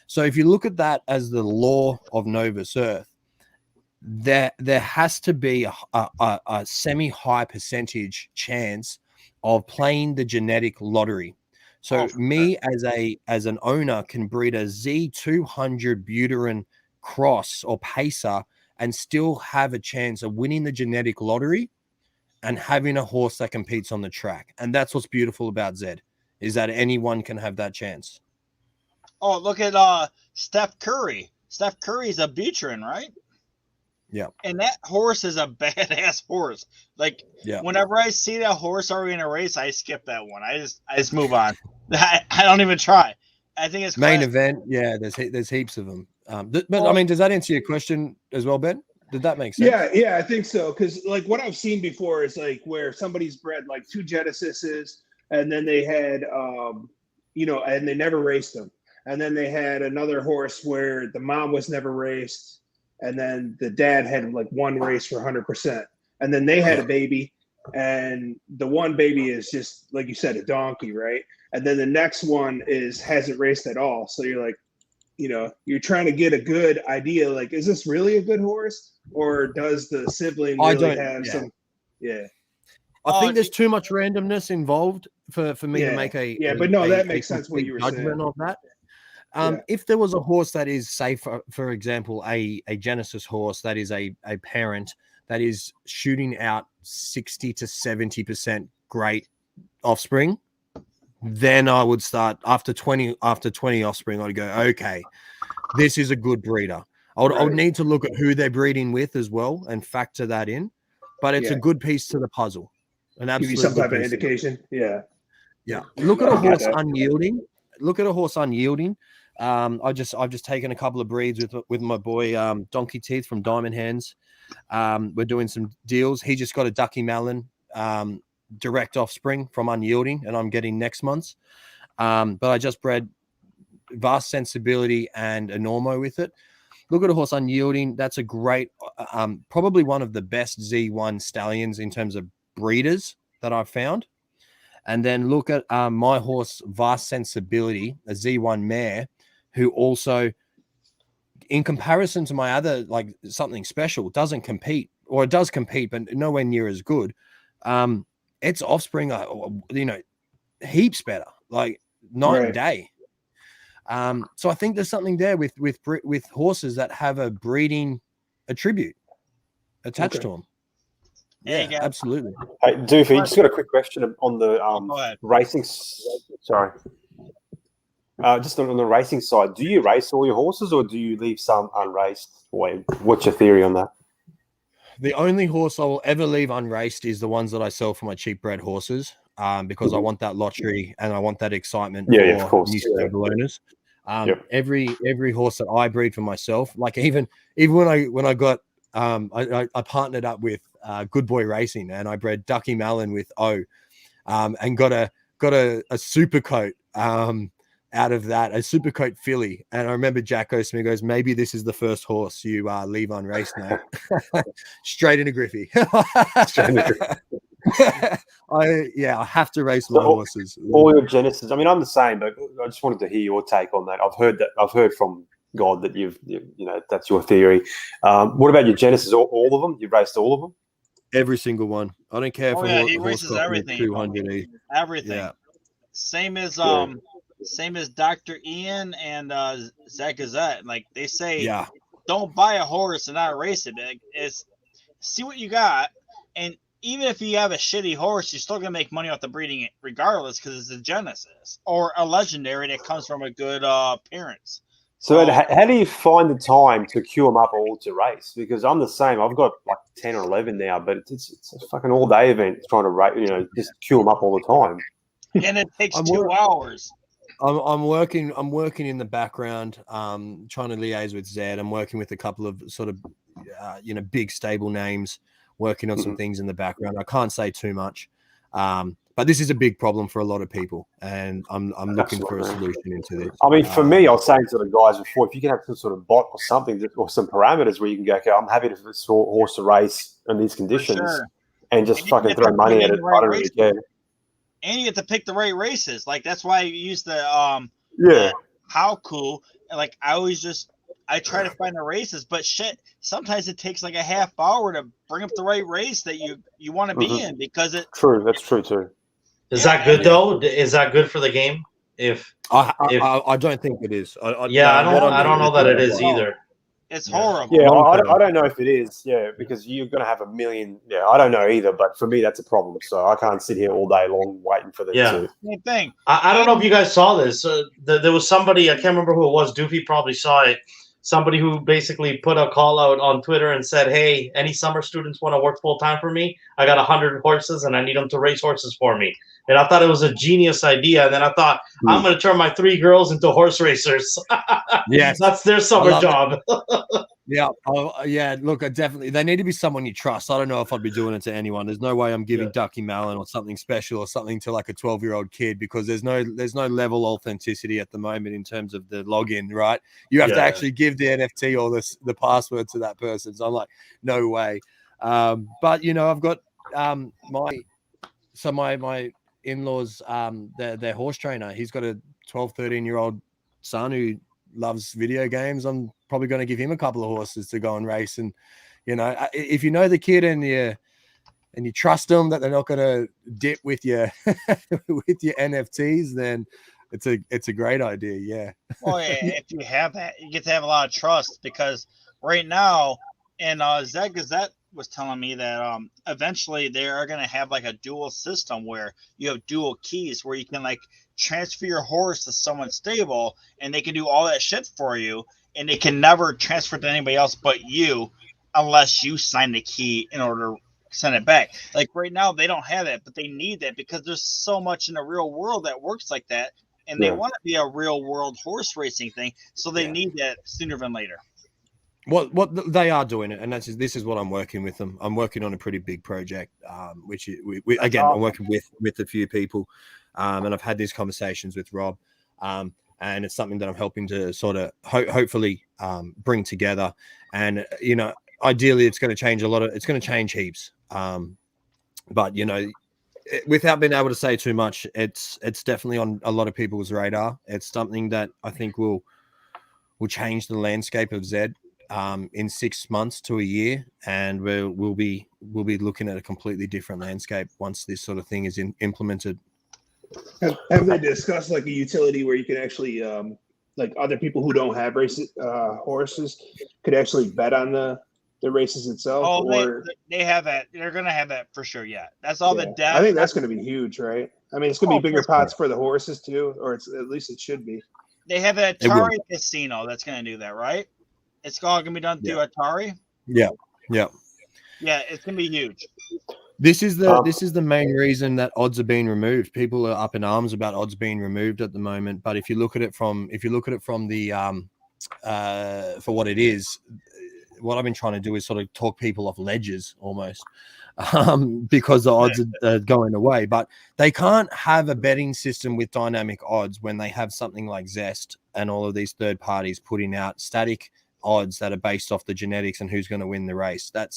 Speaker 5: So if you look at that as the law of Novus Earth, there has to be a semi-high percentage chance of playing the genetic lottery. So me as an owner can breed a Z200 Buterin cross or pacer and still have a chance of winning the genetic lottery and having a horse that competes on the track. And that's what's beautiful about Zed, is that anyone can have that chance.
Speaker 1: Oh, look at Steph Curry. Steph Curry's a Beechran, right?
Speaker 5: Yeah.
Speaker 1: And that horse is a badass horse. Like, whenever I see that horse already in a race, I skip that one. I just move on. I don't even try. I think it's
Speaker 5: main event. Yeah, there's heaps of them. But I mean, does that answer your question as well, Ben? Did that make sense?
Speaker 3: Yeah, I think so. Because like what I've seen before is like where somebody's bred like 2 Genesises, and then they had and they never raced them. And then they had another horse where the mom was never raced, and then the dad had like 1 race for 100%. And then they had a baby, and the one baby is just like you said, a donkey, right? And then the next one hasn't raced at all. So you're like, you're trying to get a good idea. Like, is this really a good horse, or does the sibling really have some? Yeah.
Speaker 5: I think there's too much randomness involved for me to make
Speaker 3: but no, that makes sense what you were saying.
Speaker 5: Of that. If there was a horse that is, say, for example, a Genesis horse that is a parent that is shooting out 60 to 70% great offspring, then I would start after 20 offspring. I'd go, okay, this is a good breeder. I would need to look at who they're breeding with as well and factor that in. But it's a good piece to the puzzle. An absolute
Speaker 3: give you some type of indication. Yeah.
Speaker 5: Look at a horse unyielding. I've just taken a couple of breeds with my boy Donkey Teeth from Diamond Hands. We're doing some deals. He just got a Ducky Malin direct offspring from unyielding, and I'm getting next month's. But I just bred Vast Sensibility and a Normo with it. Look at a horse unyielding. That's a great, probably one of the best Z1 stallions in terms of breeders that I've found. And then look at my horse Vast Sensibility, a Z1 mare, who also, in comparison to my other, like something special, doesn't compete, or it does compete, but nowhere near as good. Its offspring are, heaps better, like night and day. So I think there's something there with horses that have a breeding attribute attached to them. Yeah, absolutely.
Speaker 4: Hey, Doofy, just got a quick question on the racing. Sorry. Just on the racing side, do you race all your horses, or do you leave some unraced? What's your theory on that?
Speaker 5: The only horse I will ever leave unraced is the ones that I sell for my cheap bred horses, because I want that lottery and I want that excitement for
Speaker 4: of course.
Speaker 5: new stable owners. Every horse that I breed for myself, like even when I got I partnered up with Good Boy Racing, and I bred Ducky Malin with O, and got a super coat out of that, a super coat filly. And I remember Jack goes to me, goes, maybe this is the first horse you leave unraced now. Straight into Griffey. I have to race my horses.
Speaker 4: All your Genesis. I mean, I'm the same, but I just wanted to hear your take on that. I've heard from God that you've that's your theory. What about your Genesis? All of them? You've raced all of them?
Speaker 5: Every single one. I don't care if
Speaker 1: he races everything.
Speaker 5: 200.
Speaker 1: Everything.
Speaker 5: Yeah.
Speaker 1: Same as Dr. Ian and Zach Gazette. Like they say, don't buy a horse and not race it. It's see what you got, and even if you have a shitty horse, you're still gonna make money off the breeding it regardless, because it's a Genesis or a legendary that comes from a good parents.
Speaker 4: So how do you find the time to queue them up all to race? Because I'm the same. I've got like 10 or 11 now, but it's a fucking all day event trying to race, just queue them up all the time.
Speaker 1: And it takes 2 hours.
Speaker 5: I'm working in the background, trying to liaise with Zed. I'm working with a couple of sort of, big stable names, working on some things in the background. I can't say too much, but this is a big problem for a lot of people, and I'm looking for a solution into this.
Speaker 4: I mean, for me, I was saying to the guys before, if you can have some sort of bot or something, or some parameters where you can go, okay, I'm happy for this horse to race in these conditions, and just fucking throw money at it. I don't really care.
Speaker 1: And you get to pick the right races. Like that's why I use the how cool. Like I try to find the races, but shit, sometimes it takes like a half hour to bring up the right race that you want to be in, because it.
Speaker 4: True, that's true too.
Speaker 2: Is that good though? Is that good for the game? If
Speaker 5: I don't think it is.
Speaker 2: I don't know that it is either.
Speaker 1: It's horrible.
Speaker 4: Yeah, I don't know if it is. Yeah, because you're going to have a million. Yeah, I don't know either. But for me, that's a problem. So I can't sit here all day long waiting for them to.
Speaker 1: Same thing.
Speaker 2: I don't know if you guys saw this. There was somebody, I can't remember who it was. Doofy probably saw it. Somebody who basically put a call out on Twitter and said, "Hey, any summer students want to work full time for me? I got 100 horses and I need them to race horses for me." And I thought it was a genius idea. And then I thought, I'm going to turn my 3 girls into horse racers.
Speaker 5: Yes,
Speaker 2: that's their summer job.
Speaker 5: Yeah. Oh, yeah. Look, definitely. They need to be someone you trust. I don't know if I'd be doing it to anyone. There's no way I'm giving Ducky Malin or something special or something to like a 12-year-old kid, because there's no level authenticity at the moment in terms of the login, right? You have to actually give the NFT or the password to that person. So I'm like, no way. But you know, I've got my in-laws, their horse trainer. He's got a 12, 13-year-old son who loves video games. I'm probably going to give him a couple of horses to go and race. And you know, if you know the kid and you trust them that they're not going to dip with your with your NFTs, then it's a great idea. Yeah.
Speaker 1: Well, yeah, if you have that, you get to have a lot of trust, because right now, and Zed Gazette was telling me that eventually they are going to have like a dual system where you have dual keys where you can like transfer your horse to someone stable and they can do all that shit for you, and they can never transfer to anybody else but you unless you sign the key in order to send it back. Like right now they don't have that, but they need that because there's so much in the real world that works like that, and they want to be a real world horse racing thing, so they need that sooner than later.
Speaker 5: What they are doing it, and this is what I'm working with them. I'm working on a pretty big project, which we again, I'm working with a few people, and I've had these conversations with Rob, and it's something that I'm helping to sort of hopefully bring together. And you know, ideally, it's going to change it's going to change heaps. But you know, without being able to say too much, it's definitely on a lot of people's radar. It's something that I think will change the landscape of Zed in 6 months to a year, and we'll be looking at a completely different landscape once this sort of thing is implemented.
Speaker 3: Have they discussed like a utility where you can actually like other people who don't have horses could actually bet on the races itself?
Speaker 1: Oh, they have that. They're gonna have that for sure. Yeah, that's all the data.
Speaker 3: I think that's going to be huge, right? I mean, it's going to be bigger pots for the horses too, or at least it should be.
Speaker 1: They have an Atari casino that's going to do that, right? It's all going to be done through Atari.
Speaker 5: Yeah.
Speaker 1: It's going to be huge.
Speaker 5: This is the main reason that odds are being removed. People are up in arms about odds being removed at the moment. But if you look at it from the for what it is, what I've been trying to do is sort of talk people off ledges almost, because the odds are going away. But they can't have a betting system with dynamic odds when they have something like Zest and all of these third parties putting out static odds that are based off the genetics and who's going to win the race. That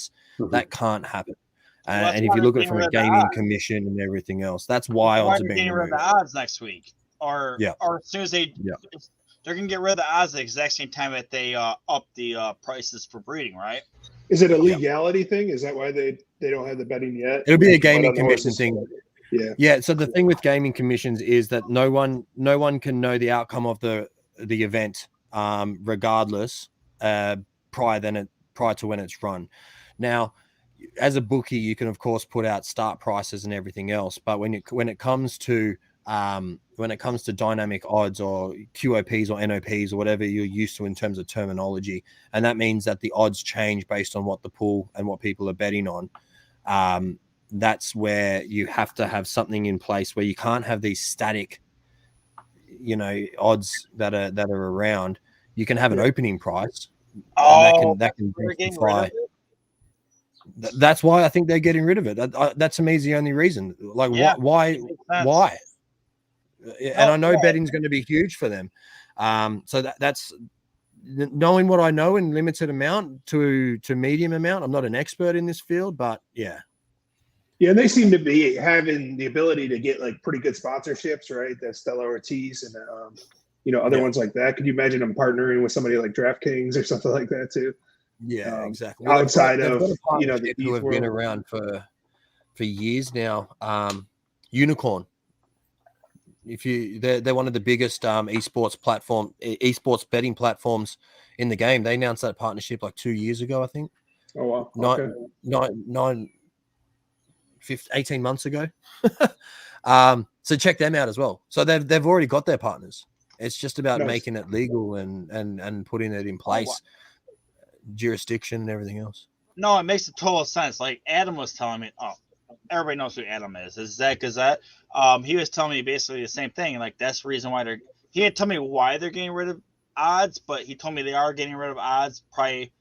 Speaker 5: can't happen. And if you look at it from a gaming commission and everything else, that's why odds are being
Speaker 1: getting rid of the odds next week, or as soon as they're going to get rid of the odds at the exact same time that they up the prices for breeding, right?
Speaker 3: Is it a legality thing? Is that why they don't have the betting yet?
Speaker 5: It'll be a gaming commission thing.
Speaker 3: Yeah.
Speaker 5: So the thing with gaming commissions is that no one can know the outcome of the event, regardless, prior to when it's run. Now, as a bookie, you can of course put out start prices and everything else, but when it comes to dynamic odds or QOPs or NOPs or whatever you're used to in terms of terminology, and that means that the odds change based on what the pool and what people are betting on. That's where you have to have something in place where you can't have these static, odds that are around. You can have an opening price. That can justify. That's why I think they're getting rid of it. That to me is the only reason. Like, why? And I know betting's going to be huge for them. So that's knowing what I know in limited amount to medium amount. I'm not an expert in this field, but yeah.
Speaker 3: Yeah, and they seem to be having the ability to get like pretty good sponsorships, right? That's Stella Ortiz and other ones like that. Could you imagine them partnering with somebody like DraftKings or something like that too?
Speaker 5: Yeah, exactly.
Speaker 3: Outside of
Speaker 5: the who have been around for years now. Unicorn. They're one of the biggest esports betting platforms in the game. They announced that partnership like 2 years ago, I think.
Speaker 3: Oh wow. Okay.
Speaker 5: 18 months ago. So check them out as well. So they've already got their partners. It's just about making it legal and putting it in place, jurisdiction and everything else.
Speaker 1: No, it makes a total sense. Like Adam was telling me, everybody knows who Adam is. Is Zach Gazette? He was telling me basically the same thing. Like that's the reason why he didn't tell me why they're getting rid of odds, but he told me they are getting rid of odds probably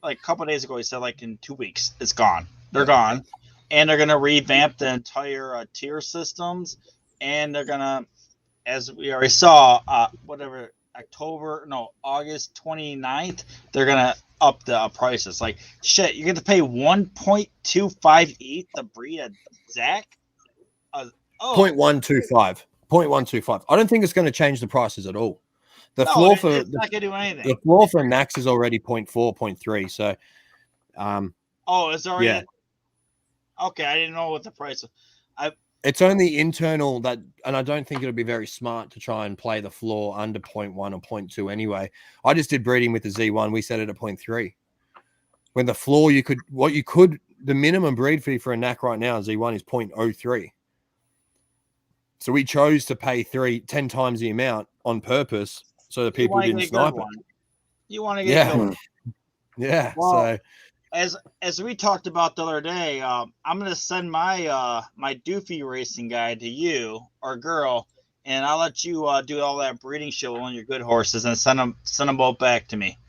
Speaker 1: like a couple of days ago. He said like in 2 weeks, it's gone. They're gone. And they're going to revamp the entire tier systems. And they're going to, as we already saw, August 29th, they're going to up the prices. Like, shit, you get to pay 1.25 ETH to breed a Zach?
Speaker 5: 0.125. 0.125. I don't think it's going to change the prices at all. The floor for
Speaker 1: it's not going to do anything.
Speaker 5: The floor for Nax is already 0.4, 0.3. So,
Speaker 1: it's already. Yeah. Okay, I didn't know what the price.
Speaker 5: It's only internal that, and I don't think it'll be very smart to try and play the floor under 0.1 or 0.2 anyway. I just did breeding with the Z1. We set it at 0.3. When the floor, the minimum breed fee for a NAC right now, Z1 is 0.03. So we chose to pay 10 times the amount on purpose so that people didn't snipe it.
Speaker 1: You want to get a good one.
Speaker 5: Yeah.
Speaker 1: Well, as we talked about the other day, I'm gonna send my my doofy racing guide to you or girl, and I'll let you do all that breeding shit on your good horses and send them both back to me.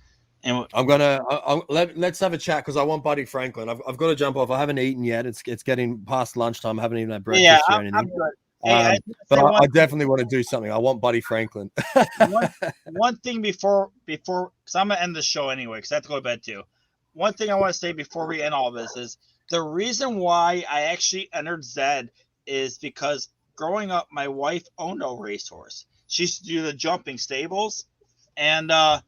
Speaker 1: And
Speaker 5: I'm gonna let's have a chat because I want Buddy Franklin. I've got to jump off. I haven't eaten yet. It's getting past lunchtime. I haven't even had breakfast or anything.
Speaker 1: I'm good. Hey,
Speaker 5: but I definitely want to do something. I want Buddy Franklin.
Speaker 1: one thing before, because I'm gonna end the show anyway, because I have to go to bed too. One thing I want to say before we end all this is the reason why I actually entered Zed is because growing up, my wife owned a racehorse. She used to do the jumping stables, and I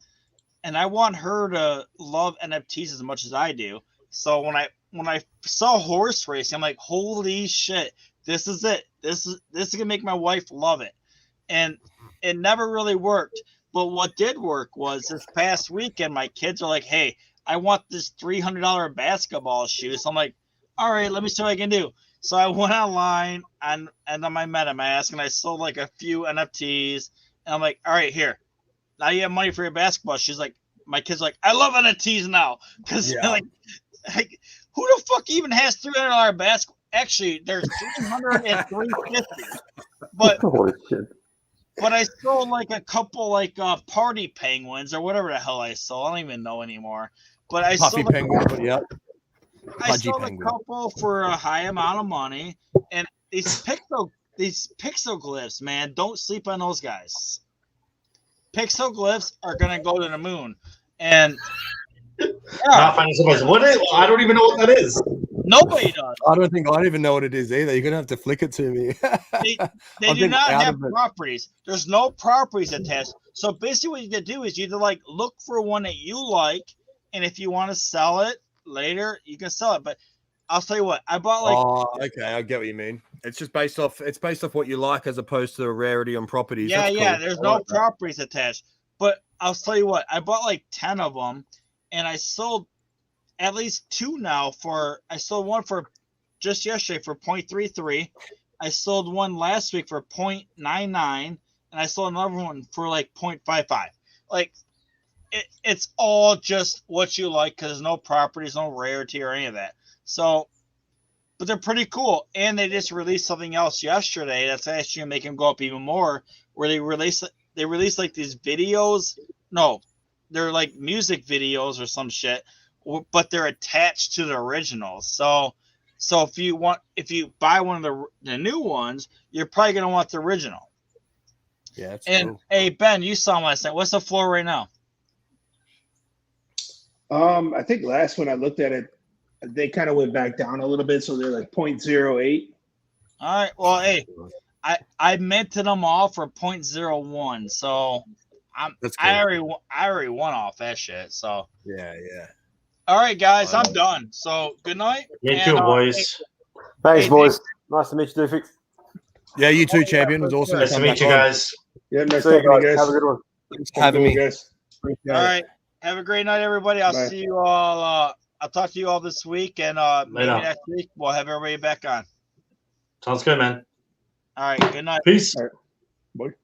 Speaker 1: want her to love NFTs as much as I do. So when I saw horse racing, I'm like, holy shit, this is it. This is gonna make my wife love it, and it never really worked. But what did work was this past weekend, my kids are like, hey, I want this $300 basketball shoe. So I'm like, all right, let me see what I can do. So I went online and on my MetaMask and I sold like a few NFTs. And I'm like, all right, here. Now you have money for your basketball. She's like, my kid's like, I love NFTs now. Because like, who the fuck even has $300 basketball? Actually, there's 300 and 350. But holy shit. But I sold like a couple like party penguins or whatever the hell I sold. I don't even know anymore. But I sold a couple for a high amount of money. And these pixel glyphs, man, don't sleep on those guys. Pixel glyphs are gonna go to the moon. And
Speaker 2: not finding somebody's I don't even know what that is.
Speaker 1: Nobody does.
Speaker 5: I don't even know what it is either. You're gonna have to flick it to me.
Speaker 1: They do not have properties. There's no properties attached. So basically what you can do is you either like look for one that you like, and if you want to sell it later, you can sell it. But I'll tell you what, I bought like
Speaker 5: okay, I get what you mean. It's just based off what you like as opposed to the rarity on properties.
Speaker 1: Yeah,
Speaker 5: That's cool.
Speaker 1: There's no properties attached. But I'll tell you what, I bought like 10 of them, and I sold at least 2 now I sold one for just yesterday for 0.33. I sold one last week for 0.99, and I sold another one for like 0.55. Like it's all just what you like because there's no properties, no rarity or any of that. So, but they're pretty cool. And they just released something else yesterday that's actually gonna make them go up even more, where they released like these videos. No, they're like music videos or some shit, but they're attached to the originals. So if you buy one of the new ones, you're probably gonna want the original.
Speaker 5: Yeah. That's
Speaker 1: and
Speaker 5: cool.
Speaker 1: Hey Ben, you saw them last night. What's the floor right now?
Speaker 3: I think last when I looked at it, they kind of went back down a little bit, so they're like 0.08.
Speaker 1: All right. Well, hey, I minted them all for 0.01, so I already won off that shit. So
Speaker 5: yeah.
Speaker 1: All right, guys, I'm done. So good night.
Speaker 2: You too, boys.
Speaker 4: Thanks, boys. Nice to meet you, Doofy.
Speaker 5: Yeah, you too, champion. It was awesome.
Speaker 2: Nice to meet you guys.
Speaker 3: Yeah, nice
Speaker 4: See you
Speaker 3: talking to you
Speaker 4: guys. Have
Speaker 3: guys.
Speaker 4: a good one.
Speaker 5: Thanks for having me.
Speaker 3: Guys.
Speaker 5: Appreciate
Speaker 1: All
Speaker 5: it.
Speaker 1: right. Have a great night, everybody. I'll
Speaker 3: Bye.
Speaker 1: see you all. I'll talk to you all this week, and maybe
Speaker 2: Later.
Speaker 1: next week we'll have everybody back on.
Speaker 2: Sounds good, man.
Speaker 1: All right. Good night.
Speaker 2: Peace.
Speaker 3: All right. Bye.